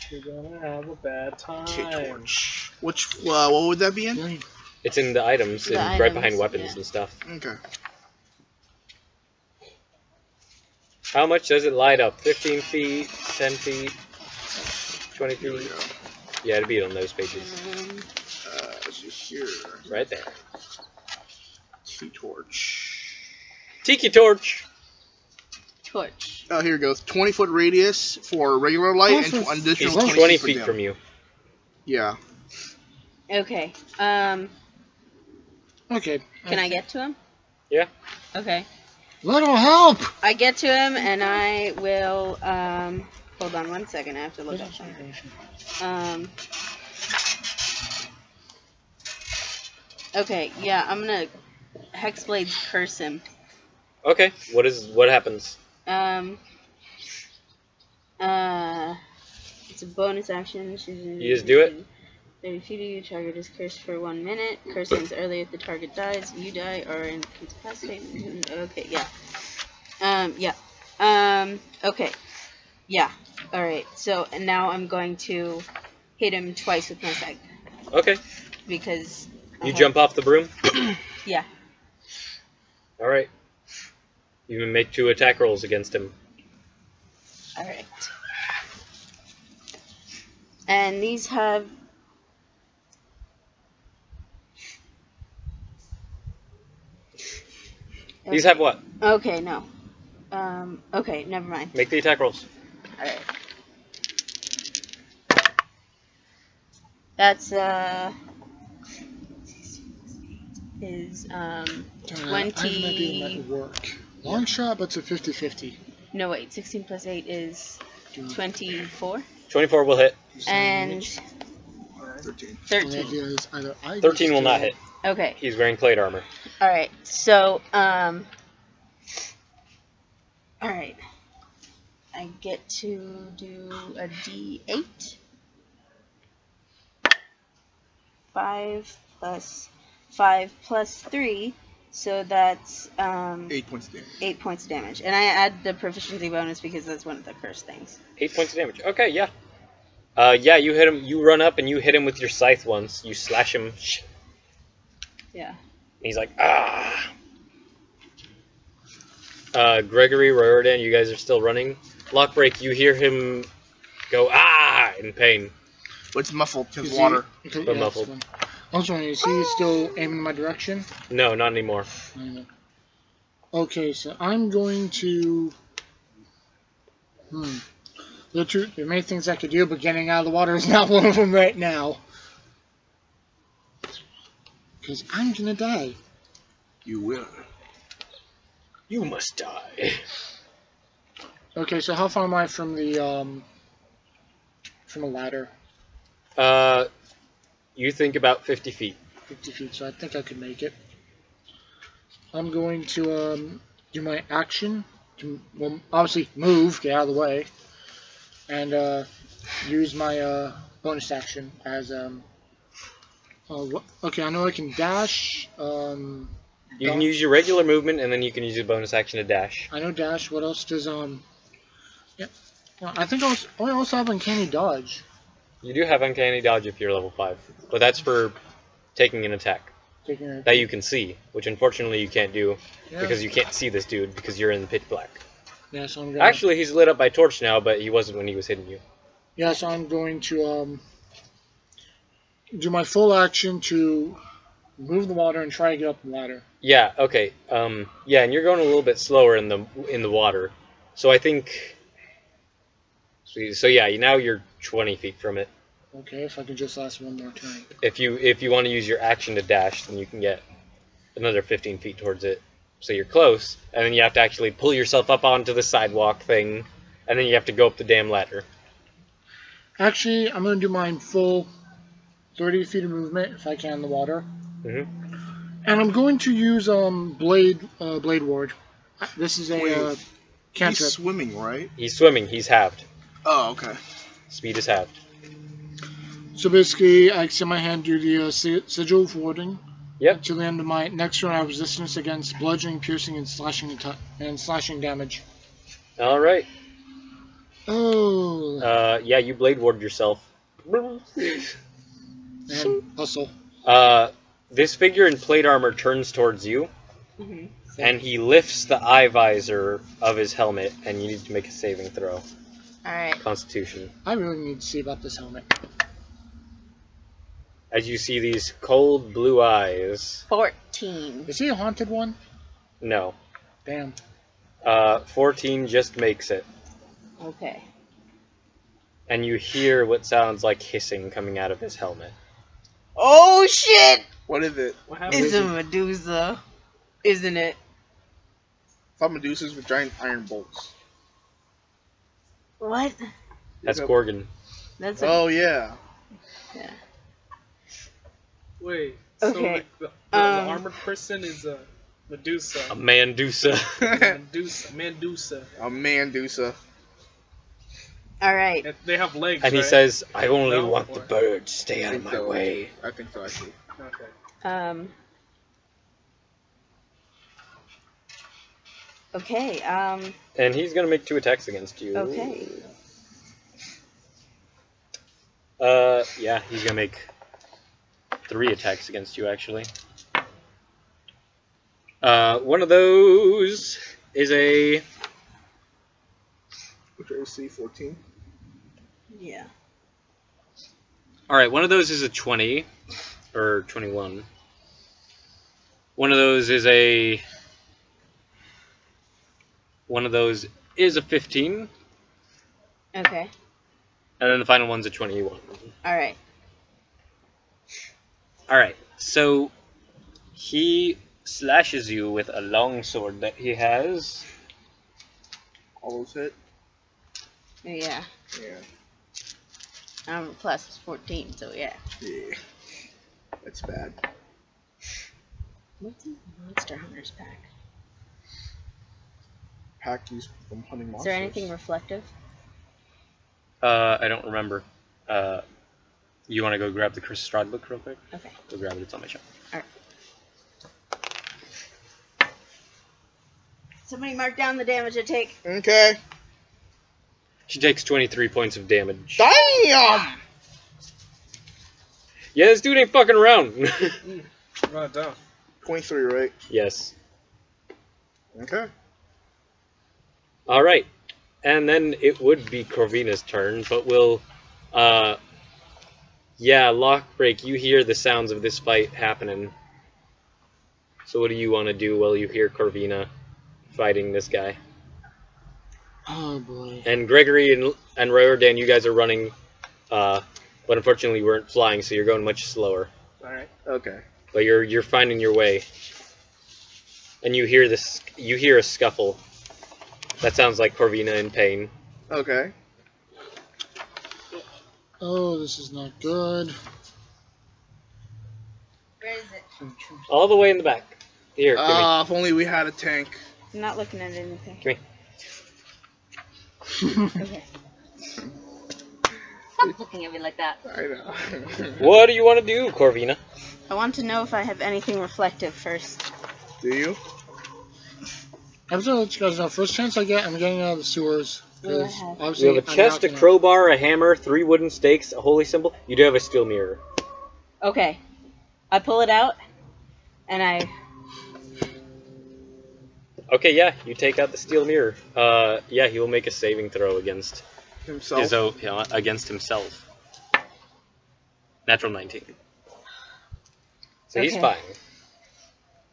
You're gonna have a bad time. Okay, torch. What would that be in? It's in the items, The right items, behind weapons yeah. and stuff. Okay. How much does it light up? 15 feet, 10 feet, 20 Here we feet? go. Yeah, it'd be on those pages. Let's see here. Right there. Key torch. Tiki torch! Torch. Oh, here it goes. 20-foot radius for regular light and Also, He's additional 20 for feet dim. from you. Yeah. Okay. Okay. Can I get to him? Yeah. Okay. Little help! I get to him and I will. Hold on 1 second. I have to look up something. Okay. Yeah, I'm gonna Hexblades curse him. Okay, what happens? It's a bonus action. You just do it? 30 feet of you, target is cursed for 1 minute. Curse ends early if the target dies, you die, or incapacitate. Okay, yeah. Okay. Yeah. Alright, so and now I'm going to hit him twice with my scythe. Okay. Because. You jump off the broom? Yeah. Alright. You can make 2 attack rolls against him. Alright. And these have. These have what? Okay, no. Okay, never mind. Make the attack rolls. Alright. That's, is, 20... I'm gonna do my work. Long shot, but it's a 50-50. No, wait, 16 plus 8 is 24? 24 will hit. And 13. 13. The idea is either I 13 will not hit. Okay, He's wearing plate armor. alright, so, alright. I get to do a D8. 5 plus 3, so that's 8 points of damage. 8 points of damage. And I add the proficiency bonus because that's one of the cursed things. 8 points of damage. Okay, yeah. Yeah, you hit him. You run up and you hit him with your scythe once. You slash him. Yeah. He's like, ah. Gregory, Riordan, you guys are still running. Lockbreak, you hear him go, ah, in pain. But it's muffled because Is water. Okay, But yeah, muffled. that's fine. I was wondering, is he still aiming in my direction? No, not anymore. Okay, so I'm going to... There are many things I could do, but getting out of the water is not one of them right now. Because I'm gonna die. You will. You must die. Okay, so how far am I from the ladder? You think about 50 feet. 50 feet, so I think I could make it. I'm going to do my action to, well, obviously move, get out of the way, and use my bonus action as okay, I know I can dash. You can use your regular movement, and then you can use your bonus action to dash. I know dash. What else does Yeah, well, I think I also have uncanny dodge. You do have uncanny dodge if you're level 5, but that's for taking an attack Taking a, that you can see, which unfortunately you can't do yeah. because you can't see this dude because you're in the pitch black. Yeah, so I'm gonna, Actually, he's lit up by torch now, but he wasn't when he was hitting you. yeah, so I'm going to do my full action to move the water and try to get up the ladder. Yeah. Okay. Yeah, and you're going a little bit slower in the water, so I think. So yeah, now you're 20 feet from it. Okay, if I can just last one more turn. If you want to use your action to dash, then you can get another 15 feet towards it. So you're close, and then you have to actually pull yourself up onto the sidewalk thing, and then you have to go up the damn ladder. Actually, I'm going to do mine full 30 feet of movement if I can in the water. Mm-hmm. And I'm going to use Blade Ward. This is a Wait, cantrip. He's swimming, right? He's swimming. He's halved. Oh, okay. Speed is halved. So basically, I extend my hand, do the sigil of warding. Yep. Until the end of my next turn, I have resistance against bludgeoning, piercing, and slashing damage. All right. Oh. Yeah, you blade ward yourself. And hustle. This figure in plate armor turns towards you, and he lifts the eye visor of his helmet, and you need to make a saving throw. Alright. Constitution. I really need to see about this helmet. As you see these cold blue eyes. 14. Is he a haunted one? No. Damn. 14 just makes it. Okay. And you hear what sounds like hissing coming out of his helmet. Oh shit! What is it? What happened? It's a Medusa. Isn't it? I thought Medusas with giant iron bolts. What? That's Gorgon. That's a, Oh, yeah. yeah. Wait. Okay, So like the armored person is a Medusa. A Mandusa. Medusa. A Mandusa. Alright. And they have legs. And he right? says, I only No, want the or- birds. Stay I out of think my so. way. I think so, actually. Okay. Okay, And he's going to make 2 attacks against you. okay. Yeah, he's going to make 3 attacks against you, actually. One of those is a... Which AC 14? Yeah. Alright, one of those is a 20. Or 21. One of those is a... One of those is a 15. Okay. And then the final one's a 21. Alright. Alright, so he slashes you with a long sword that he has. All those hit? Yeah. Yeah. Plus it's 14, so yeah. Yeah. That's bad. What's in the Monster Hunters pack? Pack used from hunting Is monsters. there anything reflective? I don't remember. You want to go grab the Chris Strahd book real quick? Okay. Go grab it, it's on my shelf. Alright. Somebody mark down the damage I take. Okay. She takes 23 points of damage. Damn! Yeah, this dude ain't fucking around. Run it down. 23, right? Yes. Okay. Alright. And then it would be Corvina's turn, but we'll... Yeah, Lockbreak, you hear the sounds of this fight happening. So what do you want to do while you hear Corvina fighting this guy? Oh boy. And Gregory and Riordan, you guys are running, but unfortunately you weren't flying, so you're going much slower. Alright. Okay. But you're finding your way. And you hear this. You hear a scuffle. That sounds like Corvina in pain. Okay. Oh, this is not good. Where is it? All the way in the back. Here, give me. If only we had a tank. I'm not looking at anything. Give me. Okay. Stop looking at me like that. I know. What do you want to do, Corvina? I want to know if I have anything reflective first. Do you? I have to let you guys know. First chance I get, I'm getting out of the sewers. What do I 'cause have? obviously You have a I'm chest, not a gonna- crowbar, a hammer, 3 wooden stakes, a holy symbol. You do have a steel mirror. Okay. I pull it out, and I. Okay, yeah, you take out the steel mirror. Yeah, he will make a saving throw against Himself. against himself. Natural 19. So he's Okay.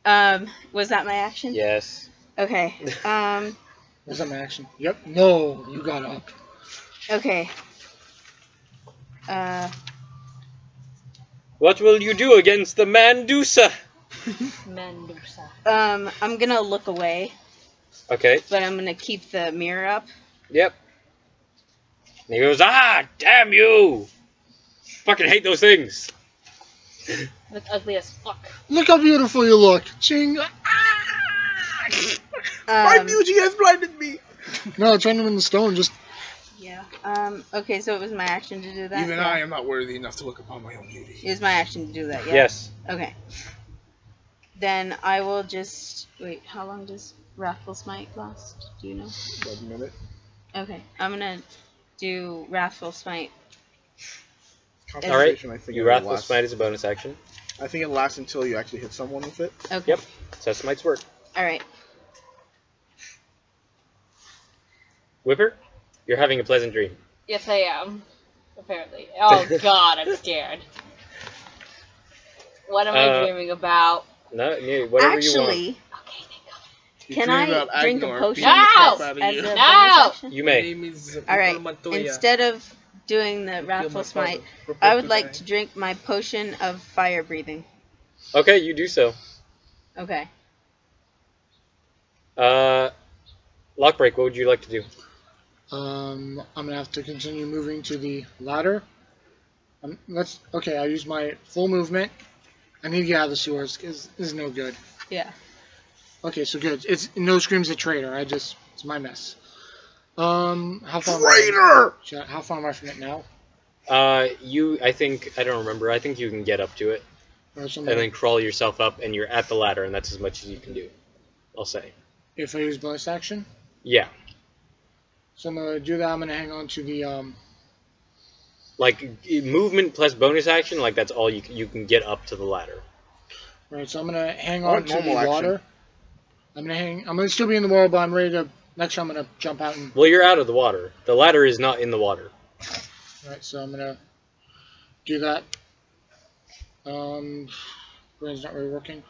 fine. Was that my action? Yes. Okay. Was that my action? Yep. No, you got up. Okay. What will you do against the Mandusa? Mendoza. I'm gonna look away, Okay. but I'm gonna keep the mirror up. Yep. And he goes, ah, damn you! Fucking hate those things. Look ugly as fuck. Look how beautiful you look. Ching. My beauty has blinded me. No, turn him in the stone. Just Yeah. Okay, so it was my action to do that. Even Yeah. I am not worthy enough to look upon my own beauty. It was my action to do that. Yeah. Yes. Okay. Then I will just wait. How long does Wrathful Smite last? Do you know? 1 minute. Okay, I'm gonna do Wrathful Smite. Alright. Concentration, I think You it Wrathful lasts- Smite is a bonus action. I think it lasts until you actually hit someone with it. Okay. Yep. So Smites work. All right. Whipper, you're having a pleasant dream. Yes, I am. Apparently. Oh God, I'm scared. What am I dreaming about? No, yeah, whatever you want. Actually, Okay, thank God. You can dream I about drink a Agnar potion beating the crap out of as you. a No! bonus action? You My may. name is All right. Montoya. Instead of doing the Wrathful Smite, I would like to drink my potion of fire breathing. Okay, you do so. Okay. Lockbreak, what would you like to do? I'm gonna have to continue moving to the ladder. Okay, I use my full movement. I need to get out of the sewers because this is no good. Yeah. Okay, so good. It's no screams at traitor. it's my mess. How far? Traitor! How far am I from it now? I don't remember. I think you can get up to it Or and then crawl yourself up, and you're at the ladder, and that's as much as you can do. I'll say. If I use bonus action. Yeah. So I'm gonna do that. I'm gonna hang on to the Like movement plus bonus action, like that's all you can get up to the ladder. Right, so I'm gonna hang I on want to the normal action. water. I'm gonna still be in the water, but I'm ready to. Next time I'm gonna jump out and. Well, you're out of the water. The ladder is not in the water. Right, so I'm gonna do that. Brain's not really working,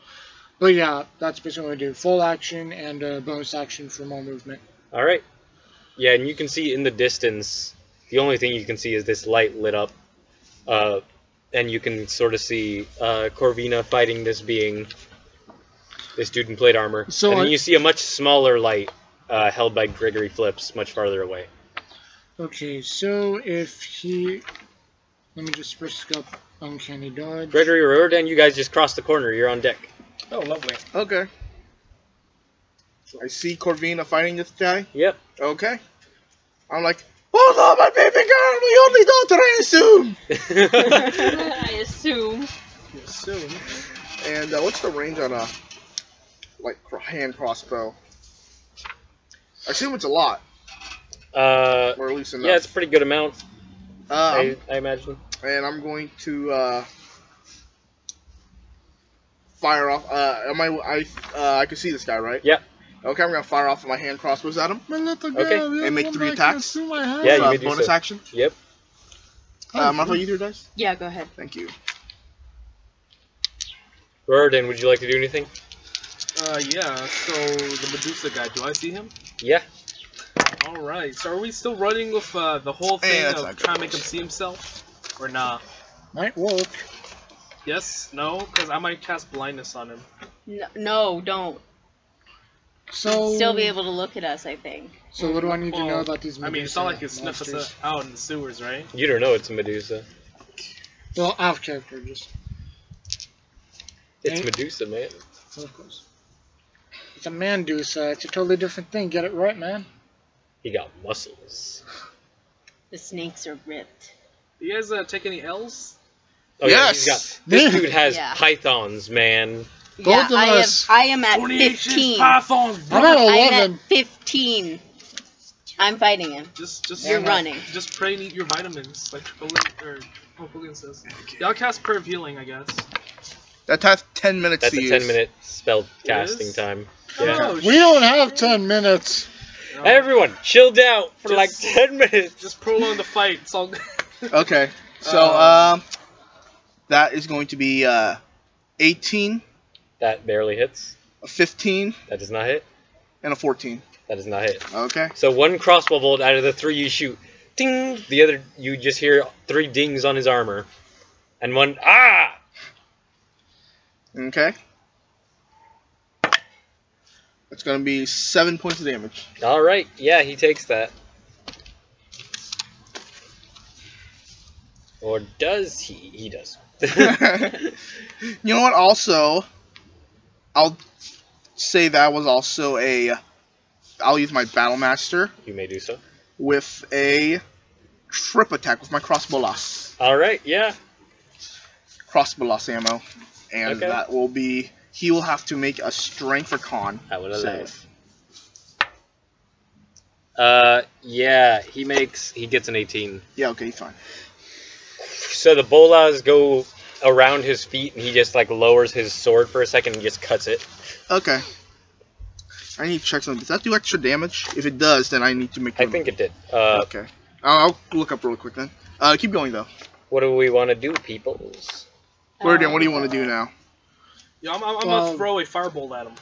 but yeah, that's basically what I do. Full action and bonus action for more movement. All right. Yeah, and you can see in the distance. The only thing you can see is this light lit up, and you can sort of see Corvina fighting this being, this dude in plate armor. So and then I- you see a much smaller light held by Gregory Flips, much farther away. Okay, so if he, let me just risk up uncanny dodge. Gregory Riordan, you guys just crossed the corner. You're on deck. Oh, lovely. Okay. I see Corvina fighting this guy. Yep. Okay. I'm like, hold on, my baby girl, my only daughter, I assume. I assume. You assume. And what's the range on a hand crossbow? I assume it's a lot, or at least enough. Yeah, it's a pretty good amount, I I imagine. and I'm going to fire off. I can see this guy, right? Yep. Okay, I'm gonna fire off my hand crossbows at him. My little Okay. girl, the And make other 3 one that can attacks? see my hand. Yeah, you may do Bonus so. action. Yep. Martha, you do dice. Yeah, go ahead. Thank you. Riordan, would you like to do anything? Yeah, so the Medusa guy, do I see him? Yeah. Alright, so are we still running with the whole Yeah, thing that's of not good. trying to make him see himself? Or nah? Might work. Yes? No? Because I might cast blindness on him. No, don't. So Still be able to look at us, I think. So what do I need to know Well, about these? I mean, it's not like you sniff us monsters? out in the sewers, right? You don't know it's a Medusa. Well, out of character, just It's Hey. Medusa, man. of course. It's a Mandusa. It's a totally different thing. Get it right, man. He got muscles. The snakes are ripped. Do you guys take any L's? Oh, yeah, Yes! he's got, this dude has Yeah. pythons, man. Both of us. I am at 15. Pythons, I'm at I'm 11. at 15. I'm fighting him. Just You're running. Just pray and eat your vitamins, like Napoleon says. Y'all cast Prayer of Healing, I guess. That has 10 minutes That's to a use. 10-minute spell casting is? time. Oh, Yeah. We don't have 10 minutes. No. Everyone, chilled out for Just- like 10 minutes. Just prolong the fight. It's all good. Okay, so that is going to be 18, That barely hits. a 15, That does not hit. and a 14. That does not hit. Okay. So one crossbow bolt out of the 3 you shoot, ding. The other, you just hear 3 dings on his armor, and one ah. Okay. It's going to be 7 points of damage. All right, yeah, he takes that. Or does he? He does. You know what? Also, I'll say that was also I'll use my Battle Master You may do so. with a trip attack with my crossbow loss. All right, yeah. Crossbow loss ammo. And Okay. that will be... He will have to make a strength or con I would allow. save. Yeah, he gets an 18. Yeah, okay, fine. So the bolas go around his feet, and he just like lowers his sword for a second and just cuts it. Okay. I need to check something. Does that do extra damage? If it does, then I need to make... I think it did. Okay. I'll look up real quick then. Keep going, though. What do we want to do, peoples? Guardian, what do you want to do now? Yeah, I'm Well- gonna throw a firebolt at him.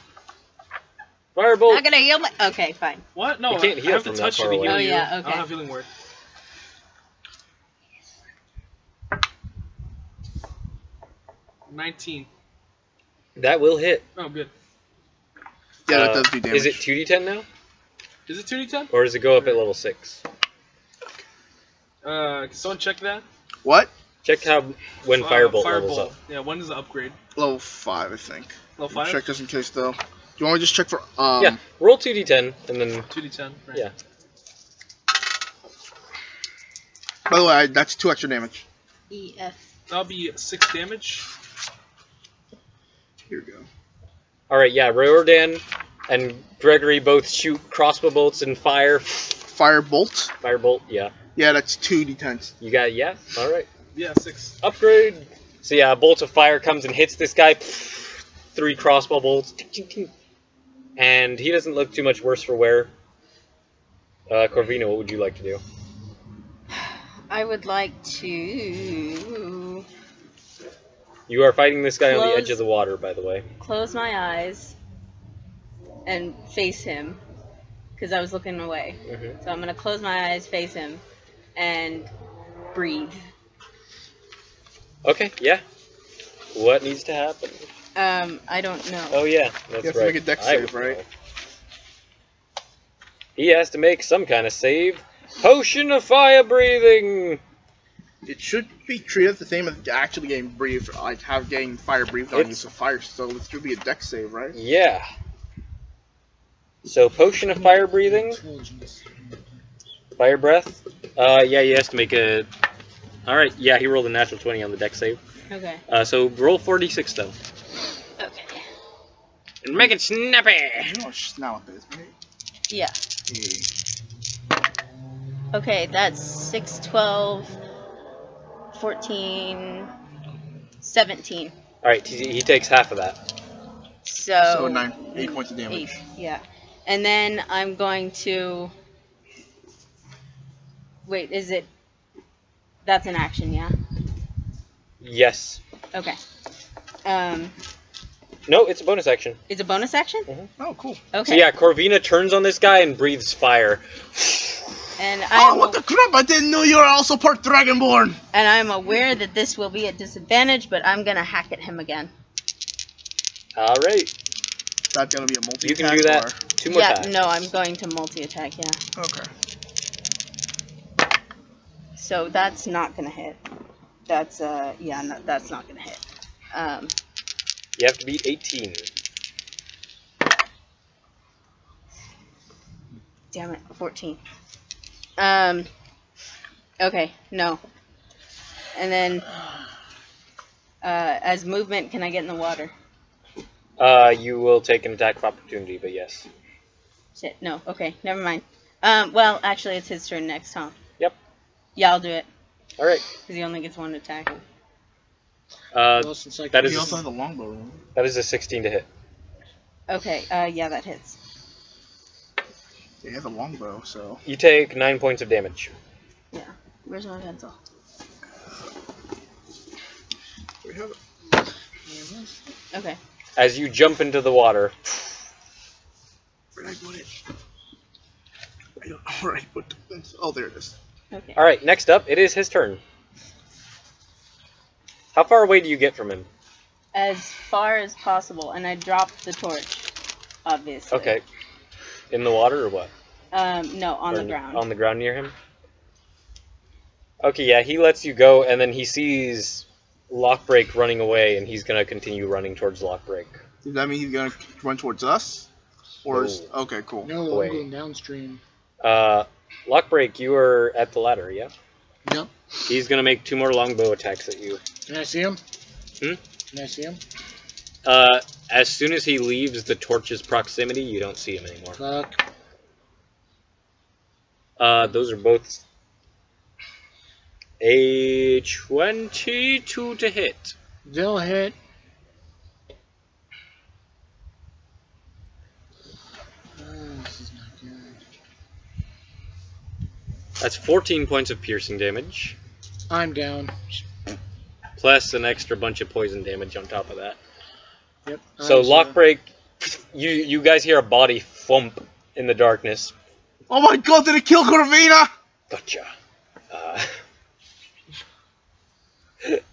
Firebolt. Not gonna heal my. Okay, fine. What? No, You can't I heal have to from that touch you far to away. heal Oh, you. yeah, I okay. don't have healing word. $19. That will hit. Oh, good. Yeah, that does do damage. Is it 2d10 now, Is it 2d10? or does it go up at level 6? Can someone check that? What? Check how when firebolt levels Firebolt. up. Yeah, when does the upgrade? Level 5, I think. Level 5? Check just in case, though. Do you want me to just check for... Yeah, roll 2d10 and then 2d10. Right. yeah. By the way, that's 2 extra damage. EF. That'll be 6 damage. Here we go. All right, yeah. Riordan and Gregory both shoot crossbow bolts and fire. Firebolt. Firebolt, yeah. Yeah, that's 2d10s. You got it, yeah. All right. Yeah, 6. Upgrade. So yeah, a bolt of fire comes and hits this guy. 3 crossbow bolts. And he doesn't look too much worse for wear. Corvina, what would you like to do? I would like to You are fighting this guy on the Close. edge of the water, by the way. close my eyes and face him because I was looking away. Mm-hmm. So I'm gonna close my eyes, face him, and breathe. Okay, yeah. What needs to happen? I don't know. Oh yeah, that's You have to right. make a dex I save, would right? know. He has to make some kind of save. Potion of fire breathing. It should be treated the same as actually getting breathed, like getting fire breathed on you, It's- so fire, so it should be a dex save, right? Yeah. So potion of fire breathing, fire breath. Yeah, he has to make a. All right. Yeah, he rolled a natural 20 on the dex save. Okay. So roll 46 though. Okay. And make it snappy. You know what snout is, right? Yeah. Okay, that's 6, 12, 14, 17. All right. He takes half of that. So, 8 points of damage. 8, yeah. And then I'm going to... Wait, is it... That's an action, yeah? Yes. Okay. No, it's a bonus action. It's a bonus action? Oh, cool. Okay. So yeah, Corvina turns on this guy and breathes fire. And Oh, what the crap! I didn't know you were also part Dragonborn! And I'm aware that this will be a disadvantage, but I'm gonna hack at him again. All right. That's gonna be a multi You can do that. 2 more Yeah, times. no, I'm going to multi-attack, yeah. Okay. So that's not gonna hit. That's, yeah, no, that's not gonna hit. You have to beat 18. Damn it, 14. Okay, no. And then, as movement, can I get in the water? You will take an attack of opportunity, but yes. Shit, no, okay, never mind. Well, actually, it's his turn next, huh? Yep. Yeah, I'll do it, All right. because he only gets 1 attack. Lost in sight. that He is also has a longbow. Remember? that is a 16 to hit. Okay, yeah, that hits. He has a longbow, so. You take 9 points of damage. Yeah. Where's my pencil? We have it. Okay. As you jump into the water, Where did I put it? I don't know where I put the pencil. Oh, there it is. Okay. all right. Next up, it is his turn. How far away do you get from him? As far as possible, and I dropped the torch, obviously. Okay. In the water or what? No, on Or the ground. On the ground near him? Okay, yeah, he lets you go, and then he sees Lockbreak running away, and he's going to continue running towards Lockbreak. Does that mean he's gonna run towards us? Or is... No. Okay, cool. No, Away. I'm going downstream. Lockbreak, you are at the ladder, yeah? Yep. He's going to make 2 more longbow attacks at you. Can I see him? Hmm? Can I see him? As soon as he leaves the torch's proximity, you don't see him anymore. Fuck. Those are both a 22 to hit. They'll hit. This is not good. That's 14 points of piercing damage, I'm down. plus an extra bunch of poison damage on top of that. Yep. So I'm Lockbreak, you guys hear a body thump in the darkness. Oh my god, did it kill Corvina? Gotcha.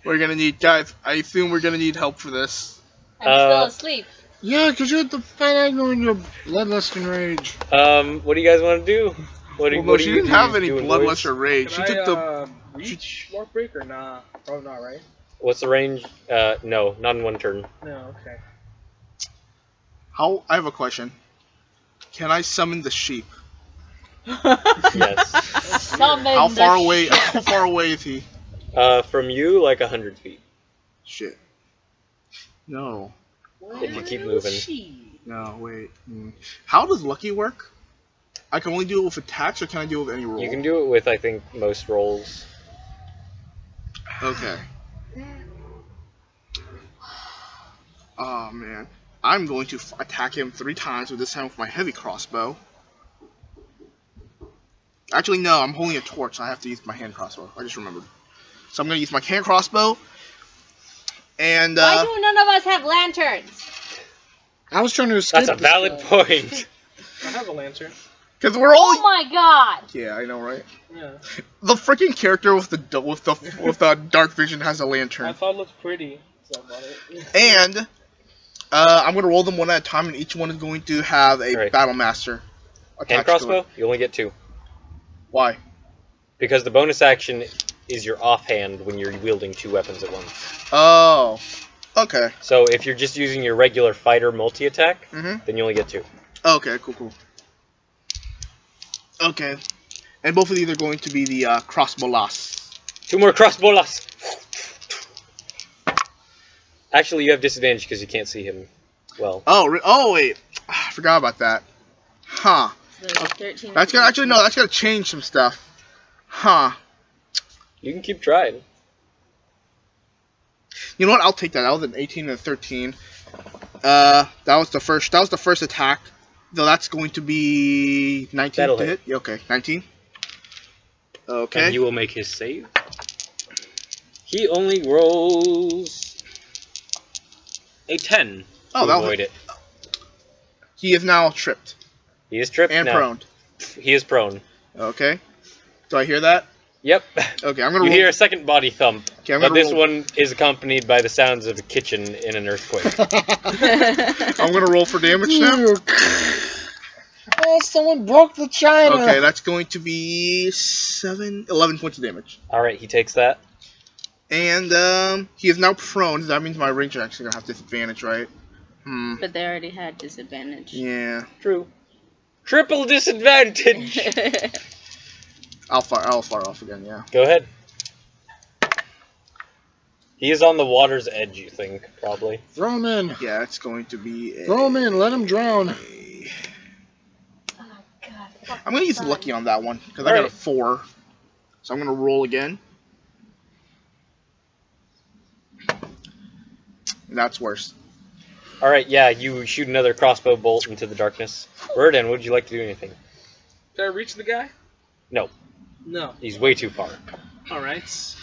We're gonna need, guys, I assume we're gonna need help for this. I'm still asleep. Yeah, because you're at the fat angle in your bloodlust and rage. What do you guys want to do? What do, Well, what no, do she you didn't do? have any Doing bloodlust voice? or rage. She Can took the... reach Lockbreak or nah? Probably not, right? What's the range? No, not in one turn. No, okay. How? I have a question. Can I summon the sheep? Yes. Summon How the far away? How far away is he? From you, like 100 feet. Shit. No. If you keep moving. No, wait. How does lucky work? I can only do it with attacks, or can I do it with any roll? You can do it with, I think, most rolls. Okay. Oh man. I'm going to attack him 3 times, with this time with my heavy crossbow. Actually, no, I'm holding a torch, so I have to use my hand crossbow. I just remembered. So I'm going to use my hand crossbow. And, Why do none of us have lanterns? I was trying to escape. That's a this valid guy. point. I have a lantern. because we're all... Oh my god! Yeah, I know, right? Yeah. The freaking character with the dark vision has a I lantern. thought it looked pretty, so I bought it. And I'm gonna roll them one at a time, and each one is going to have a Right. battle master attached Hand to crossbow, it. you only get 2. Why? Because the bonus action is your offhand when you're wielding 2 weapons at once. Oh, okay. So if you're just using your regular fighter multi-attack, Mhm. then you only get 2. Okay, cool. Okay, and both of these are going to be the crossbow lass. 2 more crossbolas! Actually, you have disadvantage because you can't see him well. Oh wait, I forgot about that. Huh? So 13. That's gonna actually no. That's gonna change some stuff. Huh? You can keep trying. You know what? I'll take that. That was an 18 and a 13. That was the first. That was the first attack. Though that's going to be 19 That'll to hit. hit. Okay, 19. Okay. And you will make his save. He only rolls a 10 Oh, to that'll avoid it. He is now tripped He is tripped and now. prone. He is prone. Okay. Do I hear that? Yep. Okay, I'm gonna You roll. hear a second body thump, Okay, I'm but gonna this roll. one is accompanied by the sounds of a kitchen in an earthquake. I'm gonna roll for damage now. Oh, someone broke the china. Okay, that's going to be 11 points of damage. Alright, he takes that. And he is now prone. That means my range is actually gonna have disadvantage, right? But they already had disadvantage. Yeah. True. Triple disadvantage! I'll fire off again. Yeah. Go ahead. He is on the water's edge, you think, probably. Throw him in. Yeah, it's going to be. Throw him in. Let him drown. Oh god. I'm gonna use lucky on that one because I got a Alright. 4. So I'm gonna roll again. That's worse. All right, yeah, you shoot another crossbow bolt into the darkness. Burden, would you like to do anything? Did I reach the guy? No, No. he's way too far. All right.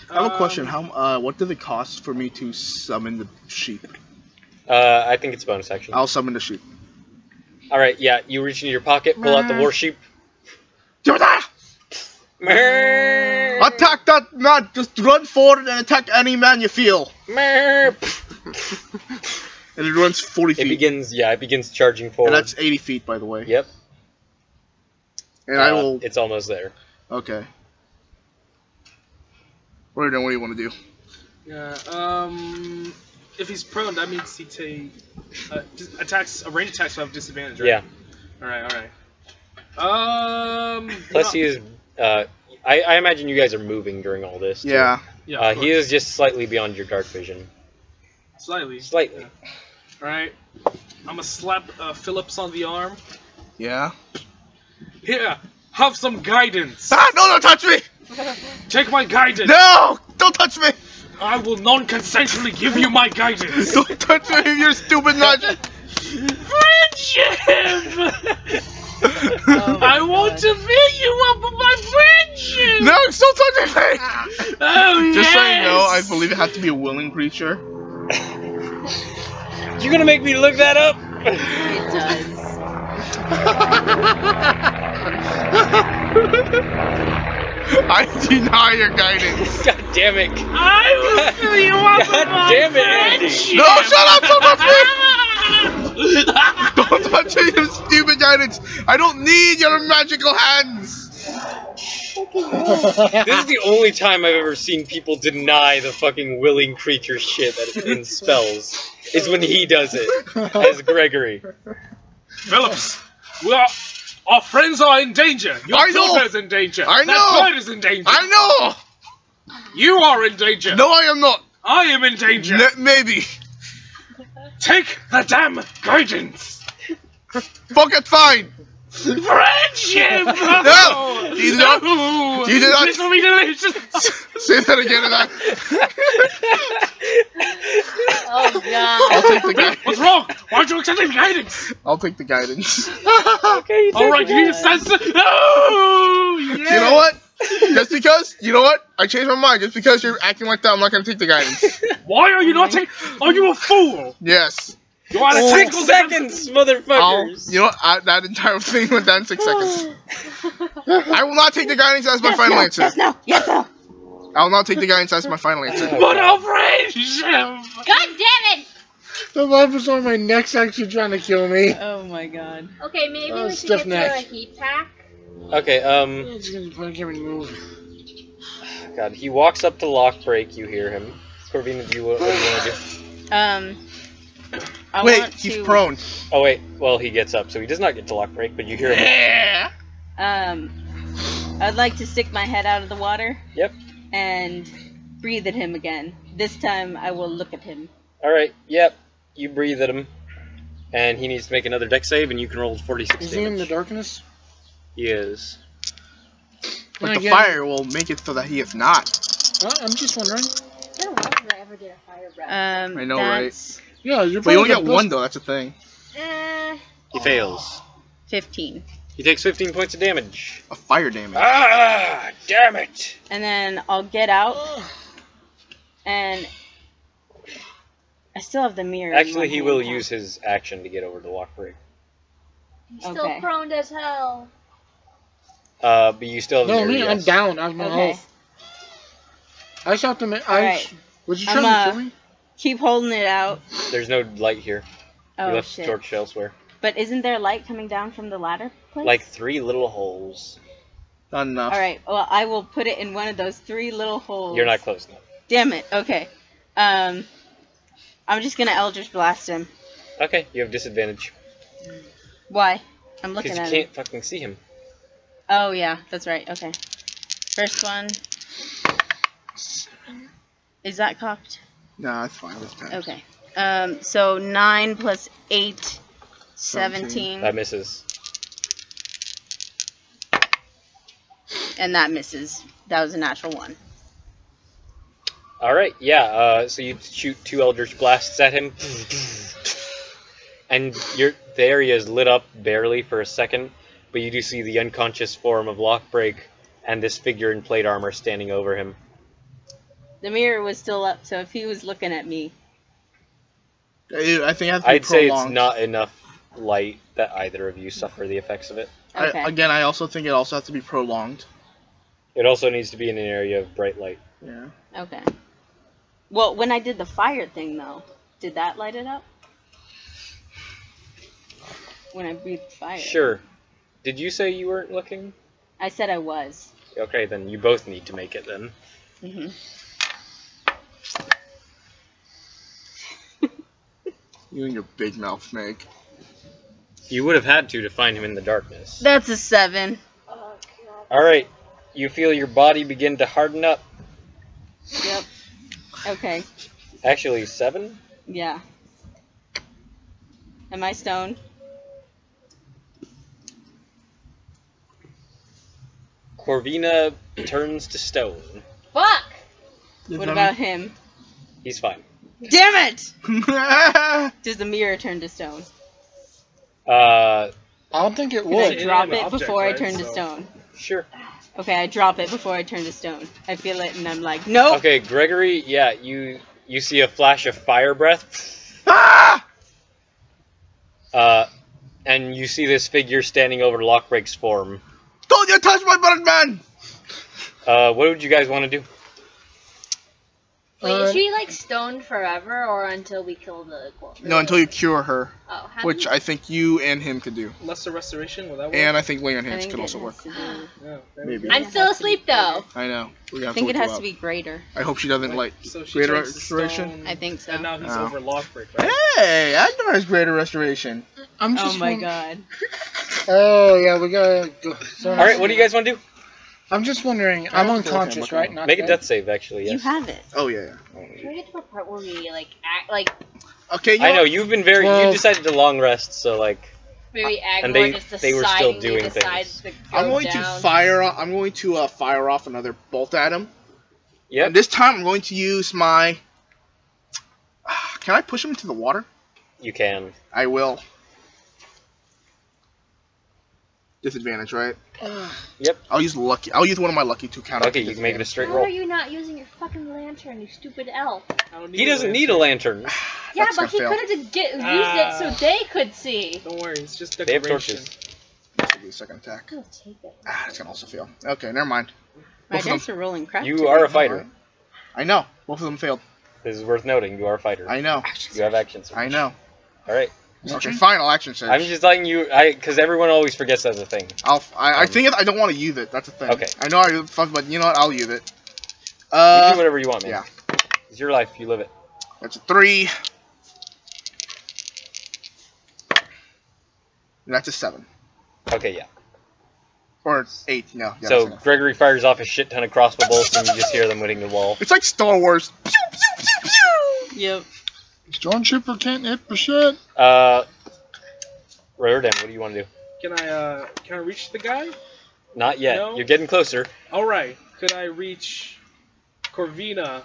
I have a question. What did it cost for me to summon the sheep? I think it's a bonus action. I'll summon the sheep. All right, yeah, you reach into your pocket, pull out the war sheep. Attack that man! Just run forward and attack any man you feel. And it runs 40 feet. It begins charging forward. And that's 80 feet, by the way. Yep. And I will. It's almost there. Okay. What do you want to do? Yeah. If he's prone, that means he take attacks. Range attacks will have disadvantage, right? Yeah. All right. Plus, he is. I imagine you guys are moving during all this. Too. Yeah. Yeah. He is just slightly beyond your dark vision. Slightly. Slightly. Yeah. All right. I'm gonna slap Phillips on the arm. Yeah. Here, have some guidance. Ah! No! Don't touch me! Take my guidance. No! Don't touch me! I will non-consensually give you my guidance. Don't touch me with your stupid magic! Friendship! I want to fill you up with my friendship! No! Still touching me! Oh, Just so you yes! know, I believe it had to be a willing creature. You're gonna make me look that up? It does. I deny your guidance. God damn it. I will fill you up with God my damn it, Andy. friendship! No, shut up! Don't touch me! Don't touch me, you stupid guidance! I don't need your magical hands! This is the only time I've ever seen people deny the fucking willing creature shit in spells. Is when he does it as Gregory. Phillips, our friends are in danger. Your daughter is in danger. I know. That bird is in danger. I know! You are in danger. No, I am not. I am in danger. Maybe. Take the damn guidance. Fuck it, fine. Friendship. No. You do not. You do not. This will be delicious. Say that again, and Oh god. I'll take the guidance. What's wrong? Why aren't you accepting I'll guidance? take the guidance. Okay, All right, you sense. No. You know what? Just because, you know what? I changed my mind. Just because you're acting like that, I'm not gonna take the guidance. Why are you not taking? Are you a fool? Yes. You want to 6 seconds, motherfuckers! You know what? That entire thing went down in 6 seconds. I will not take the guidance as my final answer. Yes, no. Yes, no. I will not take the guidance as my final answer. But our friendship. God damn it! The love was on my neck's actually trying to kill me. Oh my god. Okay, maybe we should stiff get neck. to a heat pack. Okay, It's gonna can't even move. God, he walks up to Lockbreak, you hear him. Corvina, what do you want to do? I Wait, want he's to, prone. Oh wait, well he gets up, so he does not get to Lockbreak, but you hear him. I'd like to stick my head out of the water. Yep. And breathe at him again. This time I will look at him. Alright, yep. You breathe at him. And he needs to make another dex save, and you can roll 46 Is damage. he in the darkness? He is. But the Again. fire will make it so that he is not. I'm just wondering. It's been a while since I ever did a fire breath. I know, right? Yeah, you're But you only probably get one, though. That's the thing. He fails. 15. He takes 15 points of damage. A fire damage. Ah, damn it! And then I'll get out. And I still have the mirror. in Actually, my he hand. will use his action to get over to Lockbreak. He's still Okay. prone as hell. But you still have the No, mirror, me, I'm yes. down. I have no Okay. health. I shot them. Alright. Was you I'm, trying to kill me? Keep holding it out. There's no light here. You Oh left shit. the torch elsewhere. But isn't there light coming down from the ladder place? Like 3 little holes. Not enough. Alright, well I will put it in one of those 3 little holes. You're not close enough. Damn it, okay. I'm just gonna Eldritch Blast him. Okay, you have disadvantage. Why? I'm looking Because at you him. can't fucking see him. Oh yeah, that's right, okay. First one. Is that cocked? Nah, it's fine. It's fine. Okay. So 9 plus 8, 17. That misses. And that misses. That was a natural 1. Alright, yeah, so you shoot 2 Eldritch Blasts at him. And the area is lit up barely for a second, but you do see the unconscious form of Lockbreak and this figure in plate armor standing over him. The mirror was still up, so if he was looking at me... I think it has to be I'd say it's prolonged. not enough light that either of you suffer the effects of it. Okay. I also think it also has to be prolonged. It also needs to be in an area of bright light. Yeah. Okay. Well, when I did the fire thing, though, did that light it up? When I breathed fire. Sure. Did you say you weren't looking? I said I was. Okay, then you both need to make it then. Mm-hmm. You and your big mouth, Meg. You would have had to find him in the darkness. That's a 7. Alright, you feel your body begin to harden up. Yep. Okay. Actually, 7? Yeah. Am I stoned? Corvina turns to stone. Fuck! What about him? He's fine. Damn it! Does the mirror turn to stone? I don't think it Can I would. drop an it object, before I right? turn to So- stone? Sure. Okay, I drop it before I turn to stone. I feel it and I'm like, nope! Okay, Gregory, yeah, you see a flash of fire breath. Ah! And you see this figure standing over Lockbreak's form. Don't you touch my bird, man! What would you guys want to do? Wait, is she like stoned forever or until we kill the corpse? No, until you cure her, Oh, how which do I think you and him could do, Lesser restoration, will that work? and I think Ling and I Hands think could it also has work. to be- Yeah, there Maybe. we go. I'm still asleep though. I know. We're gonna I have think to it wake has you to be up. greater. I hope she doesn't like So she greater turns to restoration. stone, I think so. And now he's Oh. over Lockbreak, right? Hey, Agnar has greater restoration. I'm Oh just my won- god. Oh yeah, we gotta go. Alright, what do you guys want to do? I'm just wondering. I'm unconscious, right? Not Make a dead? death save, actually, yes. You have it. Oh yeah. Can we get to a part where we like act like Okay. I know, you've been you Well- decided to long rest, so like, maybe And Agor they- just they were still deciding doing he decides things. to go I'm going down. to fire. I'm going to fire off another bolt at him. yep. And this time I'm going to use my. Can I push him into the water? You can. I will. Disadvantage, right? Yep. I'll use lucky. I'll use one of my lucky to counter. Okay, you can make it a straight How roll. are you not using your fucking lantern, you stupid elf? I don't He doesn't need a lantern. Yeah, That's but he gonna could fail. have used it so they could see. Don't worry, it's just They have decoration. torches. This will be a second attack. Go take it. That's gonna also fail. Okay, never mind. My Both of them. dice are rolling crap. You today. are a fighter. I know. Both of them failed. This is worth noting. You are a fighter. I know. You have actions. I know. Alright. Okay, final action surge. I'm just telling you, because everyone always forgets that's a thing. I think I don't want to use it. That's the thing. Okay. I know I fuck, but you know what? I'll use it. You do whatever you want, man. yeah. It's your life. You live it. That's a 3. And that's a 7. Okay, yeah. Or 8. No. Yeah, So that's enough. Gregory fires off a shit ton of crossbow bolts, and you just hear them hitting the wall. It's like Star Wars. Pew, pew, pew, pew. Yep. Stormtrooper can't hit for shit. Rodan, what do you want to do? Can I reach the guy? Not yet. No? You're getting closer. Alright, could I reach Corvina?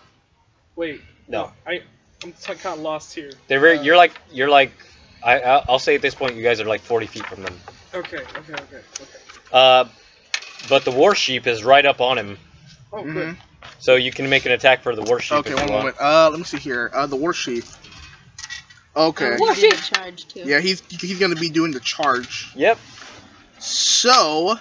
Wait. No. I'm kind of lost here. They're very. You're like. I'll say at this point, you guys are like 40 feet from them. Okay. But the war sheep is right up on him, Oh, Mhm. good. so you can make an attack for the war sheep. Okay, if you one want. moment. Let me see here. The war sheep. Okay. War sheep charge too. Yeah, he's gonna be doing the charge. Yep. So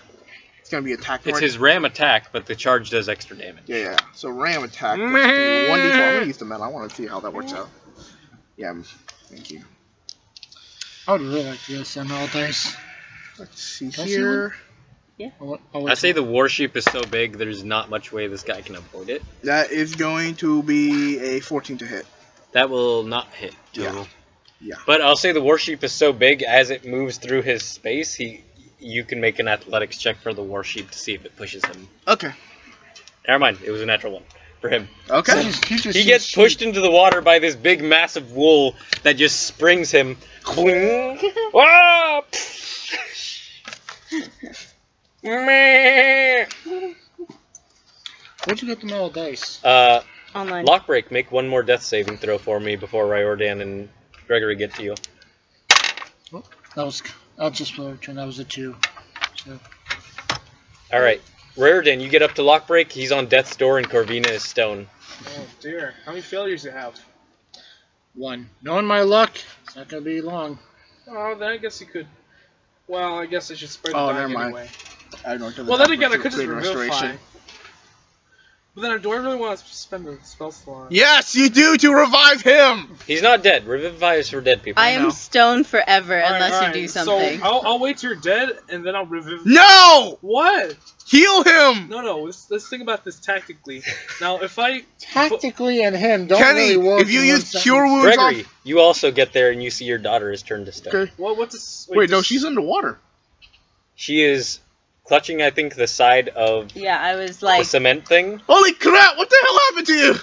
it's gonna be attack. It's his ram attack, but the charge does extra damage. Yeah. So ram attack. 1d4. I'm gonna use the metal. I want to see how that works out. Yeah. Thank you. I would really like to get some all dice. Let's see Can I see here. I say the war sheep is so big, there's not much way this guy can avoid it. That is going to be a 14 to hit. That will not hit total. Yeah. But I'll say the war sheep is so big, as it moves through his space, you can make an athletics check for the war sheep to see if it pushes him. Okay. Never mind, it was a natural one for him. Okay. He gets pushed into the water by this big, massive wool that just springs him. Ah! Where'd you get the metal dice? Online. Lockbreak, make one more death saving throw for me before Riordan and Gregory get to you. That was. I'll just return. That was a 2. So. Alright. Riordan, you get up to Lockbreak, he's on death's door, and Corvina is stone. Oh dear. How many failures do you have? 1. Knowing my luck, it's not gonna be long. Oh, then I guess you could. Well, I guess I should spray the Oh, dying never mind. anyway. I don't know. Well, then again, I could just Great revivify. restoration. But then, do I really want to spend the spell slot? Yes, you do to revive him. He's not dead. Revivify is for dead people. I am stoned forever unless Alright, you do something. So I'll wait till you're dead, and then I'll revive. No, What? heal him. No. Let's think about this tactically. Now, if I Tactically and him don't Kenny, really work. if you in one use cure sentence. wounds Gregory, you also get there and you see your daughter is turned to stone. Okay. what's this? Wait, no, this- she's underwater. She is clutching, I think, the side of Yeah, I was the like, cement thing. Holy crap! What the hell happened to you?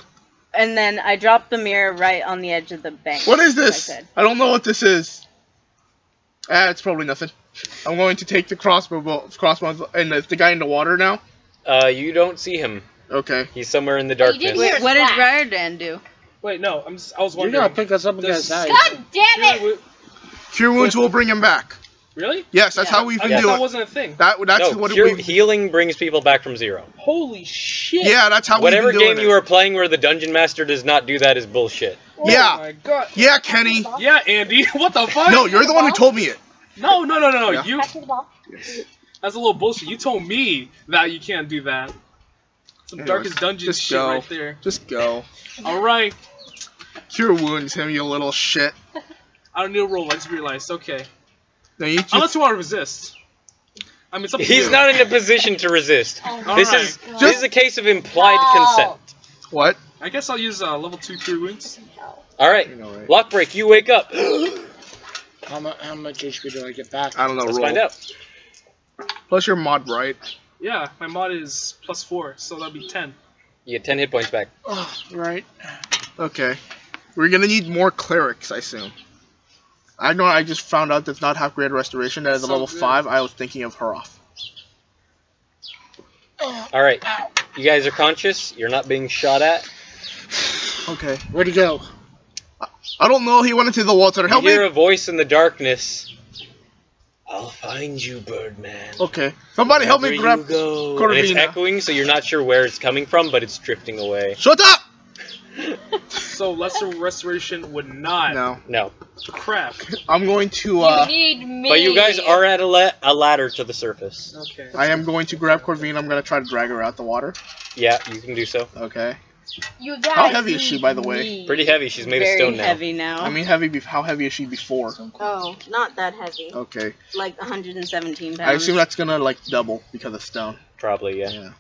and then I dropped the mirror right on the edge of the bank. What is like I this? said. I don't know what this is. It's probably nothing. I'm going to take the crossbow, and the guy in the water now. You don't see him. Okay. He's somewhere in the You did darkness. hear- Wait, what did Riordan do? Wait, no. I was You're wondering. gonna pick us up and get Does- us out. God damn it! Cure wounds will bring him back. Really? Yes, that's Yeah. how we've been That doing. wasn't a thing. That's No, what cure, we. healing brings people back from 0. Holy shit! Yeah, that's how Whatever we've been doing game you it. are playing where the dungeon master does not do that is bullshit. Oh Yeah. my god. Yeah, Kenny. Yeah, Andy. What the fuck? No, you're the one who told me it. No. Yeah. You. That's a little bullshit. You told me that you can't do that. Some Anyways, darkest dungeon just shit go. right there. Just go. All right. Cure wounds him, you little shit. I don't need to roll. I just realized. Okay. No, you just. Unless you want to resist. I mean, it's up to He's you. not in a position to resist. This Alright. is a case of implied consent. What? I guess I'll use level 2 cure wounds. All right, You know, right? Lockbreak, you wake up. How much HP do I get back? I don't know. Let's roll. find out. Plus your mod, right? Yeah, my mod is +4, so that'll be 10. You get 10 hit points back. Oh, right. Okay. We're gonna need more clerics, I assume. I know I just found out does not have great restoration. That is a So level good. 5. I was thinking of her off. All right, you guys are conscious. You're not being shot at. Okay. Where'd he go? I don't know. He went into the water. You Help hear me. a voice in the darkness. I'll find you, Birdman. Okay. Somebody help me Wherever grab. you go. And it's Corvina. echoing, so you're not sure where it's coming from, but it's drifting away. Shut up! So lesser restoration would not. No. No, Crap. I'm going to. You need me. but you guys are at a ladder to the surface. Okay. I am going to grab Corvina. I'm going to try to drag her out the water. Yeah, you can do so. Okay. You guys How heavy is she, need by the way? me. Pretty heavy. She's made of Very stone now. heavy now. I mean, how heavy is she before? Oh, not that heavy. Okay. Like 117 pounds. I assume that's gonna like double because of stone. Probably, yeah. Yeah.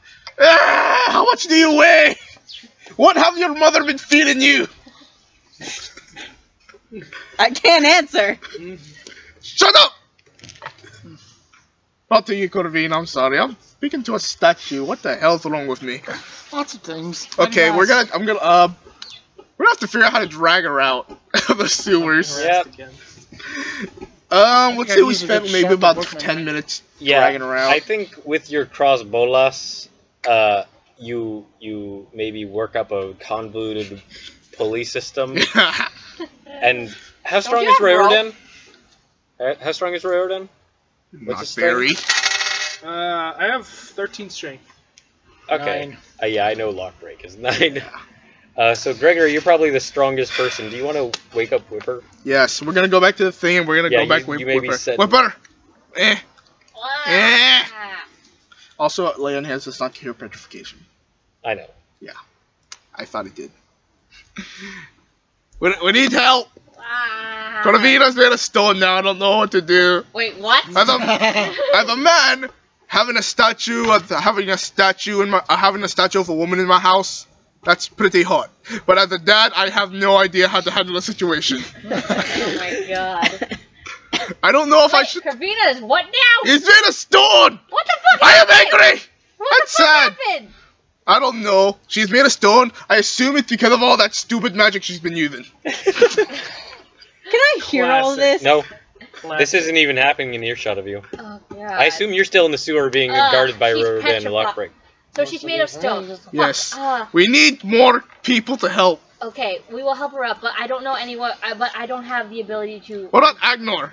Ah, how much do you weigh? What have your mother been feeding you? I can't answer. Shut up! Not to you, Corvina. I'm sorry. I'm speaking to a statue. What the hell's wrong with me? Lots of things. Okay, we're gonna have to figure out how to drag her out of the sewers. Yeah. Again. Let's say we Use a spent good maybe shot about to book 10 minutes Yeah, dragging her out. I think with your crossbolas, you maybe work up a convoluted pulley system. And how strong you is have rope? Riordan? How strong is Riordan? Not his very. I have 13 strength. Okay. 9. Yeah, I know Lockbreak is 9. So Gregory, you're probably the strongest person. Do you want to wake up Whipper? Yes, we're gonna go back to the thing and we're gonna Yeah, go back you with maybe Whipper. said- Whipper! Eh. Eh. Ah. Also, Leon has does not cure petrification. I know. I thought it did. We need help! Ah. Corvina's made of stone now, I don't know what to do. Wait, what? As a man, having a statue of a woman in my house, that's pretty hot. But as a dad, I have no idea how to handle a situation. Oh my god. I don't know if I Wait, should. Corvina is what now? It's made of stone! What the fuck I am happened? angry! What I'm the fuck sad! happened? I don't know. She's made of stone. I assume it's because of all that stupid magic she's been using. Can I hear all this? No, Classic. this isn't even happening in earshot of you. Oh god. I assume you're still in the sewer being guarded by she's Riordan and petrified. Lockbreak. So she's made of stone. Yes. Fuck. We need more people to help. Okay, we will help her up, but I don't know anyone. But I don't have the ability to. What about Agnor?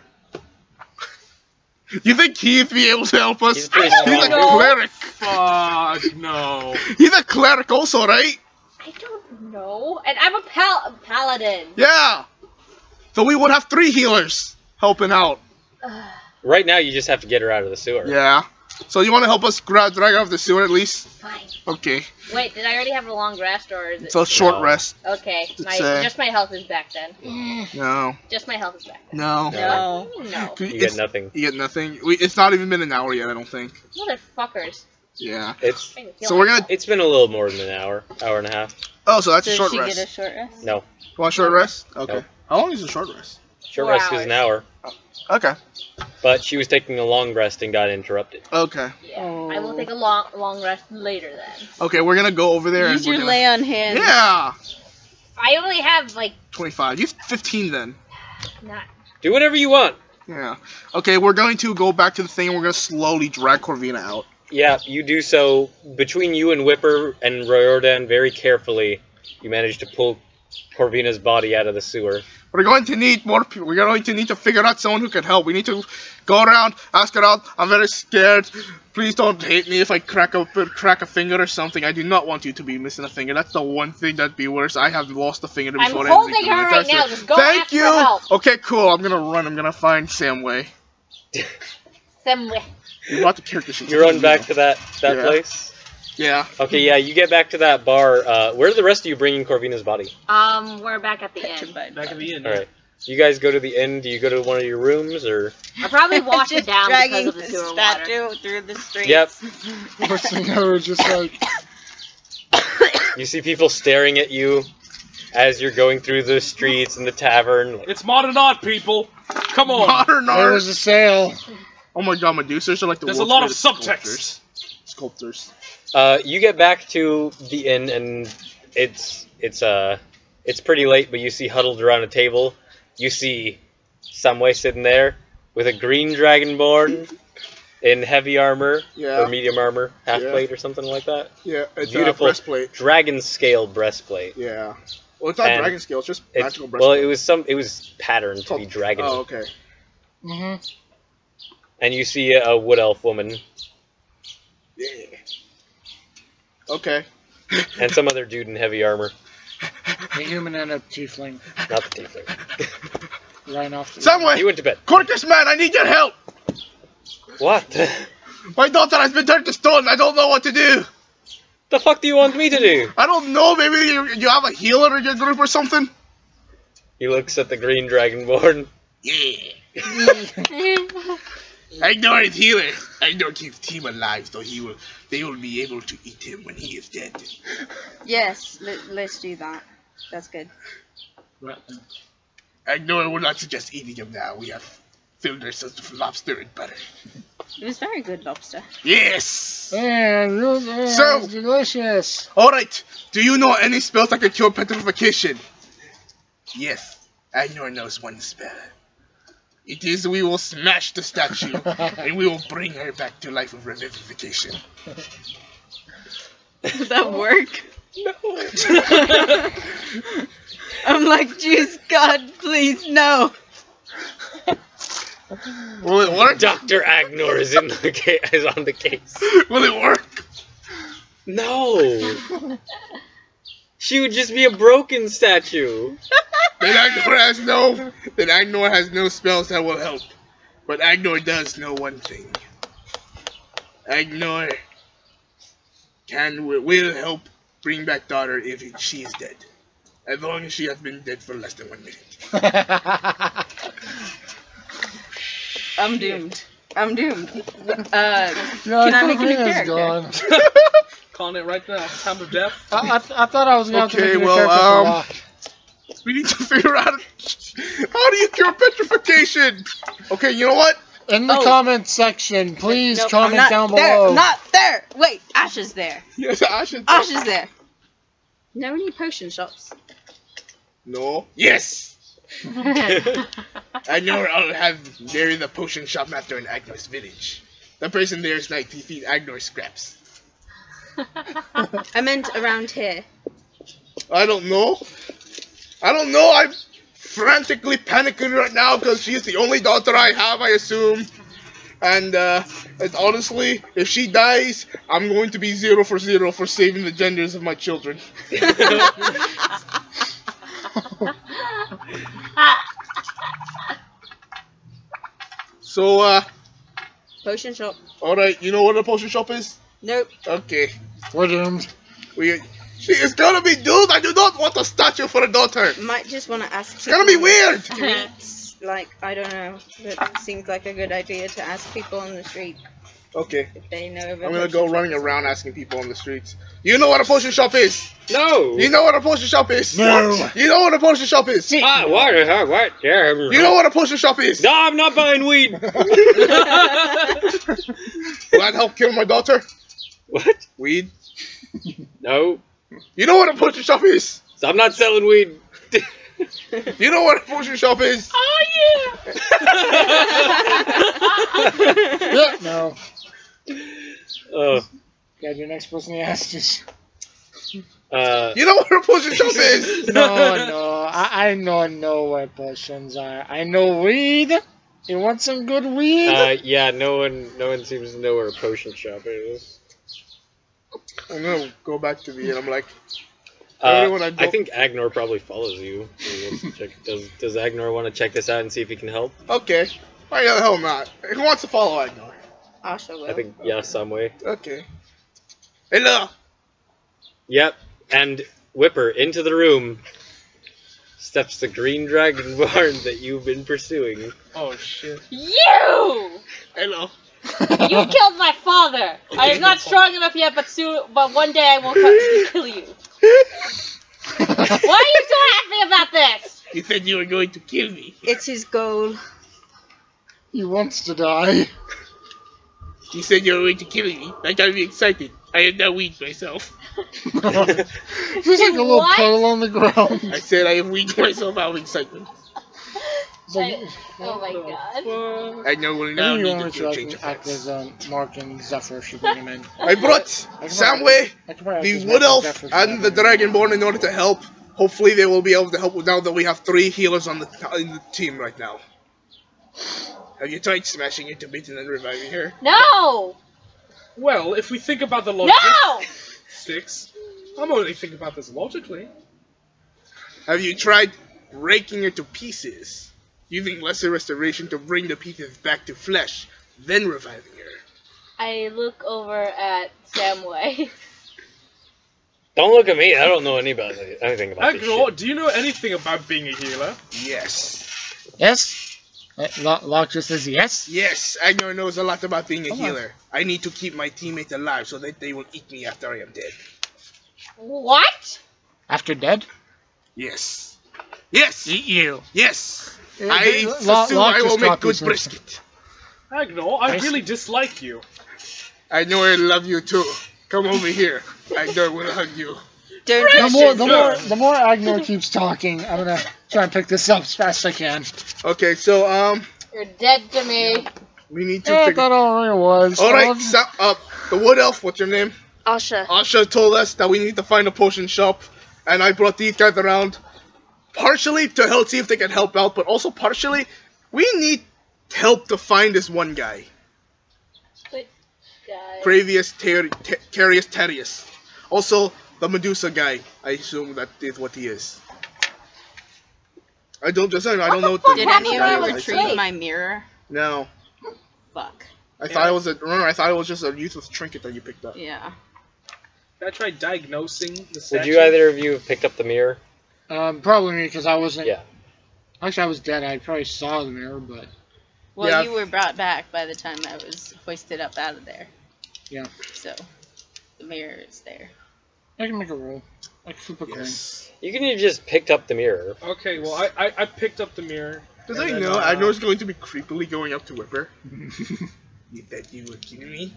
You think he'd be able to help us? He's pretty He's a strong. cleric. Fuck no. He's a cleric also, right? I don't know, and I'm a paladin. Yeah. So we would have 3 healers helping out. Right now, you just have to get her out of the sewer. Yeah. So you want to help us drag her out of the sewer at least? Fine. Okay. Wait, did I already have a long rest, or is it? It's a short No. rest. Okay, It's, just my health is back then. No. Just my health is back. No. No. No, You get nothing. You get nothing. It's not even been an hour yet, I don't think. motherfuckers. Yeah. It's So we're gonna. It's been a little more than an hour and a half. Oh, so that's a Does short she rest. get a short rest? No, You want a short rest? Okay. Nope. How long is a short rest? short 4 rest is an hour. Okay. But she was taking a long rest and got interrupted. Okay. Yeah, I will take a long rest later then. Okay, we're gonna go over there Use and we're your gonna. lay on hands. Yeah. I only have like 25. You have 15 then. not. Do whatever you want. Yeah. Okay, we're going to go back to the thing and we're gonna slowly drag Corvina out. Yeah, you do so. Between you and Whipper and Riordan, very carefully, you manage to pull Corvina's body out of the sewer. We're going to need more people. We're going to need to figure out someone who can help. We need to go around, ask her out. I'm very scared. Please don't hate me if I crack a finger or something. I do not want you to be missing a finger. That's the one thing that'd be worse. I have lost a finger I'm before. holding her right now. Just go Thank ask you. for help. Okay, cool. I'm gonna run. I'm gonna find Samway. Somewhere. You brought the character sheet. You run back to that Yeah. place? Yeah. Okay, yeah, you get back to that bar. Where are the rest of you bringing Corvina's body? We're back at the end. Back at the end. Alright. You guys go to the inn. Do you go to one of your rooms, or? I'll probably wash it Just down dragging because of the the sewer water. statue through the streets. Yep. First thing I was just like, You see people staring at you as you're going through the streets and the tavern. Like, It's modern art, people. Come on. Modern there art. was a sale. Oh my god, Medusas are like the There's a world's lot of greatest subtext. Sculptors. you get back to the inn, and it's pretty late, but you see huddled around a table. You see Samway sitting there with a green dragonborn in heavy armor Yeah. or medium armor, half Yeah. plate or something like that. Yeah, it's Beautiful. a breastplate. Dragon scale breastplate. Yeah. Well, it's not And dragon scale. It's just It's, magical well, breastplate. it was patterned to be dragon. Oh, okay. Mm-hmm. And you see a wood elf woman Yeah. Okay. and some other dude in heavy armor, A human and a tiefling not the tiefling. ran off the Samway! He went to bed. Corcus man, I need your help! What? My daughter has been turned to stone. I don't know what to do. The fuck do you want me to do? I don't know. Maybe you have a healer in your group or something? He looks at the green dragonborn. Yeah. I know his healer. I know keeps him alive, so they will be able to eat him when he is dead. Yes, let's do that. That's good. Right then. I know I will not suggest eating him now. We have filled ourselves with lobster and butter. It was very good lobster. Yes! And So- it's delicious. Alright, do you know any spells that can cure petrification? Yes, Agnor knows one spell. It is we will smash the statue, and we will bring her back to life with revivification. Would that work? No. I'm like, jeez, God, please, no. Will it work? Dr. Agnor is is on the case. Will it work? No. She would just be a broken statue. Then Agnor has no spells that will help. But Agnor does know one thing. Agnor will help bring back daughter if she is dead. As long as she has been dead for less than 1 minute. I'm doomed. I'm doomed. Yeah, Can I make a new Corvina's character? gone. Calling it right now. Time of death. I thought I was going to have to Okay, make a new well, character for Rock. We need to figure out how do you cure petrification? Okay, you know what? In the Oh. comment section, please Nope, comment I'm not down there. below. I'm not there. Wait, Ash is there. Yes, I should. Ash is there. No need potion shops. No. Yes. I know I'll have there the potion shop master in Agnor's village. The person there is like to feed Agnor scraps. I meant around here. I don't know. I'm frantically panicking right now because she's the only daughter I have, I assume. And honestly, if she dies, I'm going to be 0 for 0 for saving the genders of my children. So, Potion shop. alright, you know what a potion shop is? Nope. Okay. We're doomed. She is gonna be doomed. I do not want a statue for a daughter. Might just want to ask. It's gonna be weird. Streets, like I don't know. It seems like a good idea to ask people on the street Okay. if they know. Of a I'm gonna potion go running around asking people on the streets. You know what a potion shop is? No. You know what a potion shop is? No. You know what a potion shop is? Ah, what? Yeah. You know what a potion shop is? No, I'm not buying weed. Will that help kill my daughter? What? Weed? No. You know what a potion shop is? So I'm not selling weed. You know what a potion shop is? Oh Yeah, no. Oh. God, your next person to ask is. You know what a potion shop is? No. I know what potions are. I know weed. You want some good weed? Yeah. No one seems to know where a potion shop is. I'm gonna go back to the end. I'm like, I think Agnor probably follows you. Does Agnor want to check this out and see if he can help? okay. Why the hell not? Who wants to follow Agnar? Asha will. I think some way. Okay. Hello. Yep. And Whipper into the room steps the green dragonborn that you've been pursuing. Oh shit. You! Hello. You killed my father. I am not strong enough yet, but one day I will kill you. Why are you so happy about this? You said you were going to kill me. It's his goal. He wants to die. You said you were going to kill me. I got me excited. I am now weak myself. There's like a little What? puddle on the ground. I said I am weak myself out of excitement. It's like, Oh my god. I know we'll I now think you need want to to change act effects. as Mark and Zephyr should bring him in. I brought Samway, I could probably act the as Wood Mark Elf, Zephyr and the Dragonborn in order to help. Hopefully they will be able to help now that we have 3 healers on in the team right now. Have you tried smashing into bits and then reviving her? No! Well, if we think about the No! logistics, I'm only thinking about this logically. Have you tried breaking her to pieces? Using lesser restoration to bring the pieces back to flesh, then reviving her. I look over at Samway. Don't look at me. I don't know anything about this Agnor, shit. do you know anything about being a healer? Yes. Yes? Locke just says yes? Yes, Agnor knows a lot about being a Come on. healer. I need to keep my teammates alive so that they will eat me after I am dead. What? After dead? Yes. Yes! Eat you. Yes! Locke I assume I will just make dropped good his name. brisket. Agnor, I really dislike you. I know I love you too. Come over here. Agnor will hug you. Don't The more Agnor keeps talking, I'm gonna try and pick this up as fast as I can. Okay, so You're dead to me. we need to Yeah, I pick. thought it already was. Alright, so, the Wood Elf, what's your name? Asha. Asha told us that we need to find a potion shop, and I brought these guys around partially to help see if they can help out, but also partially we need help to find this one guy. But, guys. Carius Terrius. Also, the Medusa guy. I assume that is what he is. I don't know. Did any of you Wait. retrieve my mirror? No. Fuck. I thought it was just a useless trinket that you picked up. Yeah. Did I try diagnosing the statue? Would you either of you have picked up the mirror? Probably me, because I wasn't... Yeah. Actually, I was dead. I probably saw the mirror, but... Well, Yeah. you were brought back by the time I was hoisted up out of there. Yeah. So, the mirror is there. I can make a roll. I can flip a coin. Yes. You can have just picked up the mirror. Okay, well, I picked up the mirror. Does and I then, know Agnor's going to be creepily going up to Whipper? You said you were kidding me?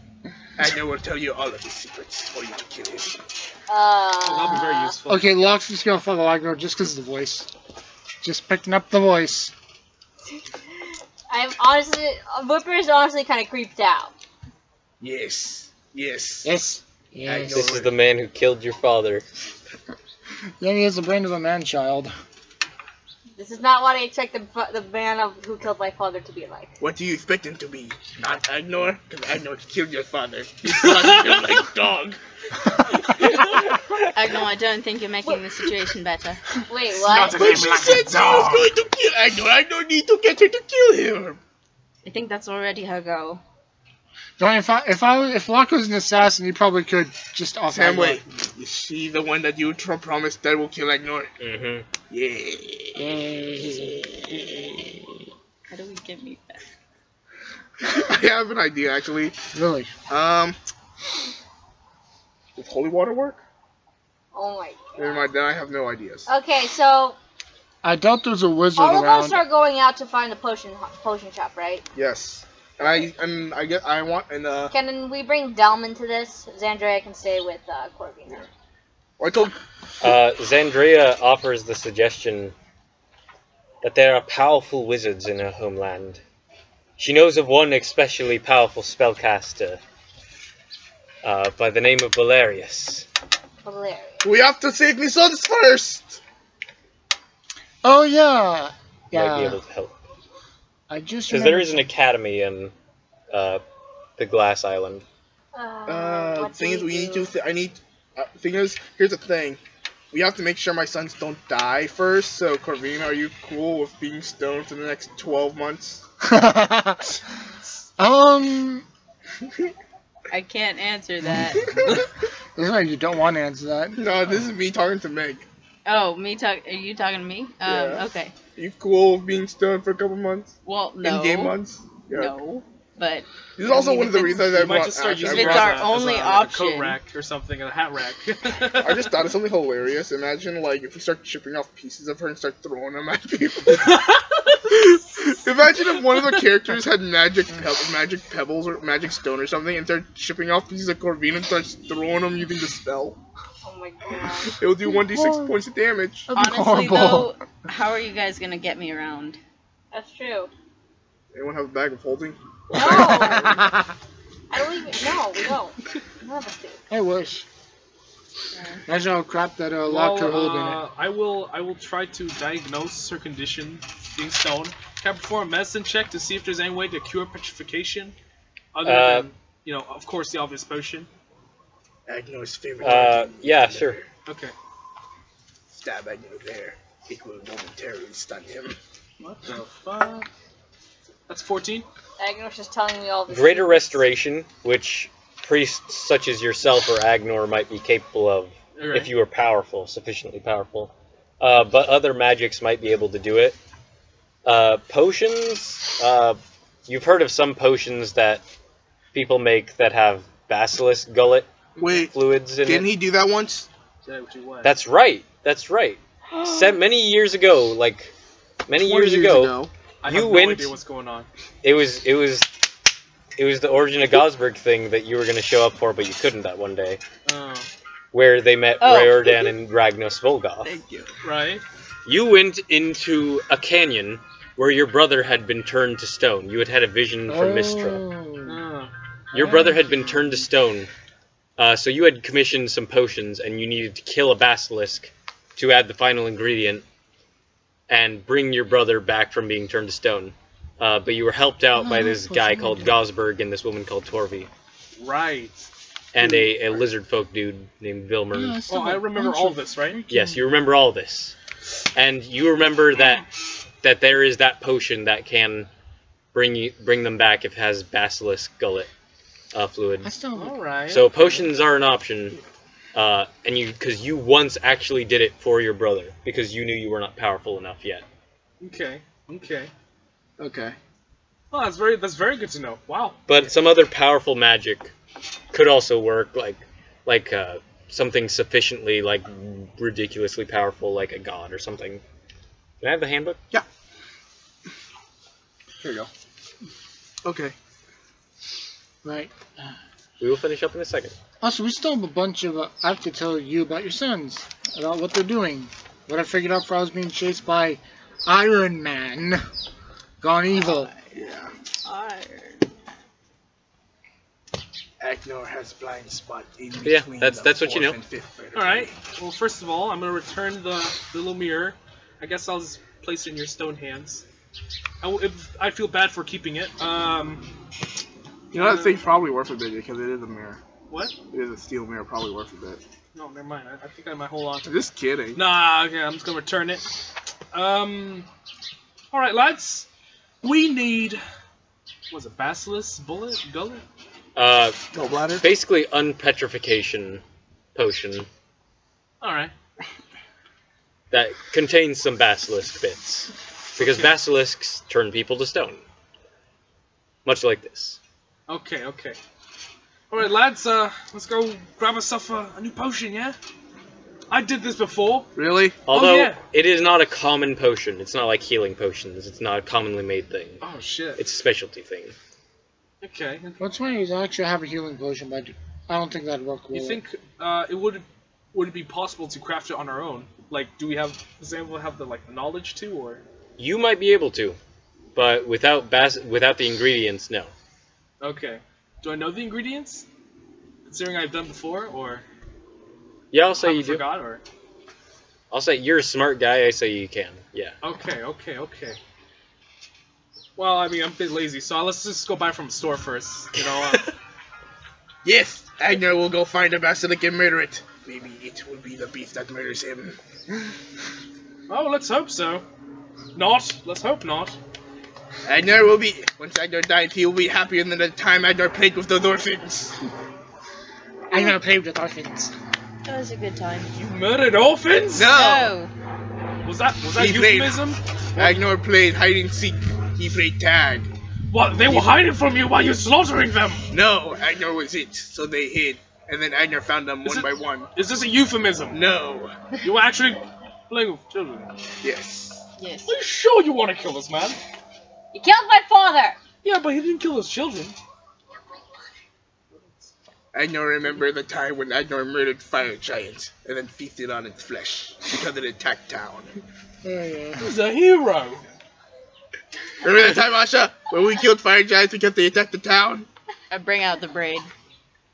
Agnor will tell you all of his secrets for you to kill him. That'll be very useful. Okay, Locke's just gonna follow Agnor just because of the voice. Just picking up the voice. I'm honestly, Whipper is honestly kind of creeped out. Yes. Yes. Yes. Yes. This is the man who killed your father. Yeah, he has the brain of a man-child. This is not what I expect the man of who killed my father to be like. What do you expect him to be? Not Agnor? Because Agnor killed your father. He's not built like dog. Agno, I don't think you're making the situation better. Wait, what? But she said she was going to kill Agnor. I don't need to get her to kill him. I think that's already her goal. If Locke was an assassin, he probably could just off. Sam, wait. Is she the one that you promised that will kill Agnor? Mm-hmm. Yeah. How do we get me back? I have an idea, actually. Really? Does holy water work? Oh my god. Never mind, then I have no ideas. Okay, so I doubt there's a wizard all of around. us are going out to find the potion shop, right? Yes. And I want Can we bring Delman to this? Xandria can stay with Corvina. I told Xandria offers the suggestion that there are powerful wizards in her homeland. She knows of one especially powerful spellcaster by the name of Valerius. Hilarious. we have to save my sons first. Oh yeah. Might be able to help. I just Because there is an academy in the Glass Island. What Thing do is, we need do? to. Thing is, here's the thing. We have to make sure my sons don't die first. So, Corvina, are you cool with being stoned for the next 12 months? I can't answer that. Looks like you don't want to answer that. No, this is me talking to Meg. Oh, Are you talking to me? Yeah. Okay. Are you cool with being stoned for a couple months? Well, no. In-game months? Yeah. No. But This is also I mean, one of the if reasons You I might brought just start Ash. using If it's it our as a, only as a, option. Like a coat rack or something, a hat rack. I just thought of something hilarious. Imagine, like, if we start chipping off pieces of her and start throwing them at people. Imagine if one of the characters had magic pebbles or magic stone or something and started chipping off pieces of Corvina and starts throwing them using the spell. Oh my god. It will do 1d6 points of damage. That'd be honestly, horrible. though, how are you guys gonna get me around? That's true. Anyone have a bag of holding? No! I don't even. No, we don't. None of us do. I wish. Imagine how crap that Locke could hold in it. I will try to diagnose her condition, being stoned. Can I perform a medicine check to see if there's any way to cure petrification? Other than, of course, the obvious potion. Agno's favorite. Yeah, sure. Okay. Stab Agno there. It will momentarily stun him. What the fuck? That's 14. Agnor's just telling me all this. Greater Restoration, which priests such as yourself or Agnor might be capable of Alright. if you are powerful, sufficiently powerful. But other magics might be able to do it. Potions, you've heard of some potions that people make that have basilisk gullet Wait, fluids in didn't it. he do that once? That's right. Many years ago, many 20 years ago, I you have no went- idea what's going on. it was the Origin of Gosberg thing that you were going to show up for, but you couldn't that one day, Oh, where they met Oh. Raordan and Ragnos Volgoth. Thank you. right. You went into a canyon where your brother had been turned to stone. You had had a vision from Mistral. Oh. Your brother had been turned to stone, so you had commissioned some potions, and you needed to kill a basilisk to add the final ingredient and bring your brother back from being turned to stone. But you were helped out by this guy called Gosberg and this woman called Torvi, Right. and a lizard folk dude named Vilmer. Oh, I remember all this, right? Yes, you remember all this. And you remember that there is that potion that can bring them back if it has basilisk gullet fluid. All right. So potions are an option, because you once actually did it for your brother because you knew you were not powerful enough yet. Okay. Okay. Oh, that's very good to know. Wow. But some other powerful magic could also work, like something sufficiently ridiculously powerful, like a god or something. Can I have the handbook? Yeah. Here you go. Okay. Right. We will finish up in a second. Also, we still have a bunch of. I have to tell you about your sons, about what they're doing. What I figured out for I was being chased by Iron Man, gone evil. Yeah. Iron. Agnor has blind spot in Yeah, between that's the what you know. fourth and fifth vertebrae. Alright, well, first of all, I'm gonna return the little mirror. I guess I'll just place it in your stone hands. I feel bad for keeping it. You know that thing's probably worth a bit because it is a mirror. What? It is a steel mirror, probably worth a bit. No, never mind. I think I might hold on. Just kidding. Nah, okay, I'm just gonna return it. Alright, lads. We need... What's it, basilisk? Gullet? Gallbladder? Basically, unpetrification potion Alright. that contains some basilisk bits. Because basilisks turn people to stone. Much like this. Okay. Alright, lads, let's go grab ourselves a new potion, yeah? I did this before. Really? Although, yeah. it is not a common potion. It's not like healing potions. It's not a commonly made thing. Oh, shit. It's a specialty thing. Okay. What's funny is I actually have a healing potion, but I don't think that'd work well. You think would it be possible to craft it on our own? Like, does anyone have the knowledge to, or? You might be able to, but without the ingredients, no. Okay. Do I know the ingredients? Considering I've done before, or? Yeah, I'll say I you do. forgot, or? I'll say you're a smart guy. I say you can. Yeah. Okay. Well, I mean, I'm a bit lazy, so let's just go buy from a store first. You know. Yes! Agnor will go find a basilisk and murder it. Maybe it will be the beast that murders him. Oh, let's hope so. Not. Let's hope not. Agnor will be... Once Agnor dies, he will be happier than the time Agnor played with the orphans. I'm gonna play with the dolphins. That was a good time. You murdered orphans? No! Was that He played- euphemism? Agnor played hide and seek. He played tag. What? They were hiding from you while you're slaughtering them. No, Agnor was it, so they hid. And then Agnor found them one by one. Is this a euphemism? No. You were actually playing with children. Yes. Yes. Are you sure you want to kill this man? You killed my father! Yeah, but he didn't kill his children. Agnor remembered the time when Agnor murdered fire giants and then feasted on its flesh because it attacked town. Oh, yeah. He's a hero. Remember that time, Asha, when we killed fire giants because they attacked the town? I bring out the braid. I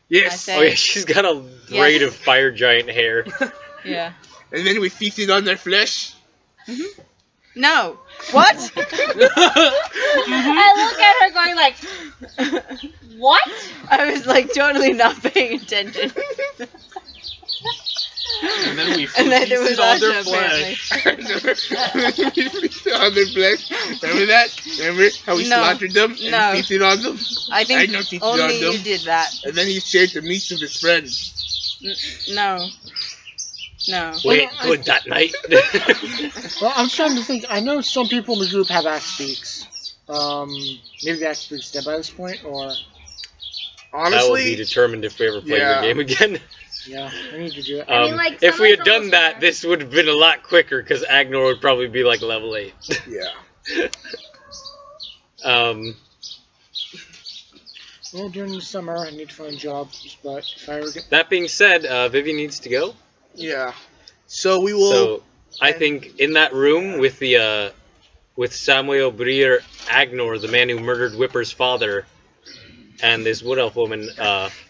Yes. say- Oh yeah, she's got a braid of fire giant hair. Yeah. And then we feasted on their flesh. No. What? I look at her going like, what? I was like totally not paying attention. And then we And then there was feasted on their Asha, apparently. flesh. We feasted on their flesh. Remember that? Remember how we No. slaughtered them and No. feasted on them? I think Agnor feasted only on you them. did that. And then he shared the meats of his friends. No. No. Wait, good that night. Well, I'm trying to think. I know some people in the group have axe beaks. Maybe the axe beak's dead by this point, or That will be Honestly, determined if we ever play Yeah. the game again. yeah, I need to do it. I mean, like, If we had someone done that, from this would have been a lot quicker because Agnor would probably be like level 8. yeah. Well, during the summer, I need to find jobs, but if I ever get... That being said, Vivian needs to go. Yeah. So we will... So I think in that room with the with Samuel Brier Agnor, the man who murdered Whipper's father, and this wood elf woman,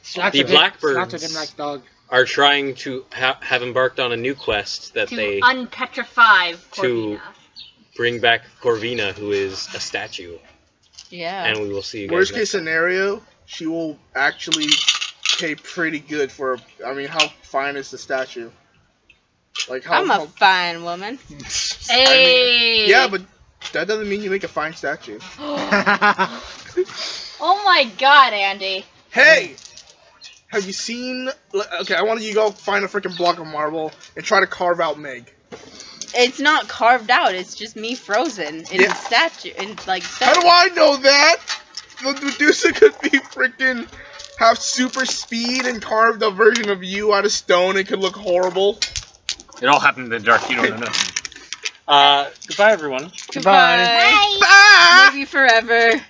Slaughtered him- Blackbirds slaughtered him like dog. are trying to have embarked on a new quest that to they unpetrify to- Corvina. bring back Corvina, who is a statue, Yeah. and we will see you guys. Worst next case scenario, she will actually pay pretty good for... I mean, how fine is the statue? Like, how... I'm a fine woman. Hey! yeah, but that doesn't mean you make a fine statue. Oh my god, Andy. Hey! Have you seen... Okay, I want you to go find a freaking block of marble and try to carve out Meg. It's not carved out. It's just me frozen in Yeah. statue. In like. How do I know that? The Medusa could be freaking... have super speed and carved a version of you out of stone. It could look horrible. It all happened in the dark. You don't know nothing. Goodbye, everyone. Goodbye. Bye! Ah! Maybe forever.